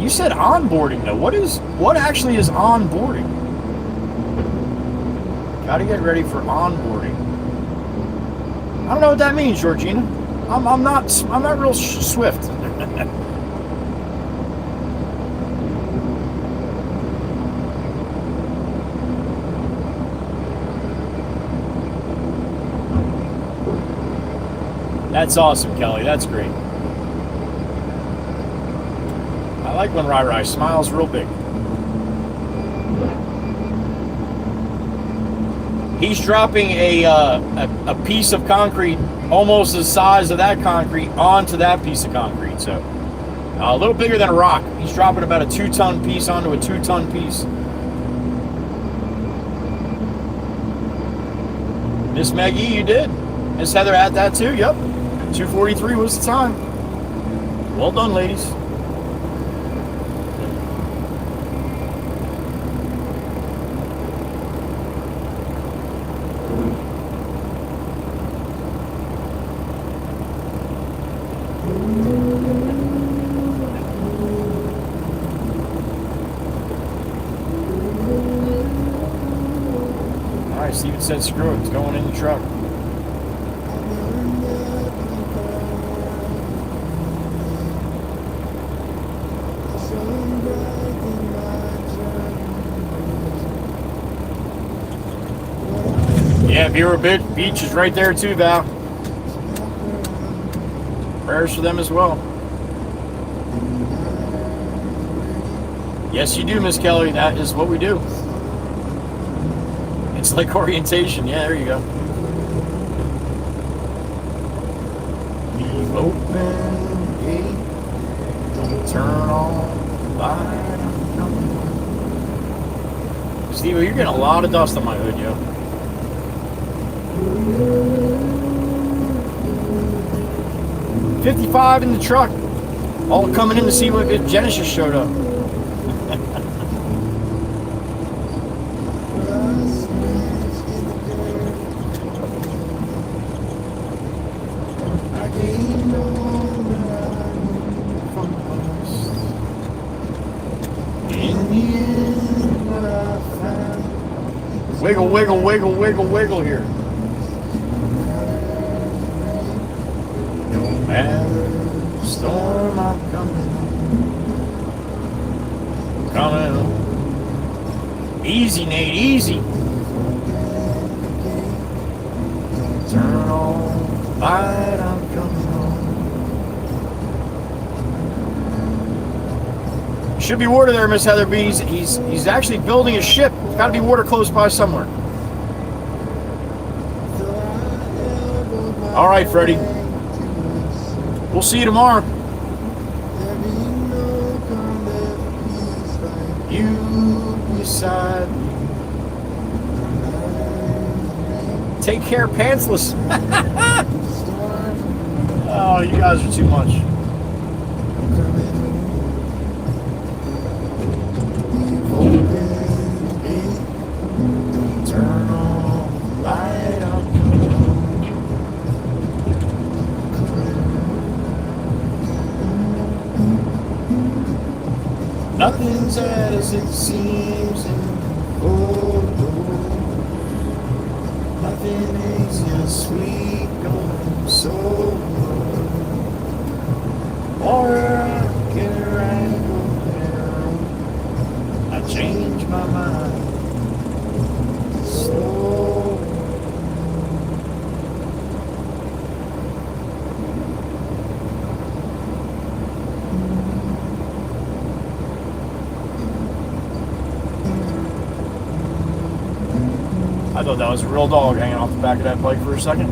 You said onboarding though. What actually is onboarding? Gotta get ready for onboarding. I don't know what that means, Georgina. I'm not real swift. That's awesome, Kelly. That's great. I like when Rai Rai smiles real big. He's dropping a piece of concrete almost the size of that concrete onto that piece of concrete. So a little bigger than a rock. He's dropping about a 2-ton piece onto a 2-ton piece. Miss Maggie, you did. Miss Heather had that too. Yep. 2:43 was the time. Well done, ladies. All right, Steven said screw it. It's going in the truck. Yeah, Bureau Beach is right there too, Val. Prayers for them as well. Yes, you do, Miss Kelly. That is what we do. It's like orientation. Yeah, there you go. Leave open gate. Don't turn on light. Steve, you're getting a lot of dust on my hood, yo. 55 in the truck, all coming in to see what if Genesis showed up. Wiggle, wiggle, wiggle, wiggle, wiggle here. Storm, I'm coming home. Easy, Nate, easy. Turn on light, I'm coming home. Should be water there, Miss Heather B. He's actually building a ship. There's got to be water close by somewhere. All right, Freddie. We'll see you tomorrow. You beside me. Take care, pantsless. Oh, you guys are too much. Turn on light up. Nothing's as it seems in nothing is just sweet going so low. Or I get right there. I change my mind slow. I thought that was a real dog hanging off the back of that bike for a second.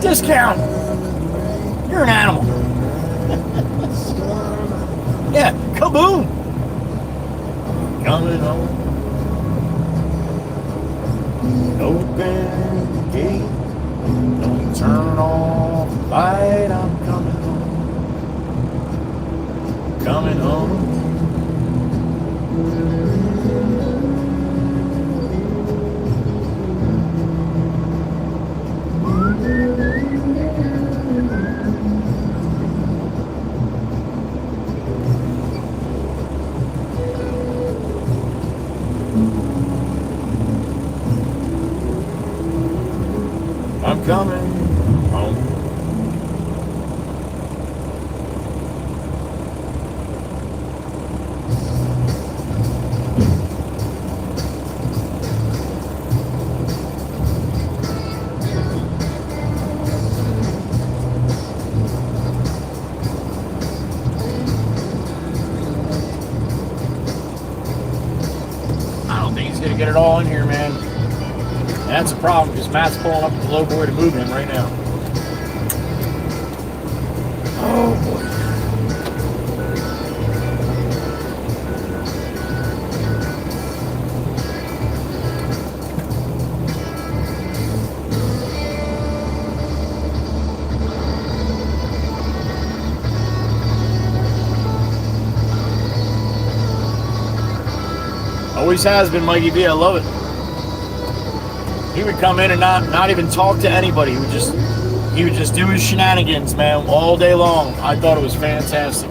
Discount! You're an animal. Yeah, kaboom! Coming home. Open the gate. Don't turn off the light. I'm coming home. Coming home. coming home. I don't think he's gonna get it all in here, man. And that's a problem because Matt's pulling up the low boy to move him right now. Oh boy. Always has been Mikey V. I love it. He would come in and not even talk to anybody. He would just do his shenanigans, man, all day long. I thought it was fantastic.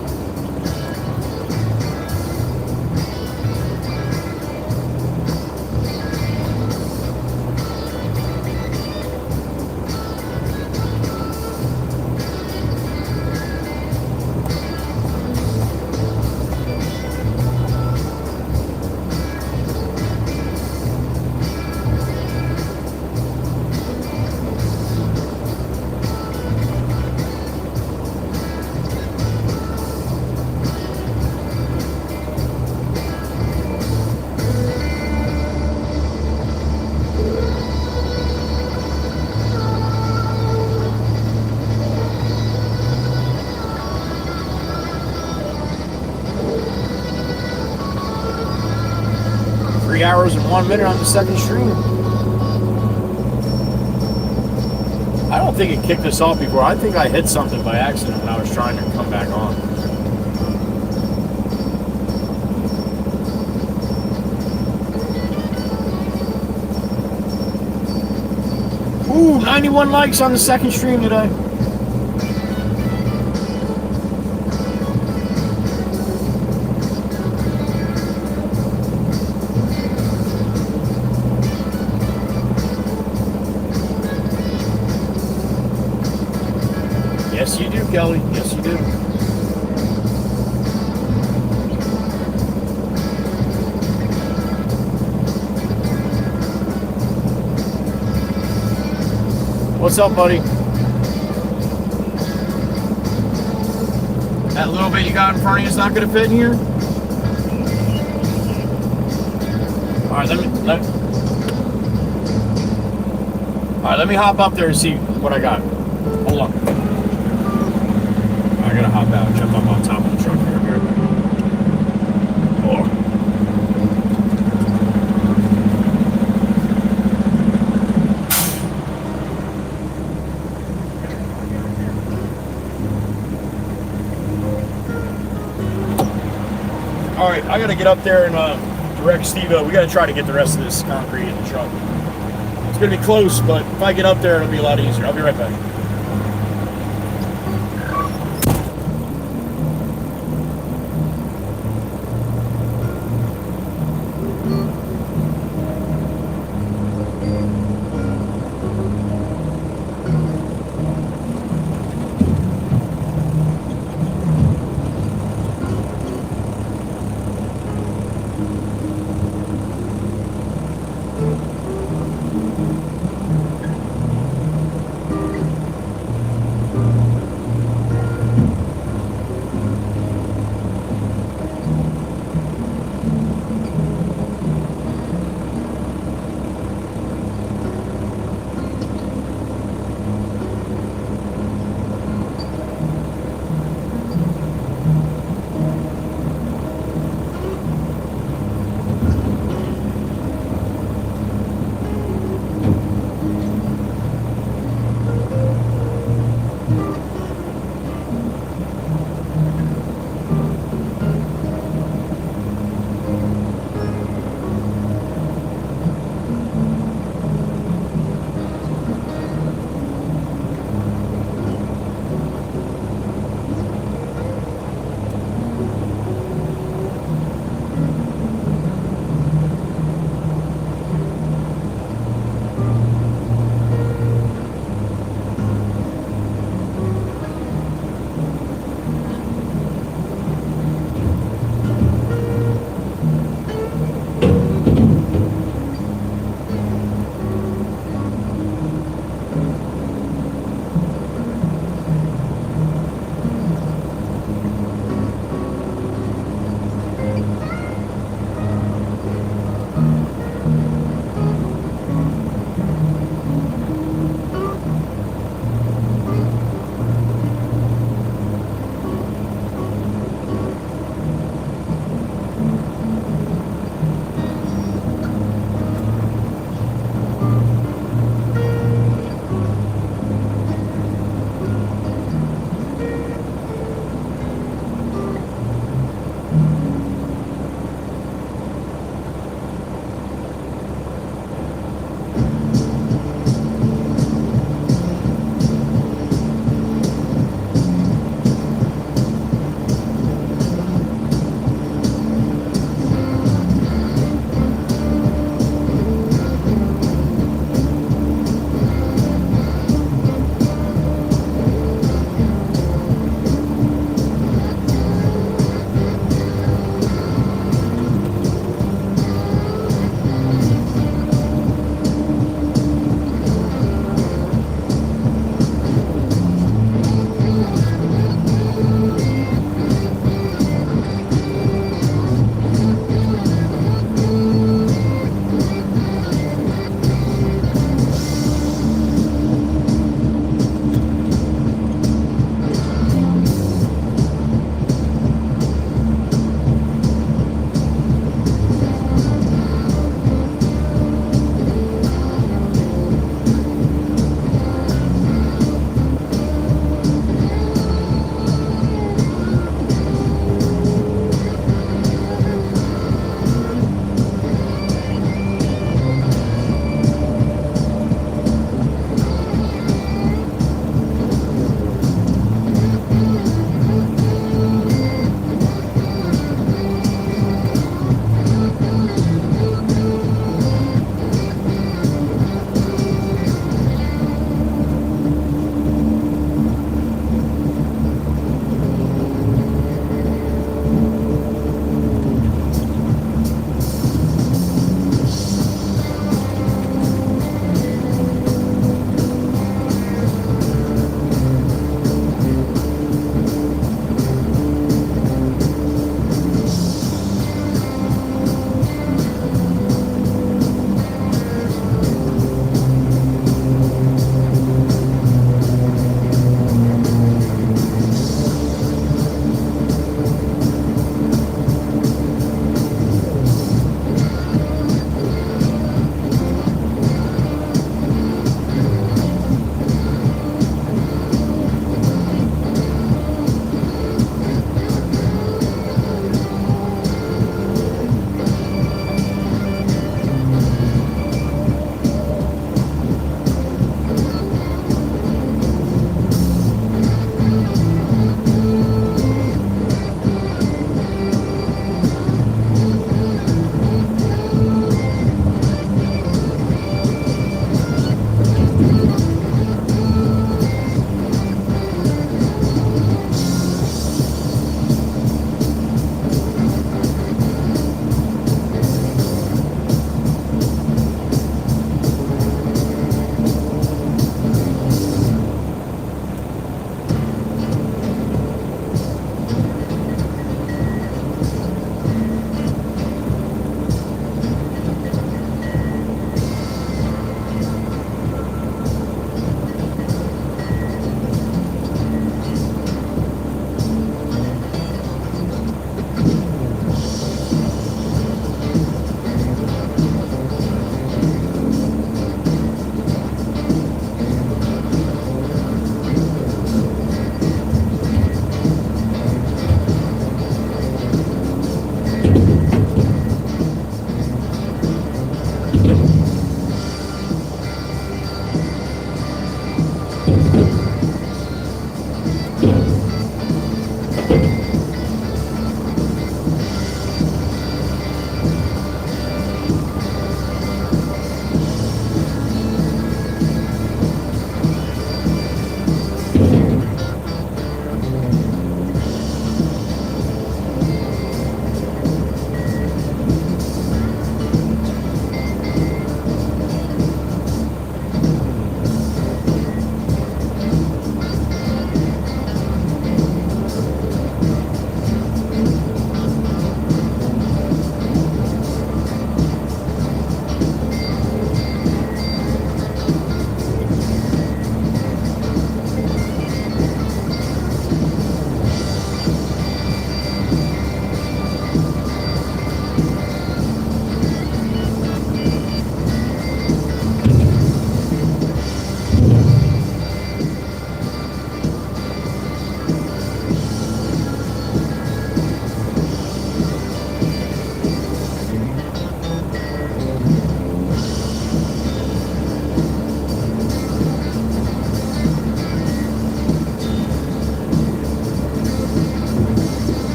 Hours and 1 minute on the second stream. I don't think it kicked us off before. I think I hit something by accident when I was trying to come back on. Ooh, 91 likes on the second stream today. Yes, you do, Kelly. Yes, you do. What's up, buddy? That little bit you got in front of you is not going to fit in here? All right, let me hop up there and see what I got. Hold on. I gotta hop out, jump up on top of the truck here. Oh. All right, I gotta get up there and direct Steve. We gotta try to get the rest of this concrete in the truck. It's gonna be close, but if I get up there, it'll be a lot easier. I'll be right back.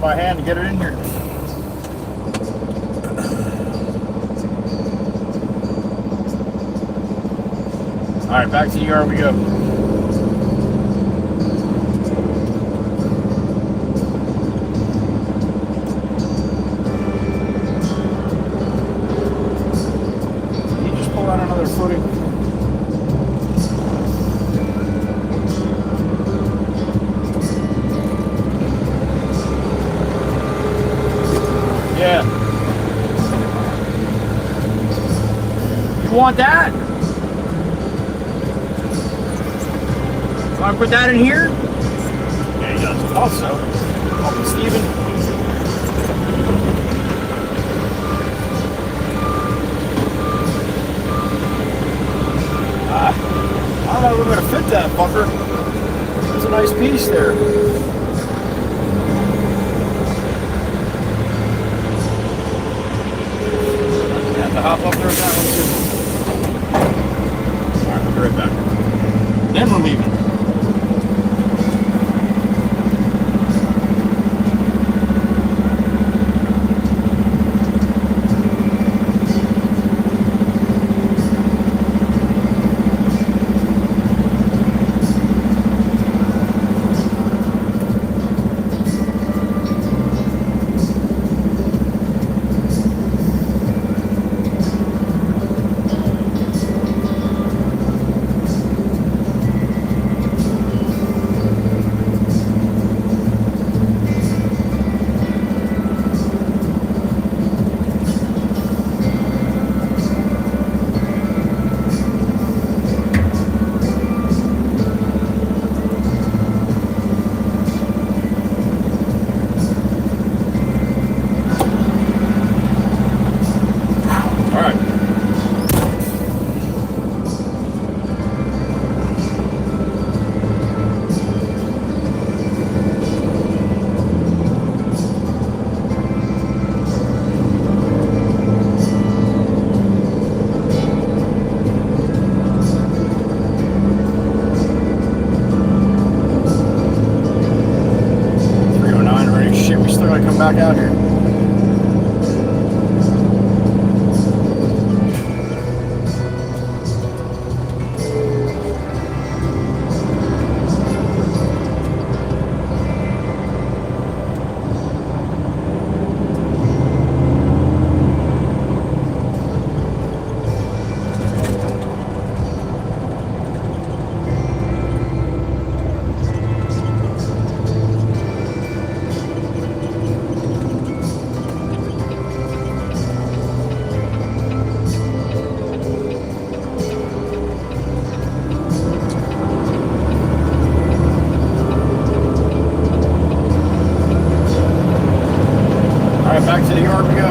down by hand to get it in here. All right, back to the yard we go. You just pull out another footing. Yeah. You want that? Want to put that in here? Yeah, he does. Also, Uncle Steven. I don't know if we're going to fit that fucker. That's a nice piece there. You have to hop up there with that one too. Alright, we'll be right back. Then we're leaving. Back out here. Back to the yard we go.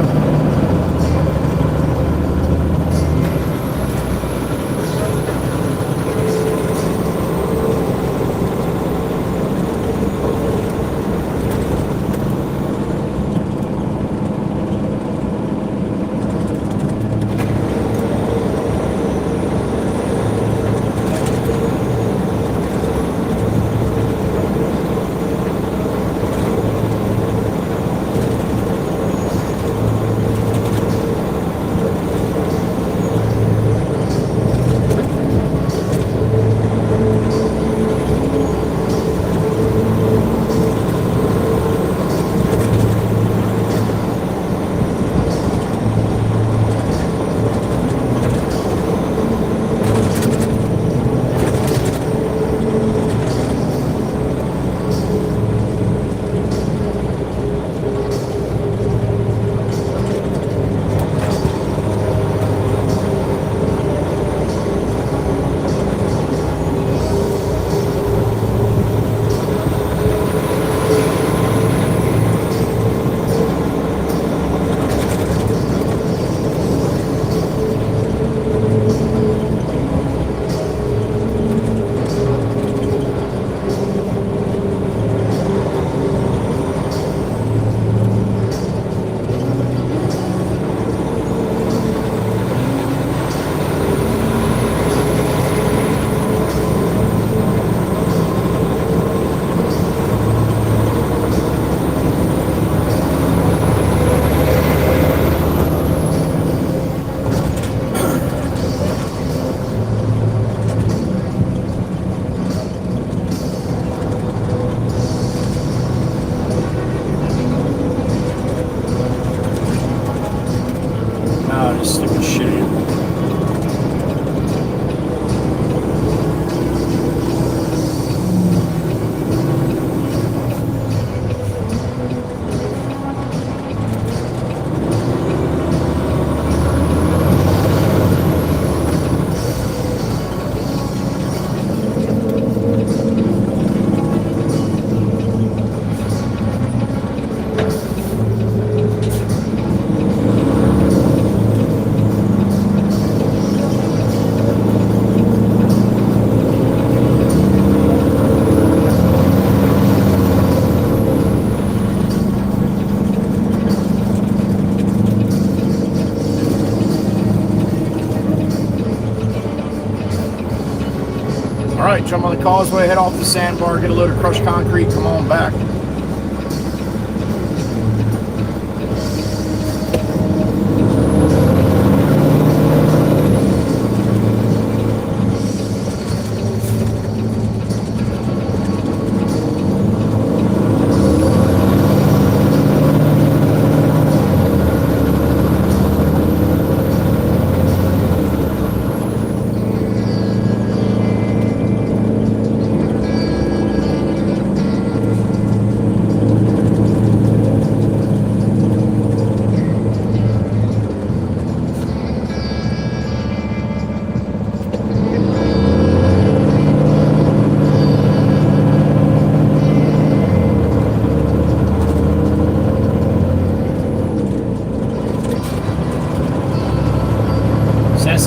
right, jump on the causeway, head off the sandbar, get a load of crushed concrete, come on back.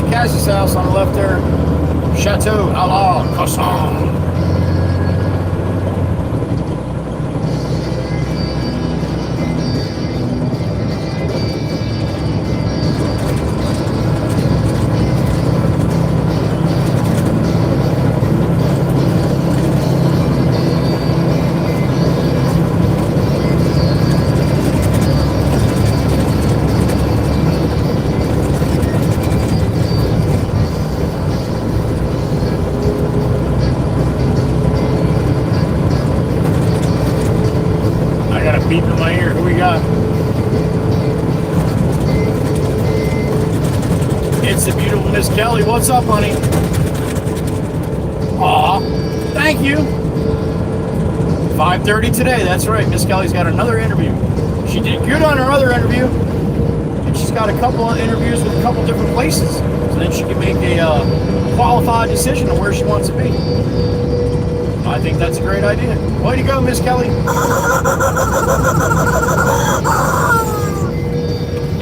Cass's house on the left there. Chateau à la Casson. Beep in my ear. Who we got? It's the beautiful Miss Kelly. What's up, honey? Aw, thank you. 5:30 today. That's right. Miss Kelly's got another interview. She did good on her other interview, and she's got a couple of interviews with a couple different places. So then she can make a qualified decision on where she wants to be. I think that's a great idea. Way to go, Miss Kelly.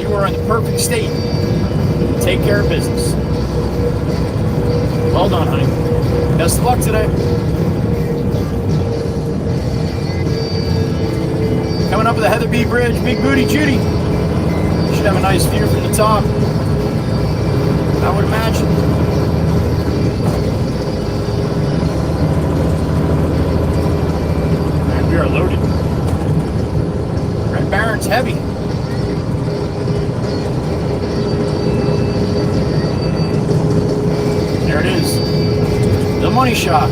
You are in the perfect state to take care of business. Well done, honey. Best of luck today. Coming up at the Heatherby Bridge, Big Booty Judy. Should have a nice view from the top, I would imagine. We are loaded. Red Baron's heavy. There it is. The money shot.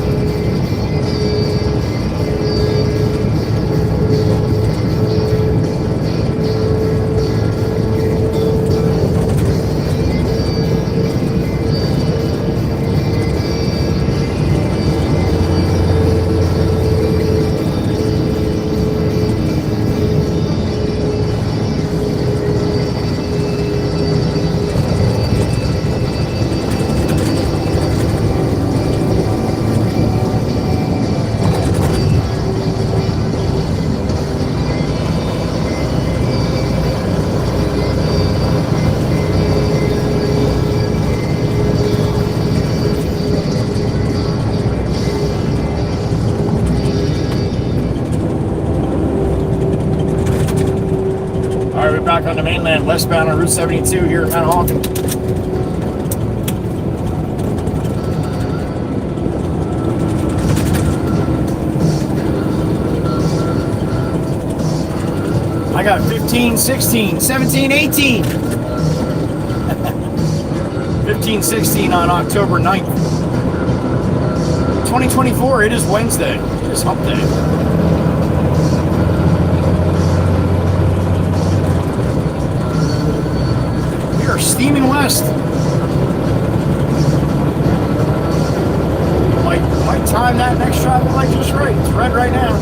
Back on the mainland, westbound on Route 72 here in Manahawkin. I got 15, 16, 17, 18. 15, 16 on October 9th. 2024, it is Wednesday. It is hump day. Steaming west. Might time that next traffic light just right. It's red right now.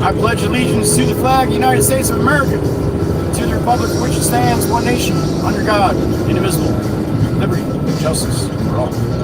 I pledge allegiance to the flag of the United States of America, to the republic for which it stands, one nation, under God, indivisible, liberty, and justice for all.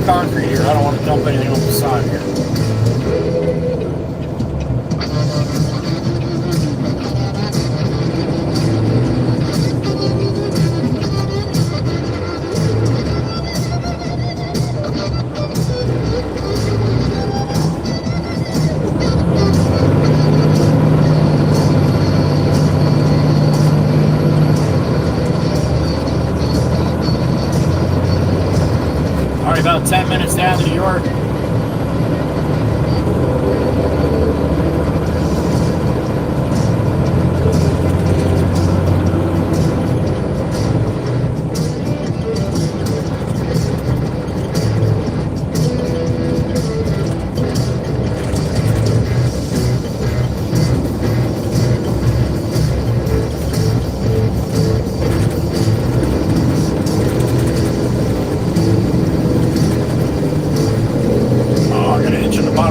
Concrete here. I don't want to dump anything off the side here. About 10 minutes down to New York.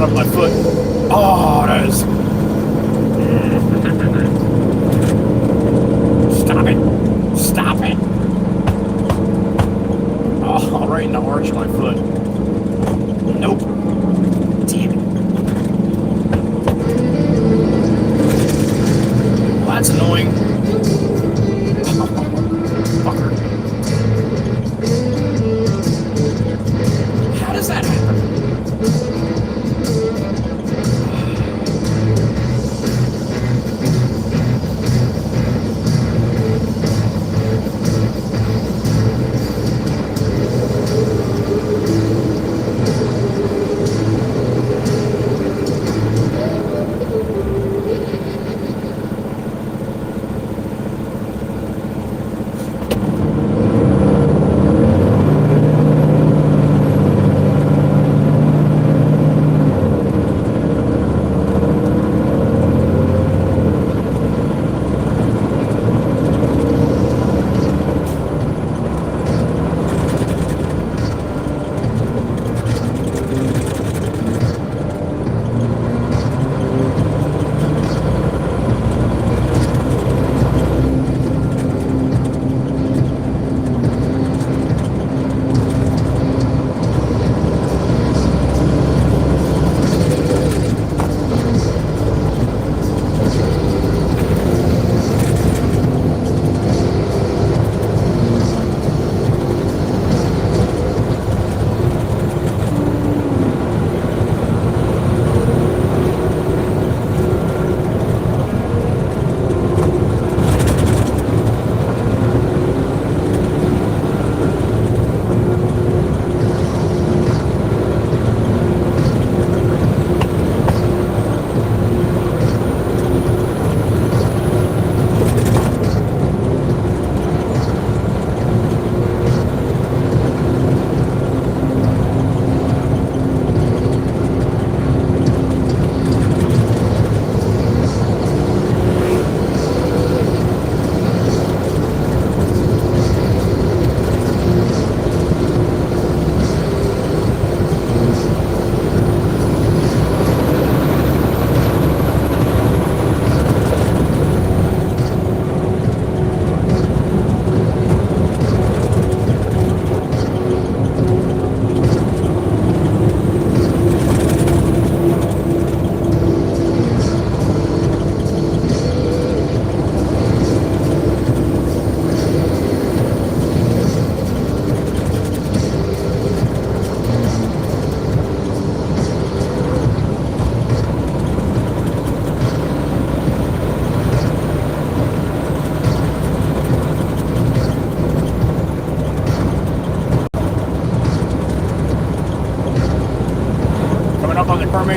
My foot. Oh, that is. Stop it. Stop it. Oh, right in the arch of my foot. Nope. Damn it. Well, that's annoying. Fucker. How does that happen?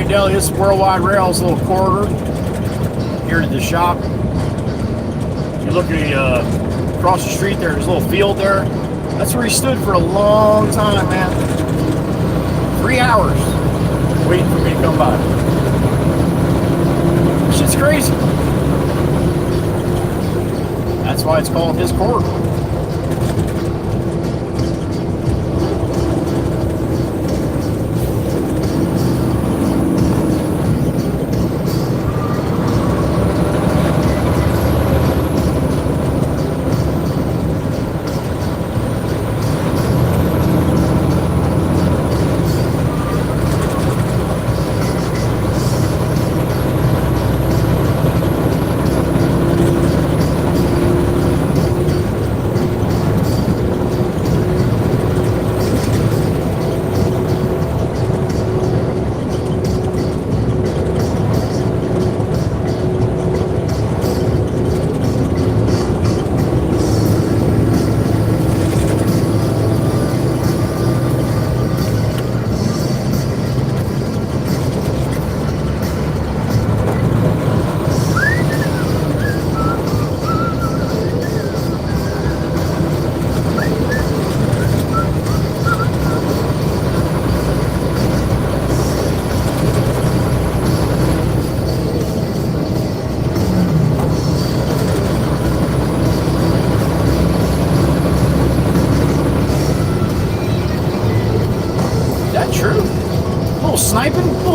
Deli. This is Worldwide Rail's little corridor here to the shop. You look at across the street there, there's a little field there. That's where he stood for a long time, man. 3 hours waiting for me to come by. Shit's crazy. That's why it's called his corridor.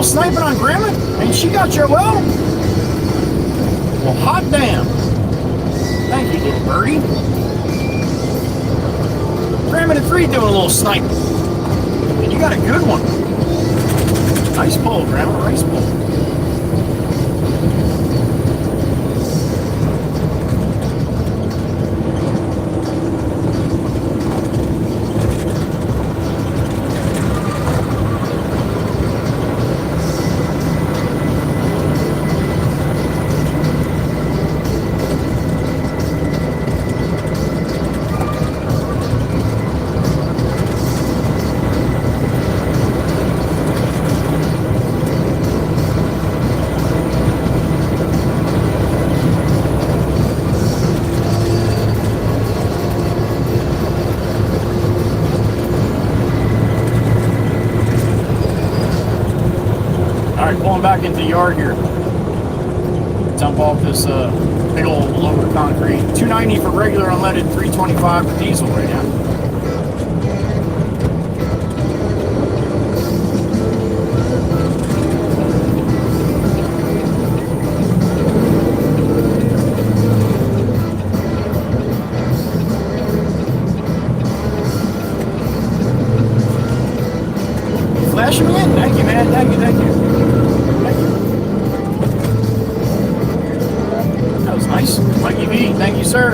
Sniping on Grandma? And she got your well? Well, hot damn. Thank you, little birdie. Grandma and 3 doing a little sniping. And you got a good one. Nice pull, Grandma. Nice pull. Back into the yard here. Dump off this big old load of concrete. $2.90 for regular unleaded, $3.25 for diesel right now. Flash me in. Thank you, man. Thank you. Nice. Mikey B, thank you, sir.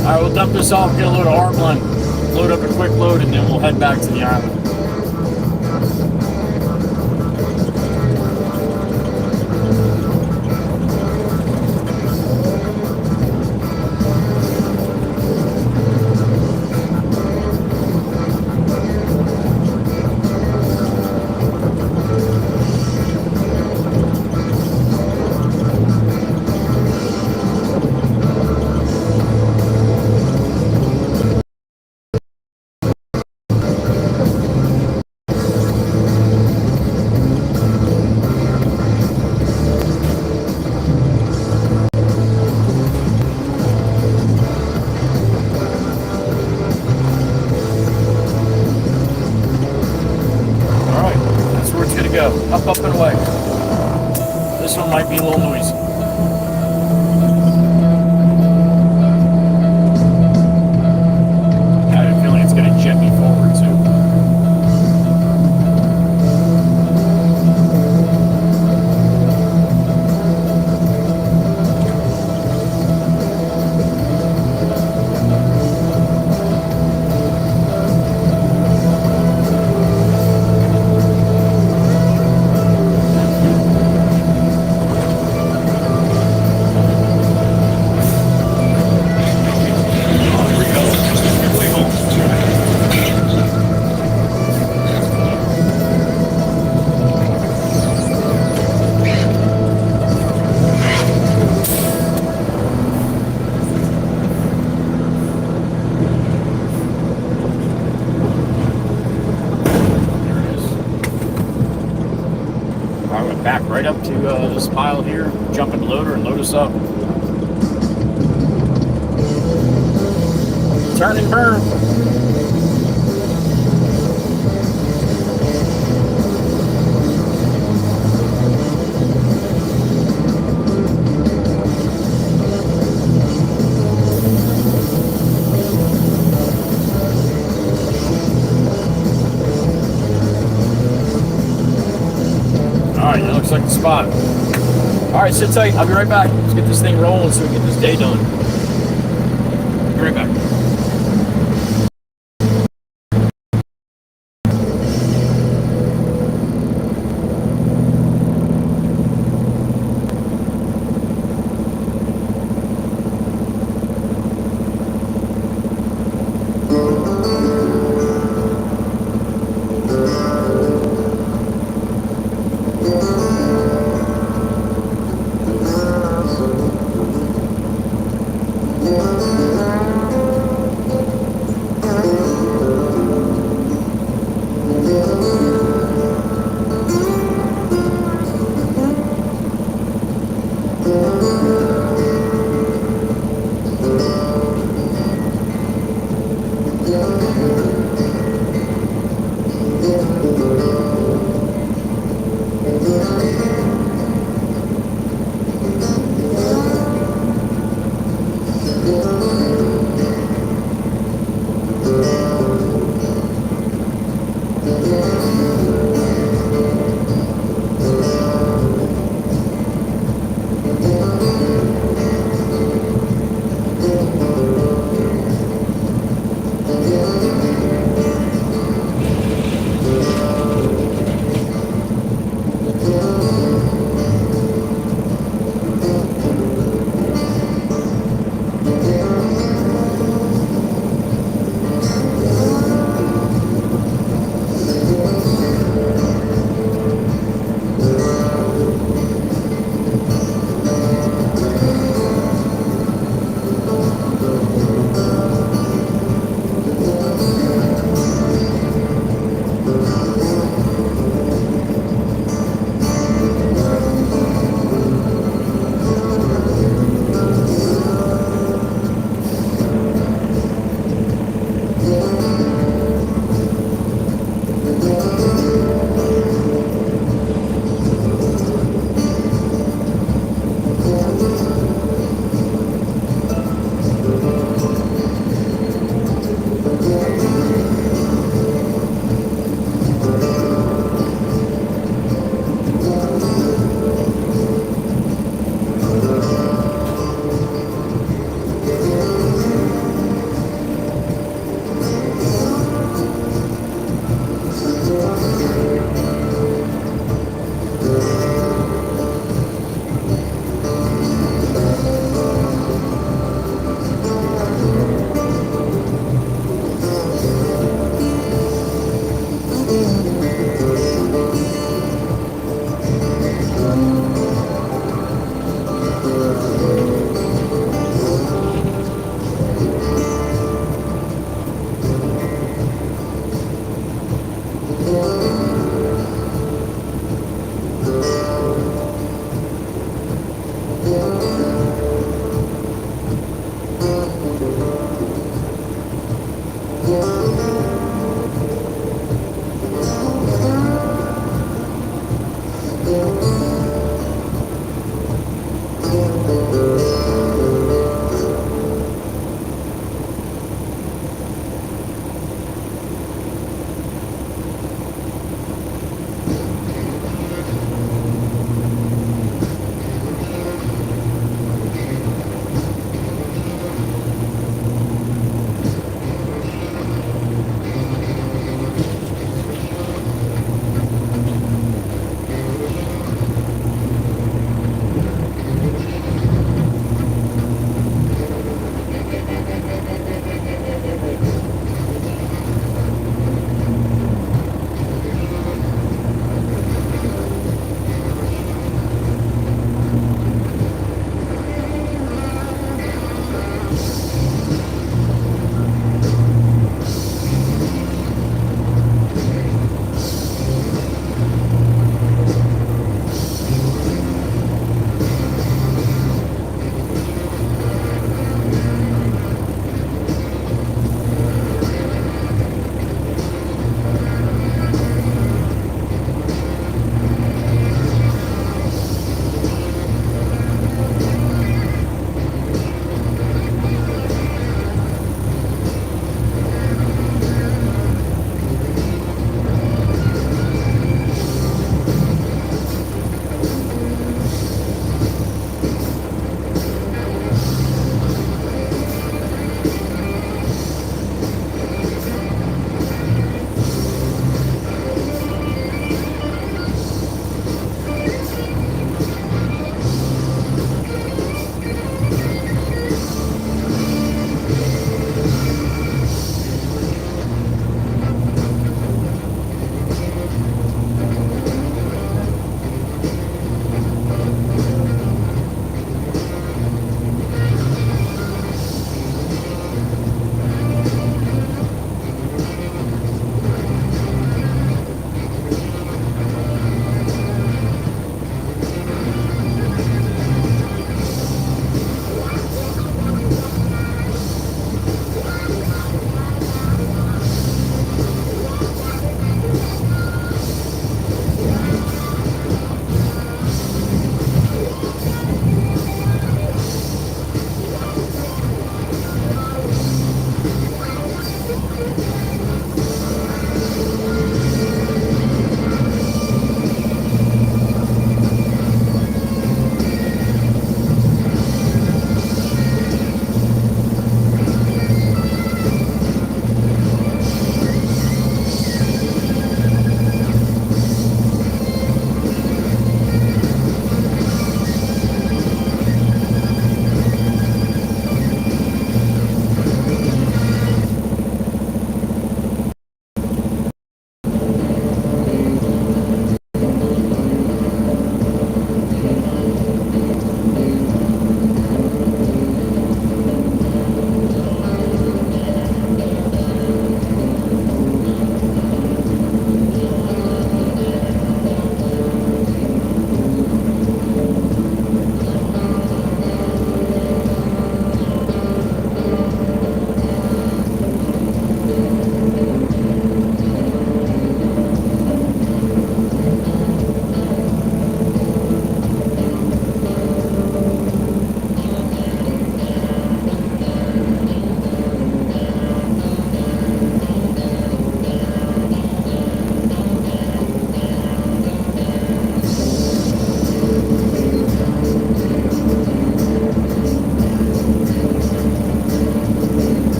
All right, we'll dump this off, get a load of R-Blend, load up a quick load, and then we'll head back to the island. Up and away. This one might be a little noisy. I have a feeling it's going to jet me forward too. back right up to this pile here, jump in the loader and load us up. Turn and burn. Alright, that looks like the spot. Alright, sit tight. I'll be right back. Let's get this thing rolling so we can get this day done. Be right back.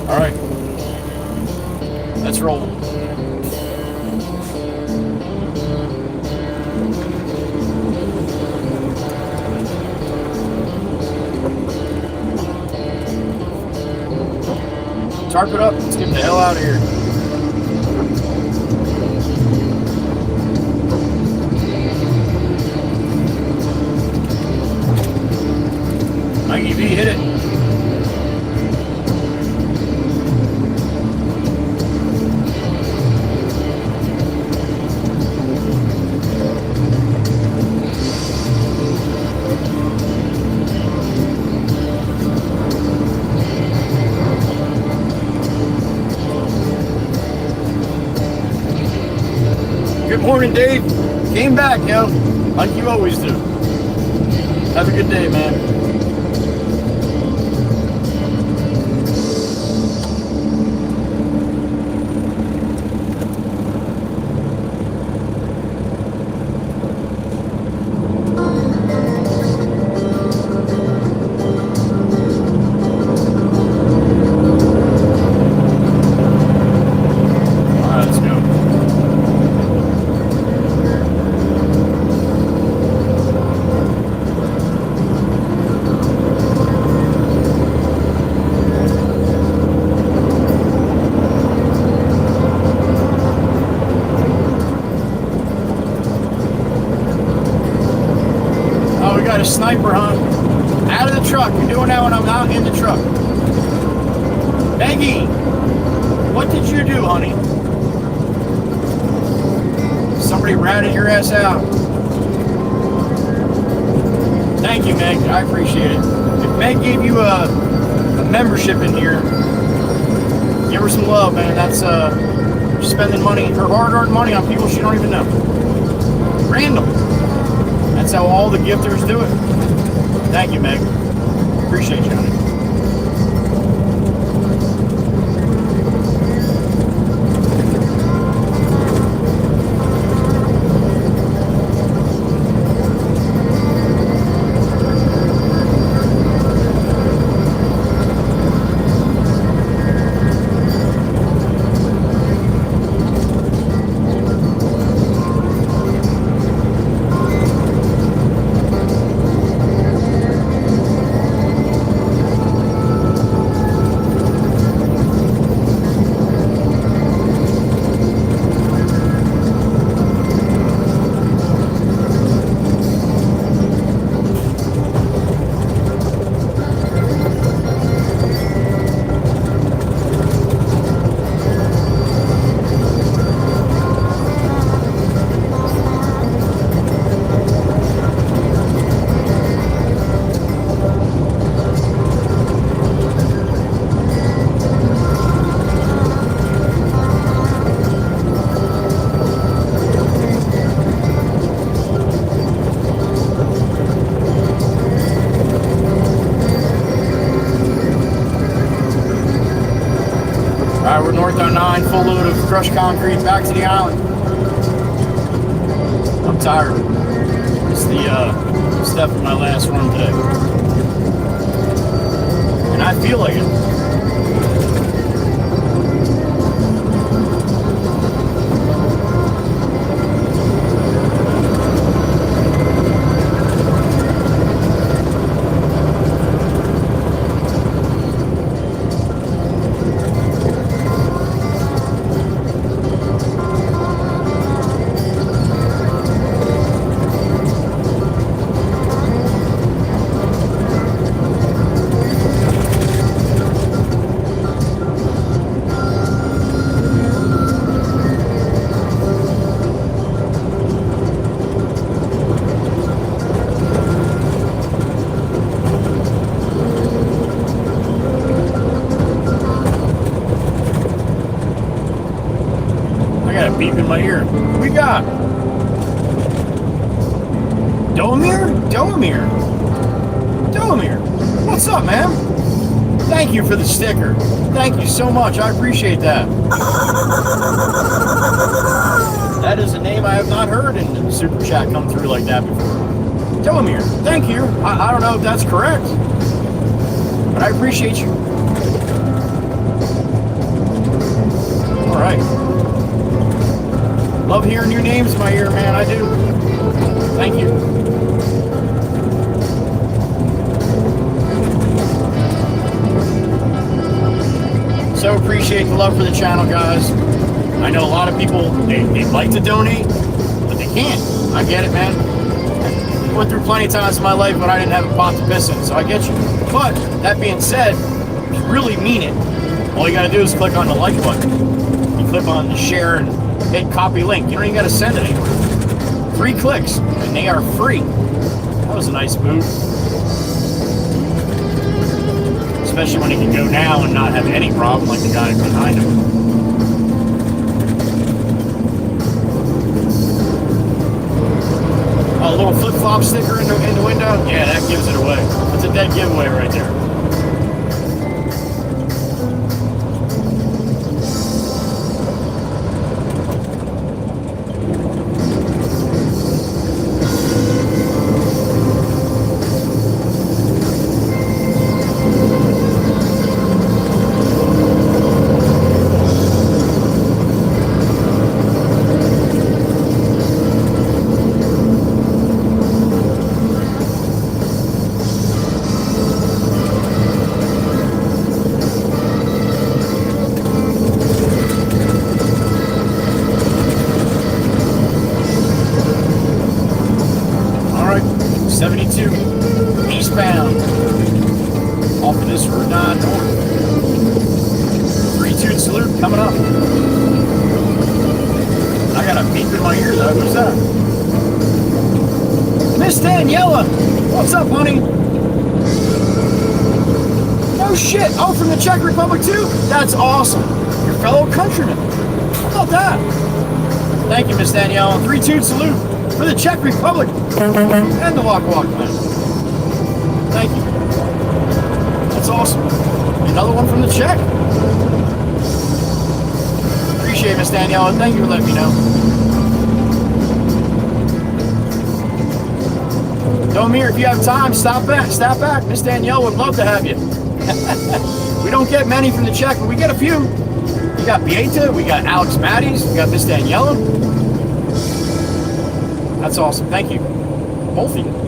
All right. Let's roll. Tarp it up. Let's get the hell out of here. Mikey V, hit it. Good morning, Dave. Came back, yo, like you always do. Have a good day, man. A sniper hunt out of the truck. You're doing that when I'm out in the truck. Maggie, what did you do, honey? Somebody ratted your ass out. Thank you, Meg. I appreciate it. If Meg gave you a membership in here, give her some love, man. That's spending money, her hard-earned money on people she don't even know. Random. That's how all the gifters do it. Thank you, Meg. Appreciate you, honey. We're north on 9, full load of crushed concrete, back to the island. I'm tired. It's the step of my last run today. And I feel like it. Beep in my ear. Who we got? Domir? What's up, man? Thank you for the sticker. Thank you so much. I appreciate that. That is a name I have not heard in the super chat come through like that before. Domir, thank you. I don't know if that's correct, but I appreciate you. All right. Love hearing your names in my ear, man. I do. Thank you. So appreciate the love for the channel, guys. I know a lot of people, they'd like to donate, but they can't. I get it, man. I went through plenty of times in my life when I didn't have a pot to piss in, so I get you. But, that being said, if you really mean it, all you gotta do is click on the like button. You click on the share and hit copy link. You don't even gotta send it anywhere. 3 clicks, and they are free. That was a nice move. Especially when he can go now and not have any problem like the guy behind him. A little flip-flop sticker in the window? Yeah, that gives it away. That's a dead giveaway right there. Eastbound off of this Route 9 north. 3-2 salute coming up. I got a beep in my ear though. Who's that? Miss Daniela! What's up, honey? No shit! Oh, from the Czech Republic too? That's awesome. Your fellow countrymen. How about that? Thank you, Miss Daniela. 3-2 salute for the Czech Republic and the Walk Walk man. Thank you. That's awesome. Another one from the Czech. Appreciate it, Miss Daniela. Thank you for letting me know. Domir, if you have time, stop back. Miss Danielle would love to have you. We don't get many from the Czech, but we get a few. We got Beata, we got Alex Matties, we got Miss Daniela. That's awesome. Thank you. Both of you.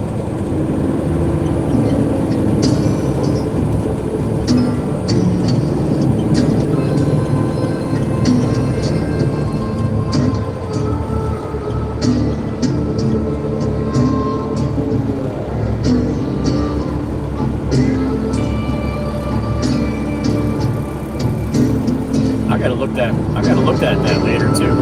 I gotta look at that later too.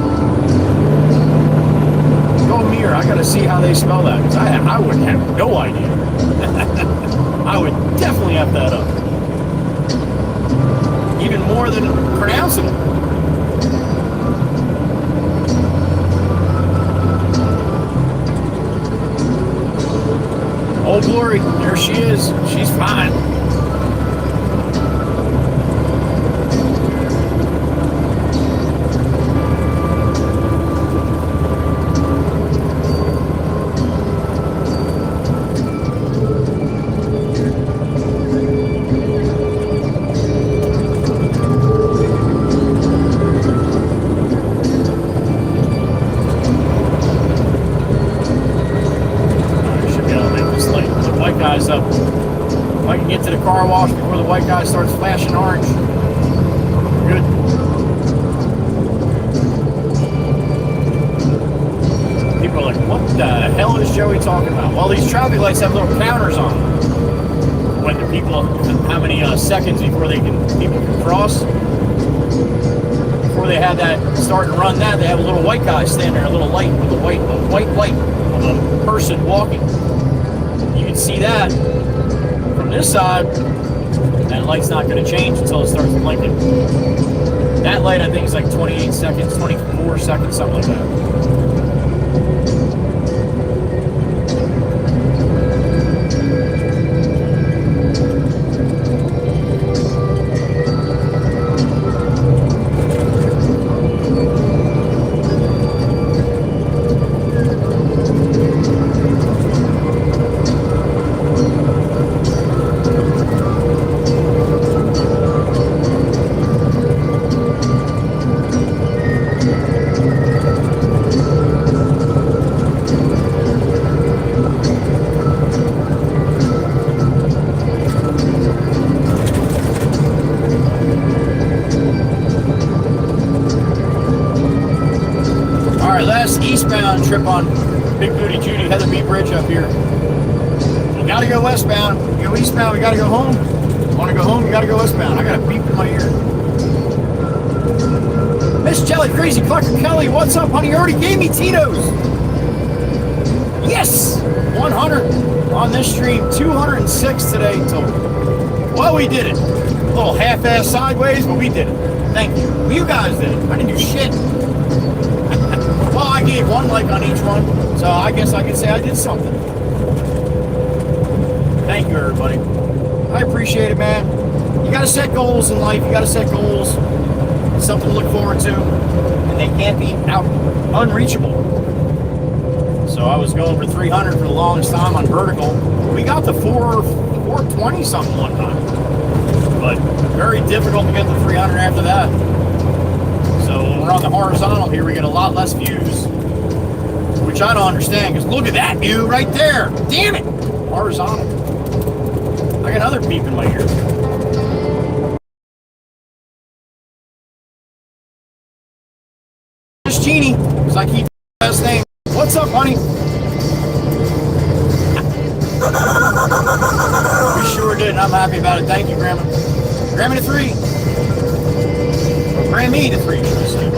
Go mirror, I gotta see how they spell that, because I wouldn't have no idea. I would definitely have that up. Even more than pronouncing it. Oh glory, there she is. She's fine. Up. If I can get to the car wash before the white guy starts flashing orange. Good. People are like, what the hell is Joey talking about? Well, these traffic lights have little counters on them. When the people, how many seconds before people can cross. Before they have that, start to run that, they have a little white guy standing there, a little light with a white light of a person walking. You can see that from this side. That light's not going to change until it starts blinking. That light, I think, is like 28 seconds, 24 seconds, something like that. right, last eastbound trip on Big Booty Judy Heather B Bridge up here. We gotta go westbound. We go eastbound, we gotta go home. Wanna go home, you gotta go westbound. I got a beep in my ear. Miss Jelly Crazy Clucker Kelly, what's up, honey? You already gave me Tito's. Yes! 100 on this stream, 206 today total. Well, we did it. A little half-ass sideways, but we did it. Thank you. Well, you guys did it. I didn't do shit. Well, I gave one like on each one, so I guess I can say I did something. Thank you, everybody. I appreciate it, man. You gotta set goals in life. You gotta set goals. Something to look forward to, and they can't be unreachable. So I was going for 300 for the longest time on vertical. We got to 420 something one time, but very difficult to get to 300 after that. So when we're on the horizontal here, we get a lot less views, which I don't understand, because look at that view right there. Damn it! Horizontal. I got another beep in my ear. Just Jeannie, because I keep last name. What's up, honey? We sure did, and I'm happy about it. Thank you, Grandma. Grammy to 3. Or Grammy to 3, should I say.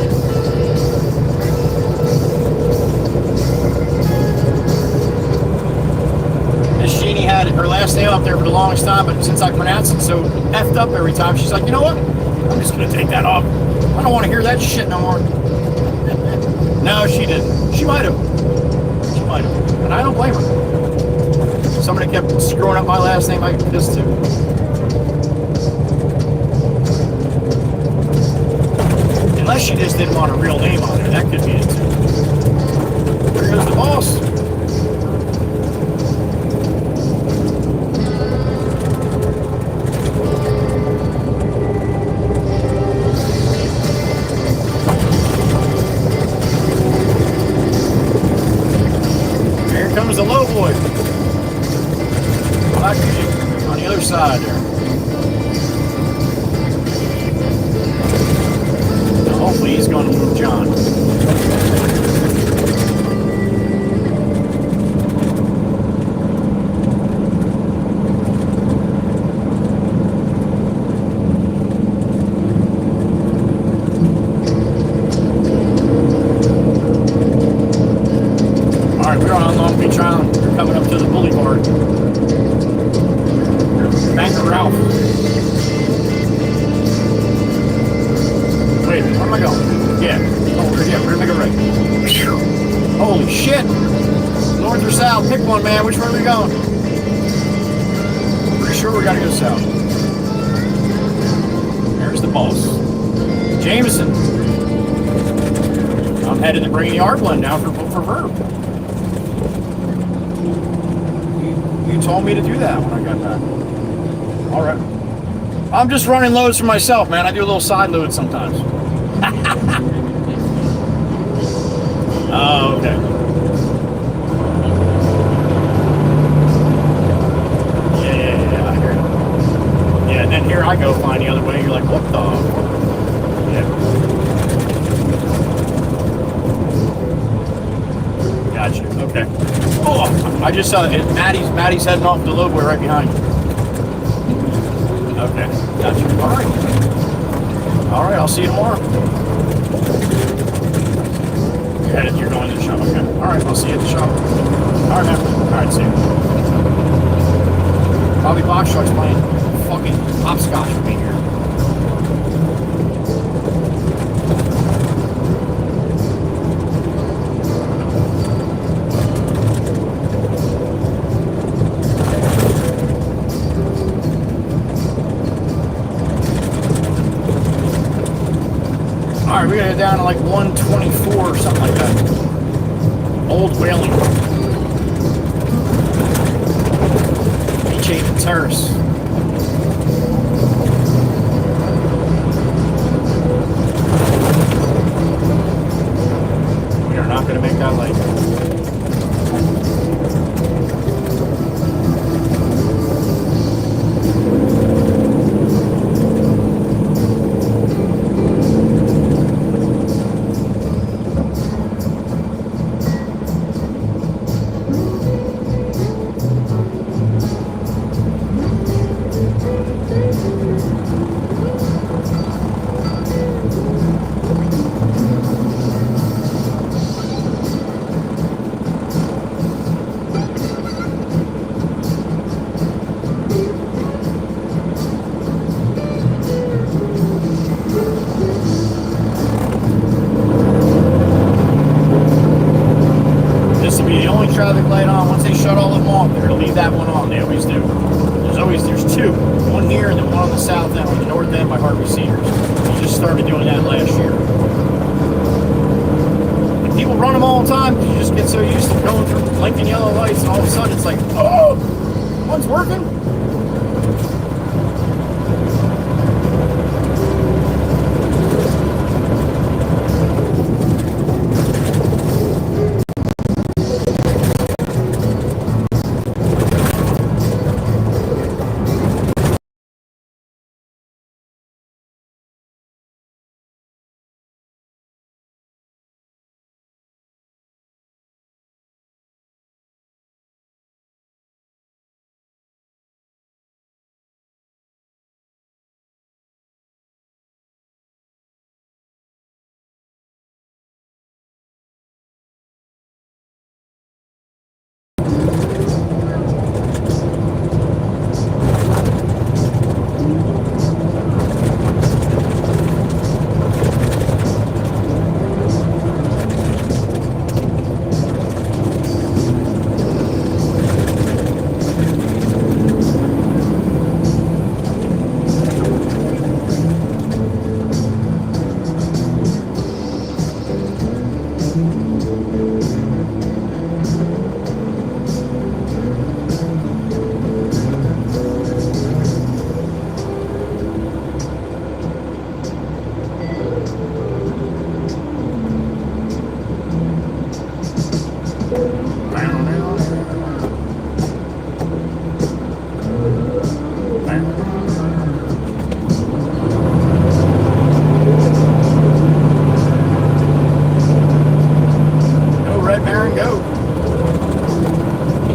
Miss Jeannie had her last name up there for the longest time, but since I pronounce it so effed up every time, she's like, you know what? I'm just going to take that off. I don't want to hear that shit no more. No, she didn't. She might have. She might have. And I don't blame her. Somebody kept screwing up my last name. I get pissed too. Unless she just didn't want a real name on it. That could be it too. There goes the boss. Comes the low boy. Black on the other side there. Now hopefully he's going to move John. We're on Long Beach Island. We're coming up to the boulevard. Banker Ralph. Wait, where am I going? Yeah. Oh, we're gonna make a right. Holy shit! North or south? Pick one, man. Which way are we going? Pretty sure we gotta go south. There's the boss. Jameson. I'm headed to bring the R-Blend now for Verb. You told me to do that when I got back. All right. I'm just running loads for myself, man. I do a little side load sometimes. Oh, okay. Yeah, I hear it. Yeah, and then here I go flying the other way. You're like, what the? Yeah. Gotcha. Okay. Oh, I just saw it. Maddie's heading off the load boy right behind you. Okay. Gotcha. All right. All right. I'll see you tomorrow. You're going to the shop. Okay. All right. I'll see you at the shop. All right, man. All right. See you. Probably box trucks playing fucking hopscotch with me here. Alright, we're gonna go down to like 124 or something like that. Old Whaling. Beach Haven Terrace. We are not gonna make that light. be the only traffic light on. Once they shut all of them off, they're going to leave that one on. They always do. There's two. One here and then one on the south end or the north end by Harvey Cedars. They just started doing that last year. And people run them all the time. You just get so used to going through blinking yellow lights and all of a sudden it's like, oh, one's working.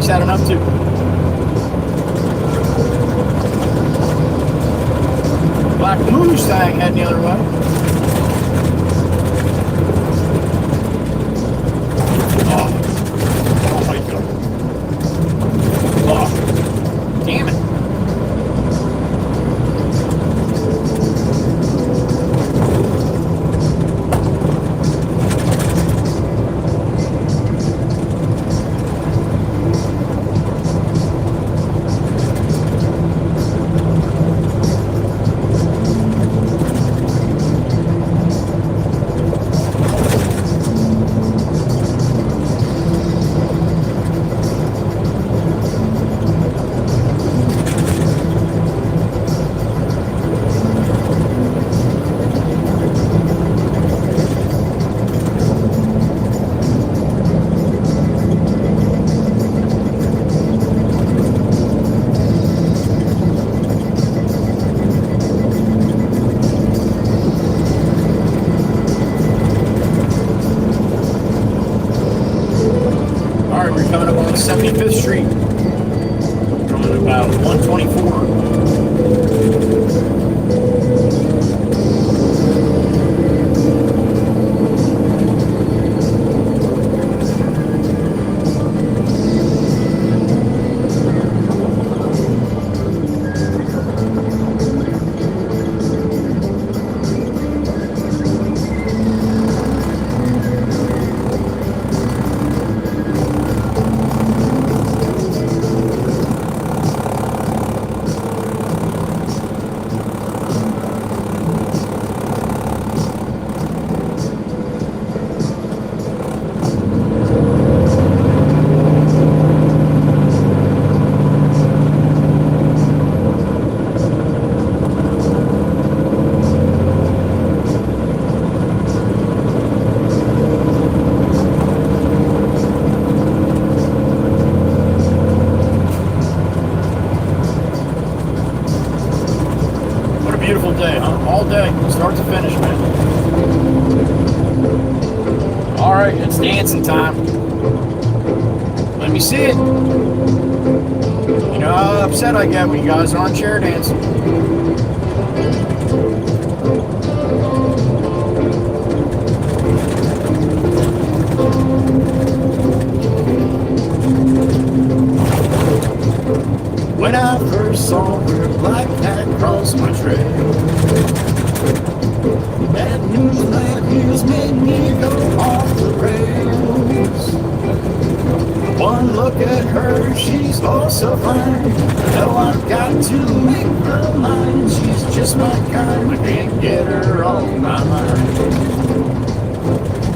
Had enough to. Black Mustang heading the other way. Oh my god. Oh, damn it. We're coming up on 75th Street. Coming about 124. Beautiful day, huh? All day, start to finish, man. All right, it's dancing time. Let me see it. You know how upset I get when you guys aren't chair dancing. When I first saw her black cat cross my trail, that news like news made me go off the rails. at her, she's oh so fine. No, I've got to make her mine. She's just my kind, I can't get her off my mind.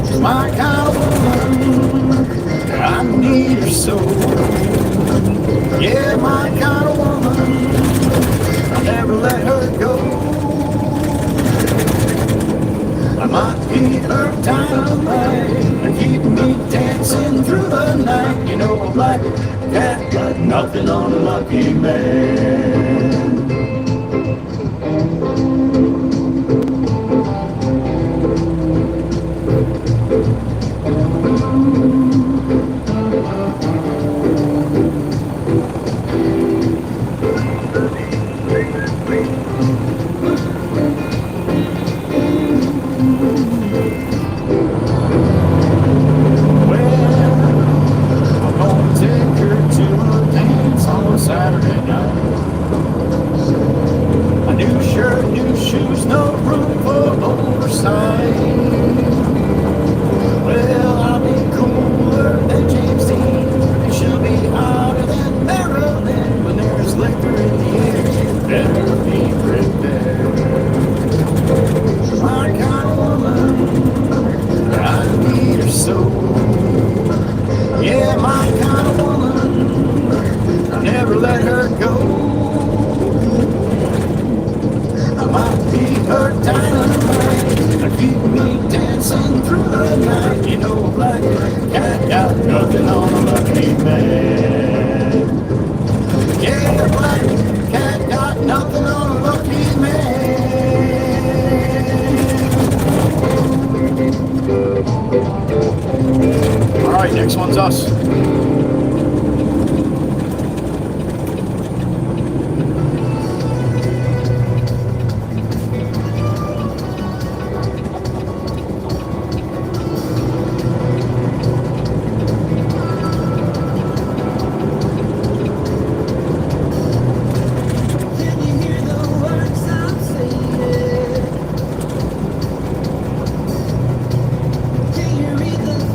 She's my kind of woman, I need her so. Yeah, my kind of woman, I'll never let her go. I might be her dynamite and keep me dancing through the night. You know, a black cat got nothing on a lucky man. Saturday night. A new shirt, new shoes, no room for oversight. Well, I'll be cooler than James Dean, and she'll be hotter than Marilyn. When there's liquor in the air, you better be prepared. My kind of woman, I need her so. Yeah, my kind of woman, I'll never let her go. I might be her dynamite, I keep me dancing through the night. You know, a black cat got nothing on a lucky man. Yeah, a black cat got nothing on a lucky man. All right, next one's us.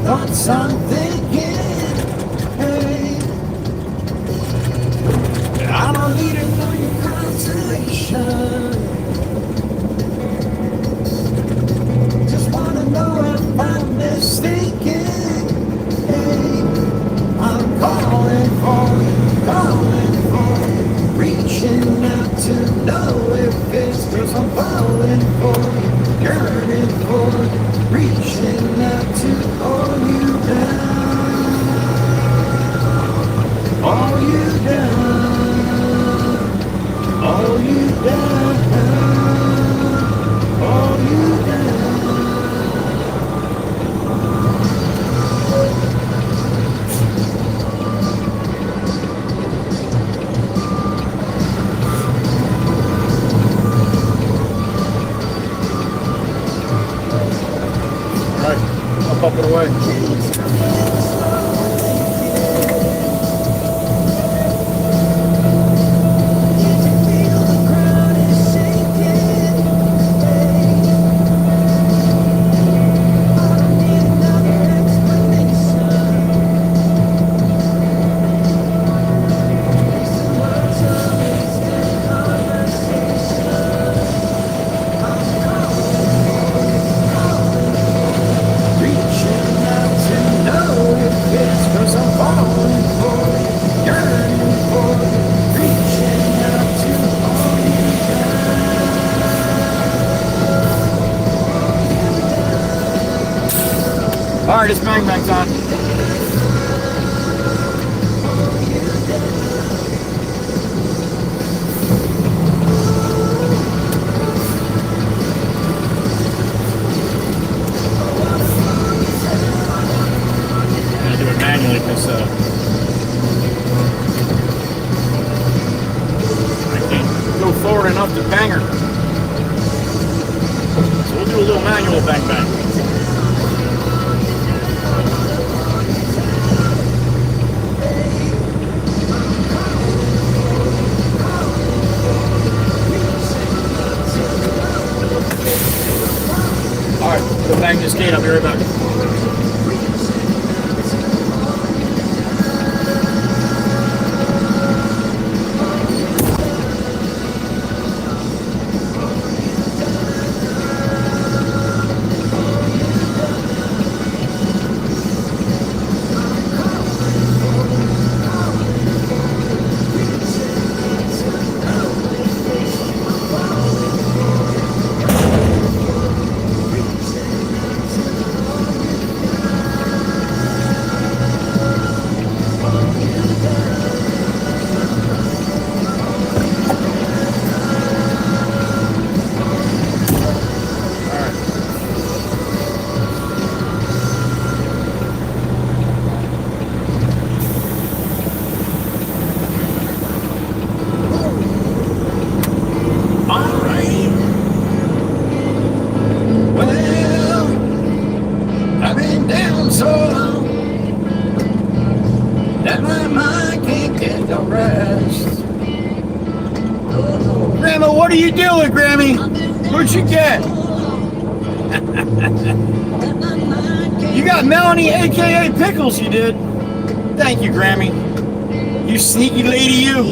Thoughts I'm thinking, hey, I don't need it for your consolation. Just wanna know if I'm mistaken. Hey, I'm calling for, reaching out to know if it's 'cause I'm falling for, yearning for, reaching out to hold you down, hold you down, hold you down, hold you down. Up and away. Alright, it's Bang Bang time. I'm gonna do it manually because I can't go forward enough to bang her. So we'll do a little manual bang bang. Alright, go bang this gate, I'll be right back. doing, Grammy? What'd you get? You got Melanie, aka Pickles, you did. Thank you, Grammy. You sneaky lady, you.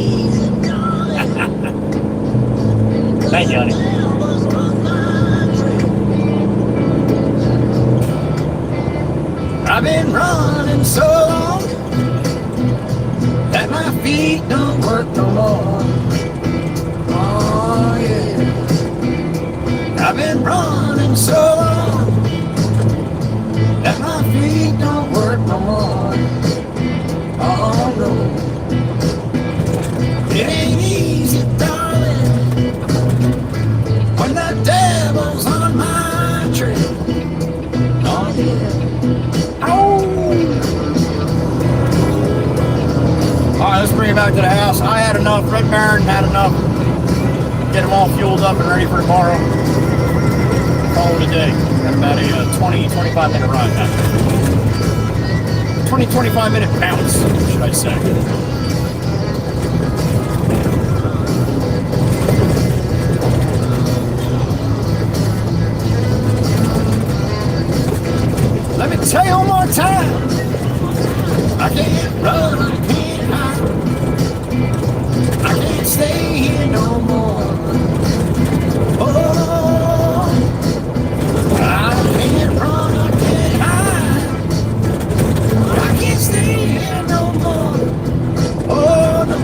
Thank you, honey. I've been running so long that my feet don't work no more. Oh yeah. I've been running so long that my feet don't work no more. Oh no. It ain't easy, darling, when the devil's on my trail. Oh yeah. Alright, let's bring it back to the house. I had enough. Red Baron had enough. Get them all fueled up and ready for tomorrow. Call it a day. Got about a 20-25 minute ride back. 20-25 minute bounce, should I say. Let me tell you one more time. I can't run, I can't hide. I can't stay here no more. Oh, I can't run, I can't hide. I can't stay here no more. Oh no.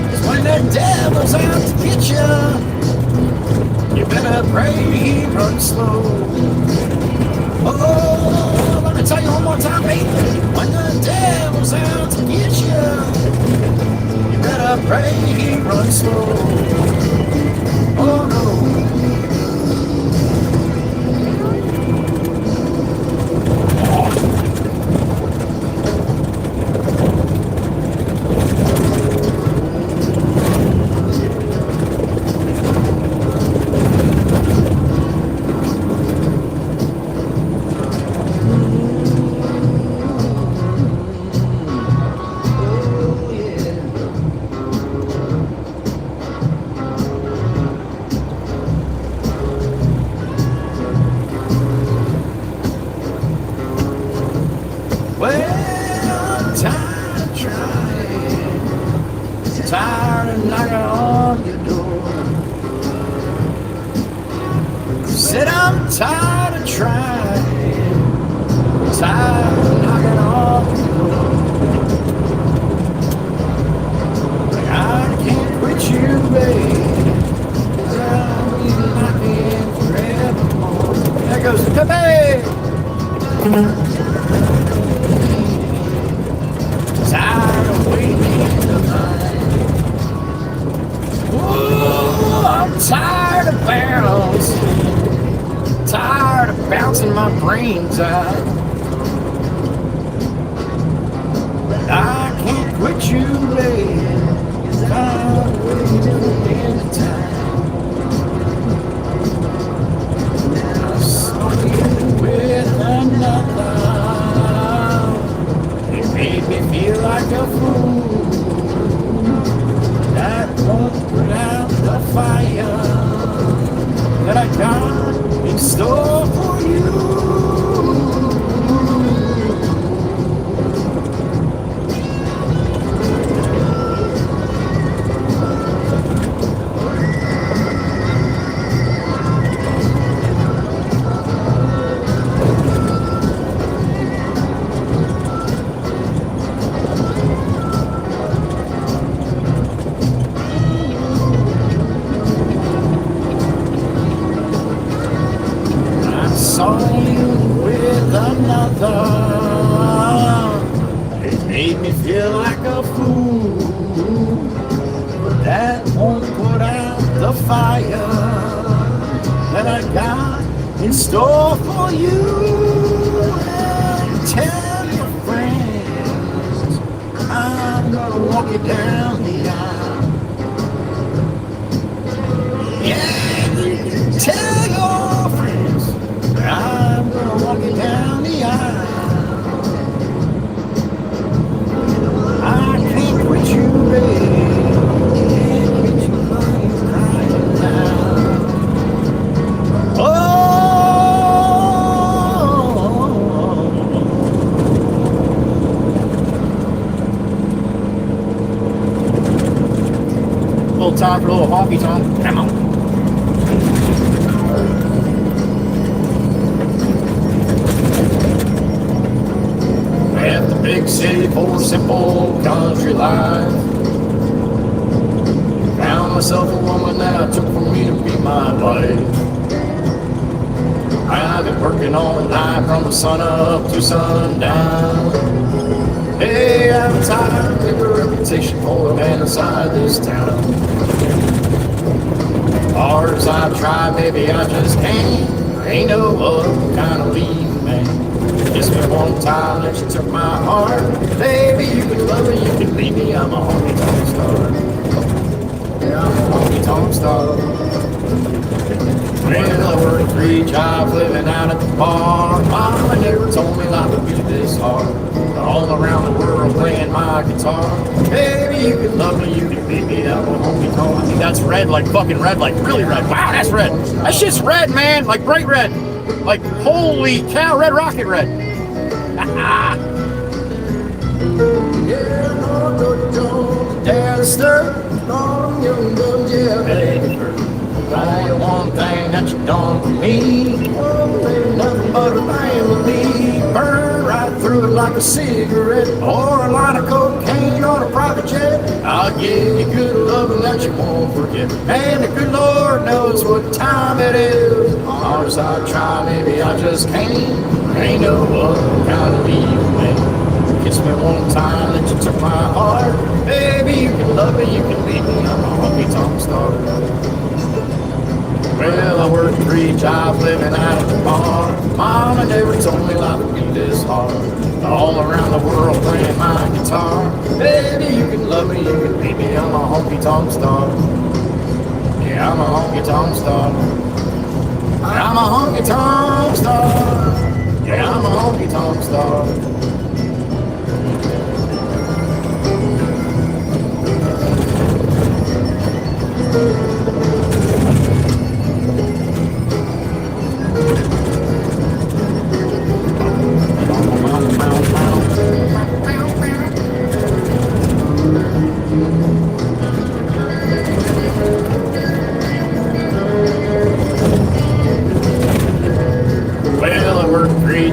'Cause when the devil's out to get you better pray he runs slow. Oh, let me tell you one more time, baby. When the devil's out to get you better pray he runs slow. Oh no. Tired of knocking on your door. Said I'm tired of trying. Tired of knocking on your door. Like I can't quit you, babe. I'll be knocking forevermore. There goes the baby. Tired of waiting to find. Ooh, I'm tired of bouncing. Tired of bouncing my brains out. But I can't quit you, baby. 'Cause I'm waiting in the time. Now I saw you with another. It made me feel like a fool. That won't put out the fire that I got in store for you. Saw you with another. It made me feel like a fool. That won't put out the fire that I got in store for you. And tell your friends I'm gonna walk you down the aisle. Yeah, you can tell your friends I'm gonna walk you down the aisle. I can't quit you, babe. Can't quit you. honky tonk. Come on. At the big city for simple country life. Found myself a woman that I took for me to be my wife. I've been working all night from the sun up to sundown. Hey, I'm tired of a reputation for the man inside this town. Hard as I've tried, maybe I just can't. There ain't no other kind of leave, man. Kiss me one time that you took my heart. Baby, you can love me, you can leave me. I'm a honky tonk star. Yeah, I'm a honky tonk star. Well, I worked 3 jobs living out at the bar. Mama never told me life would be this hard. All around the world playing my guitar. Baby, you can love me, you can leave me. I'm a honky tonk. I think that's red, like fucking red, like really red. Wow, that's red. That shit's red, man, like bright red. Like, holy cow, red rocket red. Only one thing that you done for me. Ain't nothing but a family. Burn right through it like a cigarette, or a line of cocaine on a private jet. I'll give you good loving that you won't forget. And the good Lord knows what time it is. Hard as I try, maybe I just can't. Ain't no other kind of leave, man. Kiss me one time that you took my heart. Baby, you can love me, you can leave me. I'm a honky tonk star. Well, I worked 3 jobs living out at the bar. Mama never told me life would be this hard. All around the world playing my guitar. Baby, you can love me, you can leave me. I'm a honky tonk star. Yeah, I'm a honky tonk star. I'm a honky tonk star. Yeah, I'm a honky tonk star.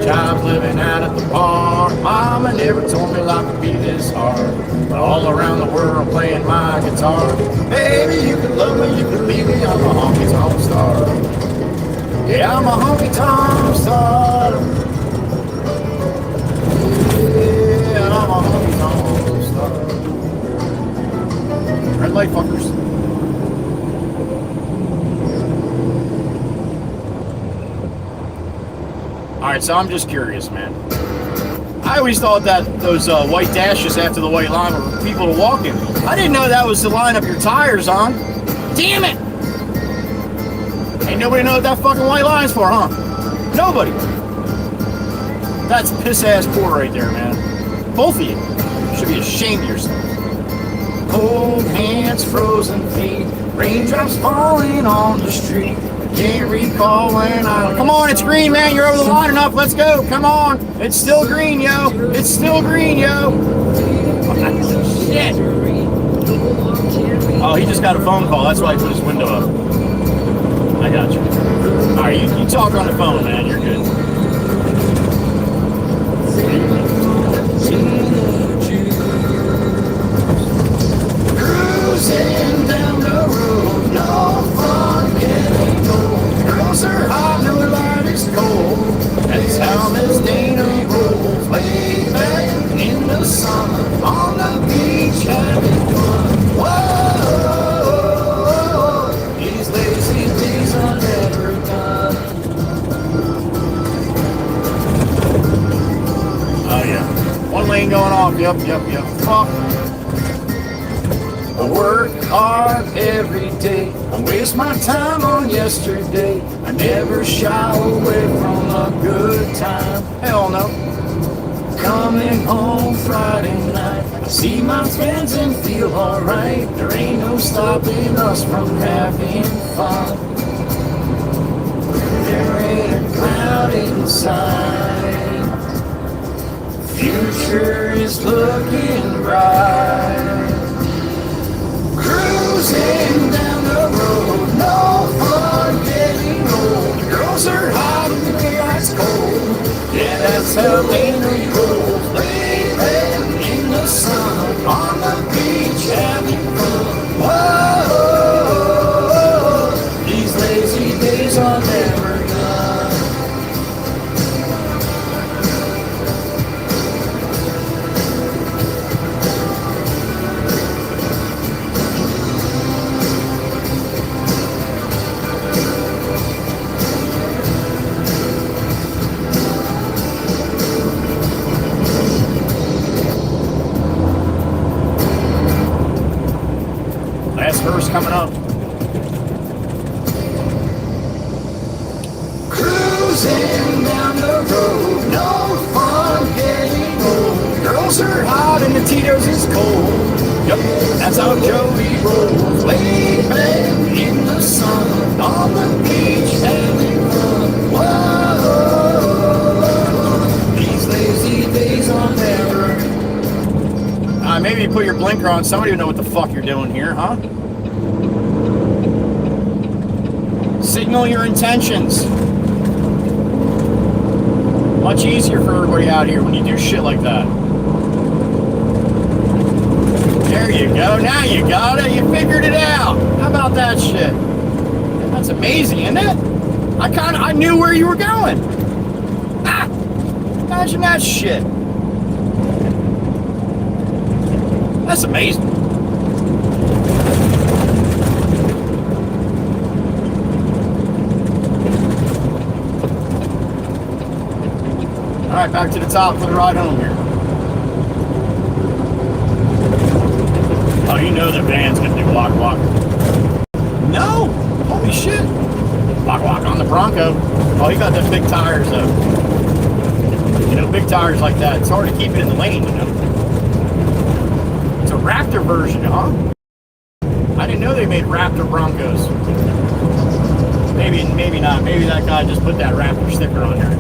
Jobs living out at the bar. Mama never told me life would be this hard. All around the world playing my guitar. Baby, you can love me, you can leave me. I'm a honky tonk star. Yeah, I'm a honky tonk star. Yeah, I'm a honky tonk star. Red light fuckers. Alright, so I'm just curious, man. I always thought that those white dashes after the white line were for people to walk in. I didn't know that was to line up your tires on. Damn it! Ain't nobody know what that fucking white line's for, huh? Nobody. That's piss-ass poor right there, man. Both of you should be ashamed of yourselves. Cold hands, frozen feet, raindrops falling on the street. Can't recall when I... Come on, it's green, man. You're over the line enough. Let's go. Come on. It's still green, yo. It's still green, yo. Shit. Oh, he just got a phone call. That's why he put his window up. I got you. All right, you talk on the phone, man. You're good. Cruising down the road, no fun getting old. Girls are hot, no light is cold. That's how Miss Dana rolls. Way back in the summer, on the beach having fun. Whoa, these lazy days are never done. Oh yeah, one lane going off. Yep. Fuck. I work hard every day. I waste my time on yesterday. I never shy away from a good time. Hell no. Coming home Friday night, I see my friends and feel alright. There ain't no stopping us from having fun. There ain't a cloud inside. Future is looking bright. Cruising down the cruising down the road, no fun getting old. Girls are hot and the Tito's is cold. Yep, that's how Joey rolls. Laid back in the sun, on the beach having fun. Whoa, these lazy days are never. Maybe you put your blinker on. Somebody would know what the fuck you're doing here, huh? Signal your intentions. Much easier for everybody out here when you do shit like that. There you go. Now you got it. You figured it out. How about that shit? That's amazing, isn't it? I knew where you were going. Ah, imagine that shit. That's amazing. All right, back to the top for the ride home here. Oh, you know the van's gonna do walk. No! Holy shit! Walk on the Bronco. Oh, he got them big tires though. You know, big tires like that, it's hard to keep it in the lane, you know. It's a Raptor version, huh? I didn't know they made Raptor Broncos. Maybe not. Maybe that guy just put that Raptor sticker on there.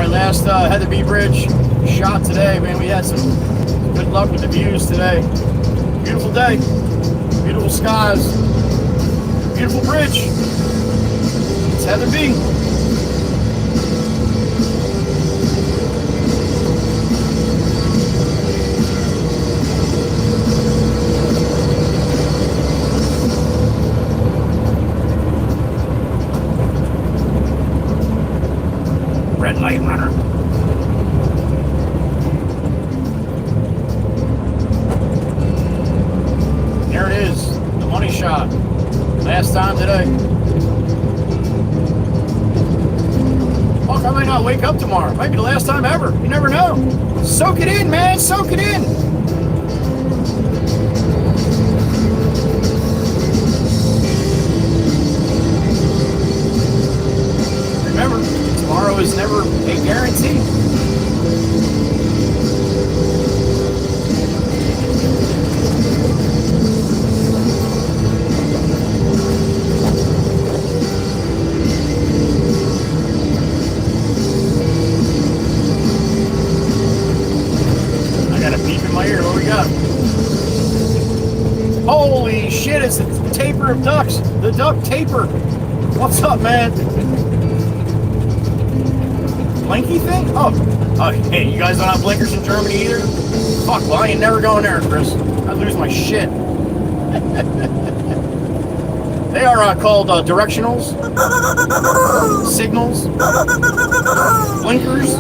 Last Heather B Bridge shot today, man. We had some good luck with the views today. Beautiful day, beautiful skies, beautiful bridge. It's Heather B. Red light runner. There it is, the money shot. Last time today. Fuck, I might not wake up tomorrow. Might be the last time ever. You never know. Soak it in, man. Soak it in. Remember, tomorrow is never a guarantee. I got a beep in my ear. What we got? Holy shit, it's the taper of ducks. The duck taper. What's up, man? Blinky thing? Oh, hey, you guys don't have blinkers in Germany either? Fuck, well, I ain't never going there, Chris. I'd lose my shit. They are called directionals, signals, blinkers.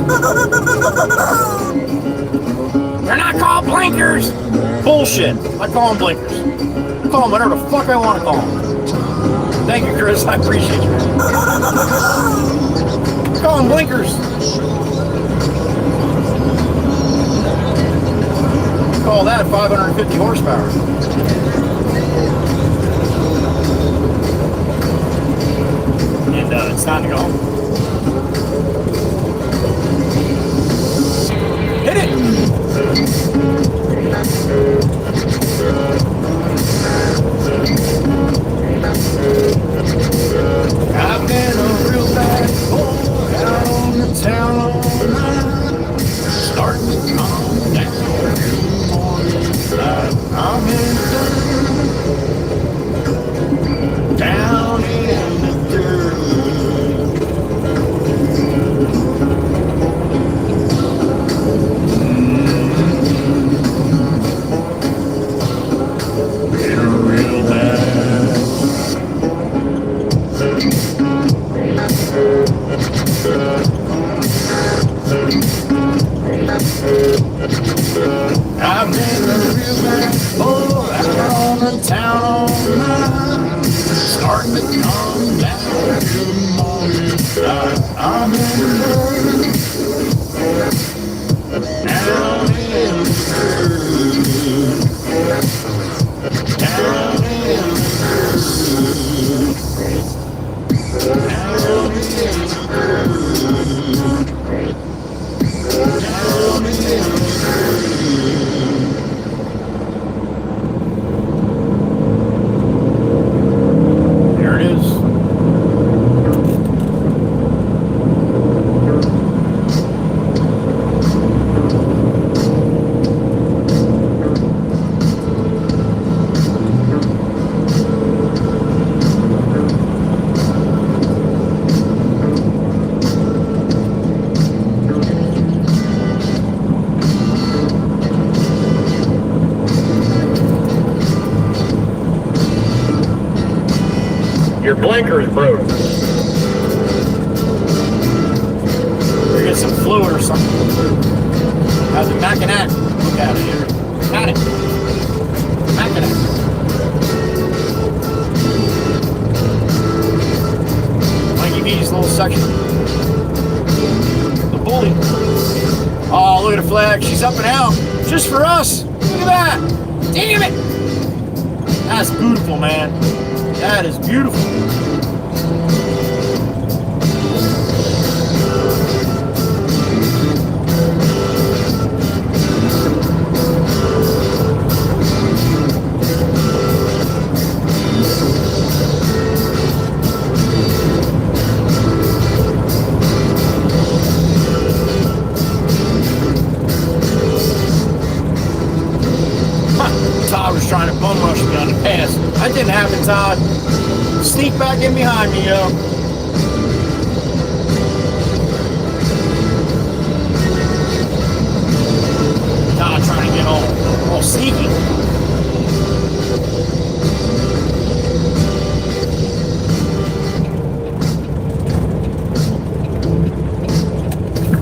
They're not called blinkers. Bullshit. I call them blinkers. I call them whatever the fuck I want to call them. Thank you, Chris. I appreciate you. Call them blinkers. Call that 550 horsepower. And it's time to go home. Hit it! I've been a real bad boy out on the town all night, starting to calm down every morning. I'm in the dirt, down in the dirt. Been real bad. I've been a real bad boy out on the town all night, starting to calm down. Good morning. I'm in down in there it is. Your blinker is broke. We get some fluid or something. How's it backing at? Look at it here. Got it. Backing at. Mikey B's little section. The bully. Oh, look at the flag. She's up and out. Just for us. Look at that. Damn it. That's beautiful, man. That is beautiful. Todd was trying to bum rush me on the pass. That didn't happen, Todd. Sneak back in behind me, yo. Todd trying to get all sneaky.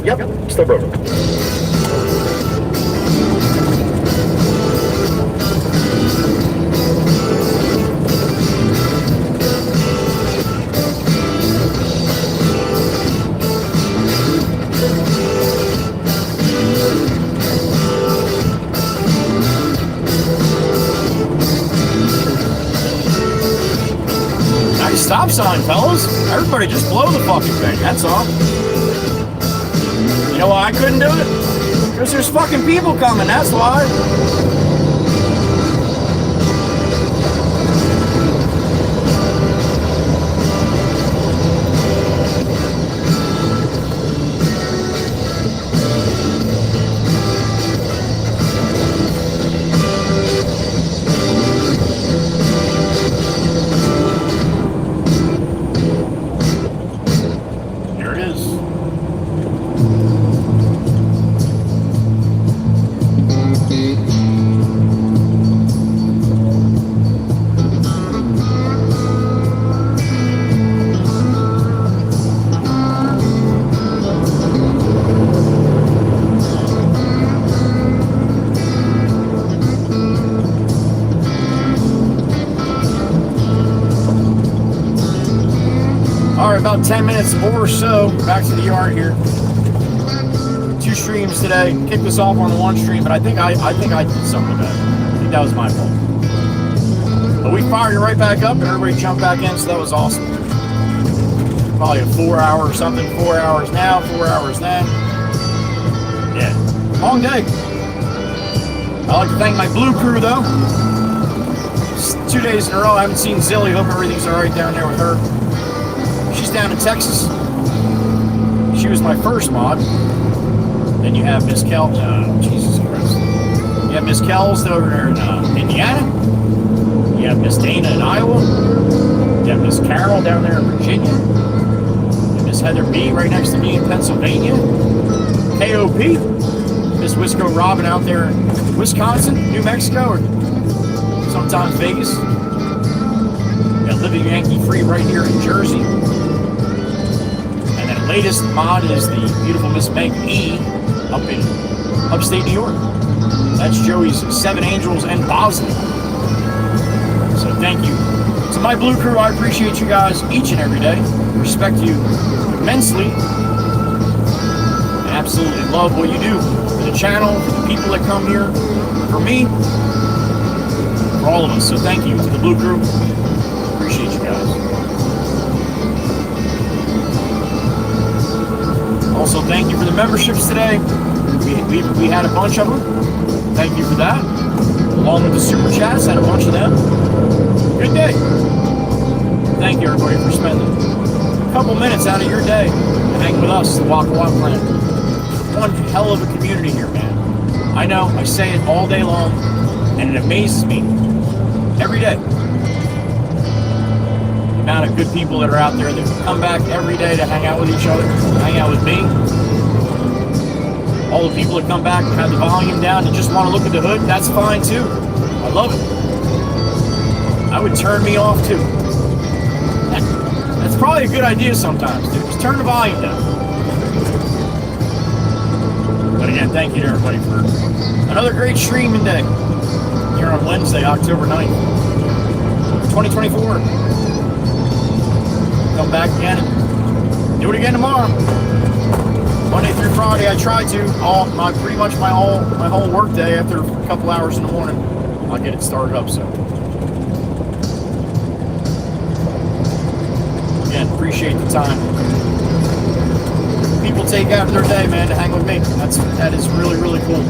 Yep, still broken. Stop sign, fellas. Everybody just blow the fucking thing, that's all. You know why I couldn't do it? Because there's fucking people coming, that's why. About 10 minutes or so back to the yard here. 2 streams today. Kicked us off on the 1 stream, but I think I did something with that. I think that was my fault. But we fired it right back up and everybody jumped back in, so that was awesome. Probably a 4 hour or something. 4 hours now, 4 hours then. Yeah, long day. I'd like to thank my blue crew though. 2 days in a row. I haven't seen Zilly. Hope everything's all right down there with her. She's down in Texas. She was my first mod. Then you have Miss Kel. Jesus Christ. You have Miss Kells over there in Indiana. You have Miss Dana in Iowa. You have Miss Carol down there in Virginia. And Miss Heather B right next to me in Pennsylvania. KOP. Miss Wisco Robin out there in Wisconsin, New Mexico, or sometimes Vegas. You got Living Yankee Free right here in Jersey. Latest mod is the beautiful Miss Meg E up in upstate New York. That's Joey's 7 Angels and Bosley. So thank you To my Blue Crew, I appreciate you guys each and every day. Respect you immensely. I absolutely love what you do for the channel, for the people that come here, for me, for all of us. So thank you to the Blue Crew. Appreciate you guys. Also, thank you for the memberships today. We had a bunch of them. Thank you for that. Along with the super chats, had a bunch of them. Good day. Thank you, everybody, for spending a couple minutes out of your day to hang with us, the Waka Waka Clan. One hell of a community here, man. I know, I say it all day long, and it amazes me every day. The amount of good people that are out there that come back every day to hang out with each other, hang out with me. All the people that come back and have the volume down and just want to look at the hood, that's fine too. I love it. That would turn me off too. That's probably a good idea sometimes, dude. Just turn the volume down. But again, thank you to everybody for another great streaming day here on Wednesday, October 9th, 2024. Come back again and do it again tomorrow. Monday through Friday, I try to. Pretty much my whole work day after a couple hours in the morning, I'll get it started up. So again, appreciate the time people take out of their day, man, to hang with me. That is really, really cool.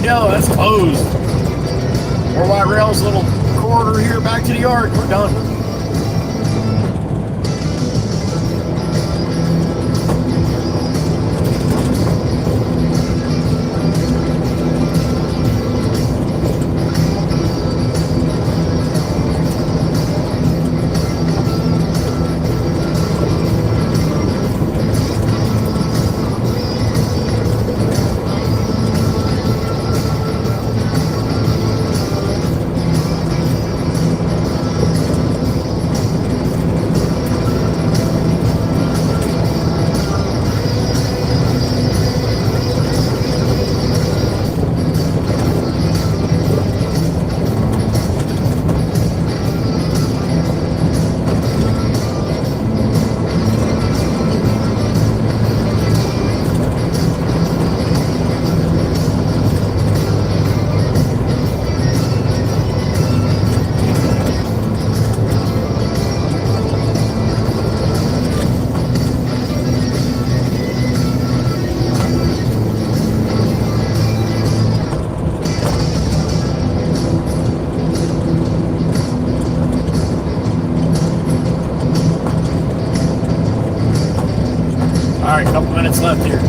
That's closed. 4Y Rails little corridor here back to the yard. We're done. All right, a couple minutes left here.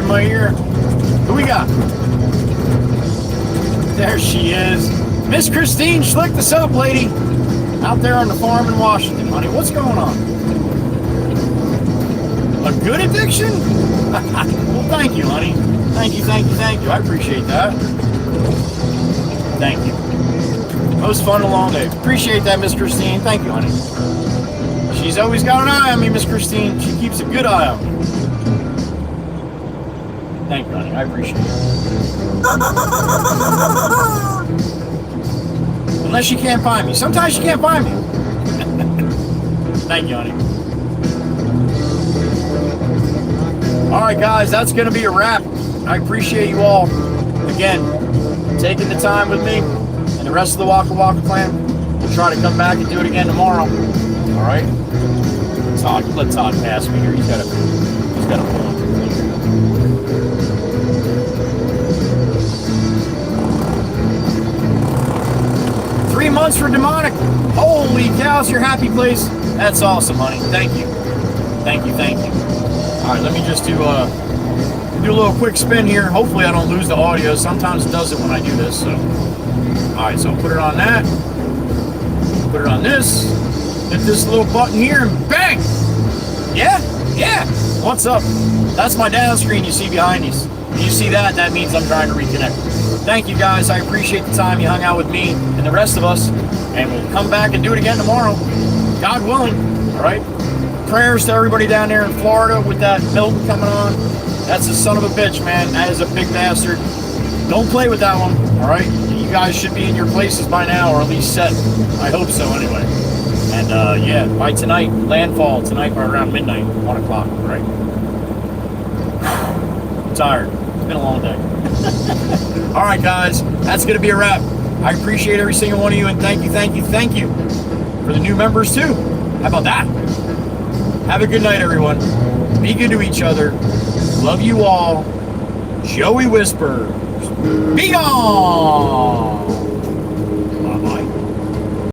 my ear. Who we got? There she is. Miss Christine, schlick this up, lady. Out there on the farm in Washington, honey. What's going on? A good addiction? Well, thank you, honey. Thank you, thank you, thank you. I appreciate that. Thank you. Most fun along day. Appreciate that, Miss Christine. Thank you, honey. She's always got an eye on me, Miss Christine. She keeps a good eye on me. Thank you, honey. I appreciate it. Unless she can't find me. Sometimes she can't find me. Thank you, honey. All right, guys. That's going to be a wrap. I appreciate you all, again, taking the time with me and the rest of the Waka Waka clan. We'll try to come back and do it again tomorrow. All right? Let Todd pass me here. He's got a point. 3 months for demonic. Holy cows, your happy place. That's awesome, honey. Thank you. Thank you, thank you. All right, let me just do a little quick spin here. Hopefully I don't lose the audio. Sometimes it does it when I do this. So, all right, so I'll put it on that. Put it on this. Hit this little button here and bang! Yeah, yeah. What's up? That's my down screen you see behind you. When you see that, that means I'm trying to reconnect. Thank you guys. I appreciate the time you hung out with me and the rest of us. And we'll come back and do it again tomorrow. God willing. All right? Prayers to everybody down there in Florida with that Milton coming on. That's a son of a bitch, man. That is a big bastard. Don't play with that one. All right? You guys should be in your places by now, or at least set. I hope so, anyway. And, yeah, by tonight, landfall tonight by around midnight, 1 o'clock, right? I'm tired. It's been a long day. All right, guys, that's going to be a wrap. I appreciate every single one of you, and thank you, thank you, thank you for the new members, too. How about that? Have a good night, everyone. Be good to each other. Love you all. Joey whispers. Be gone!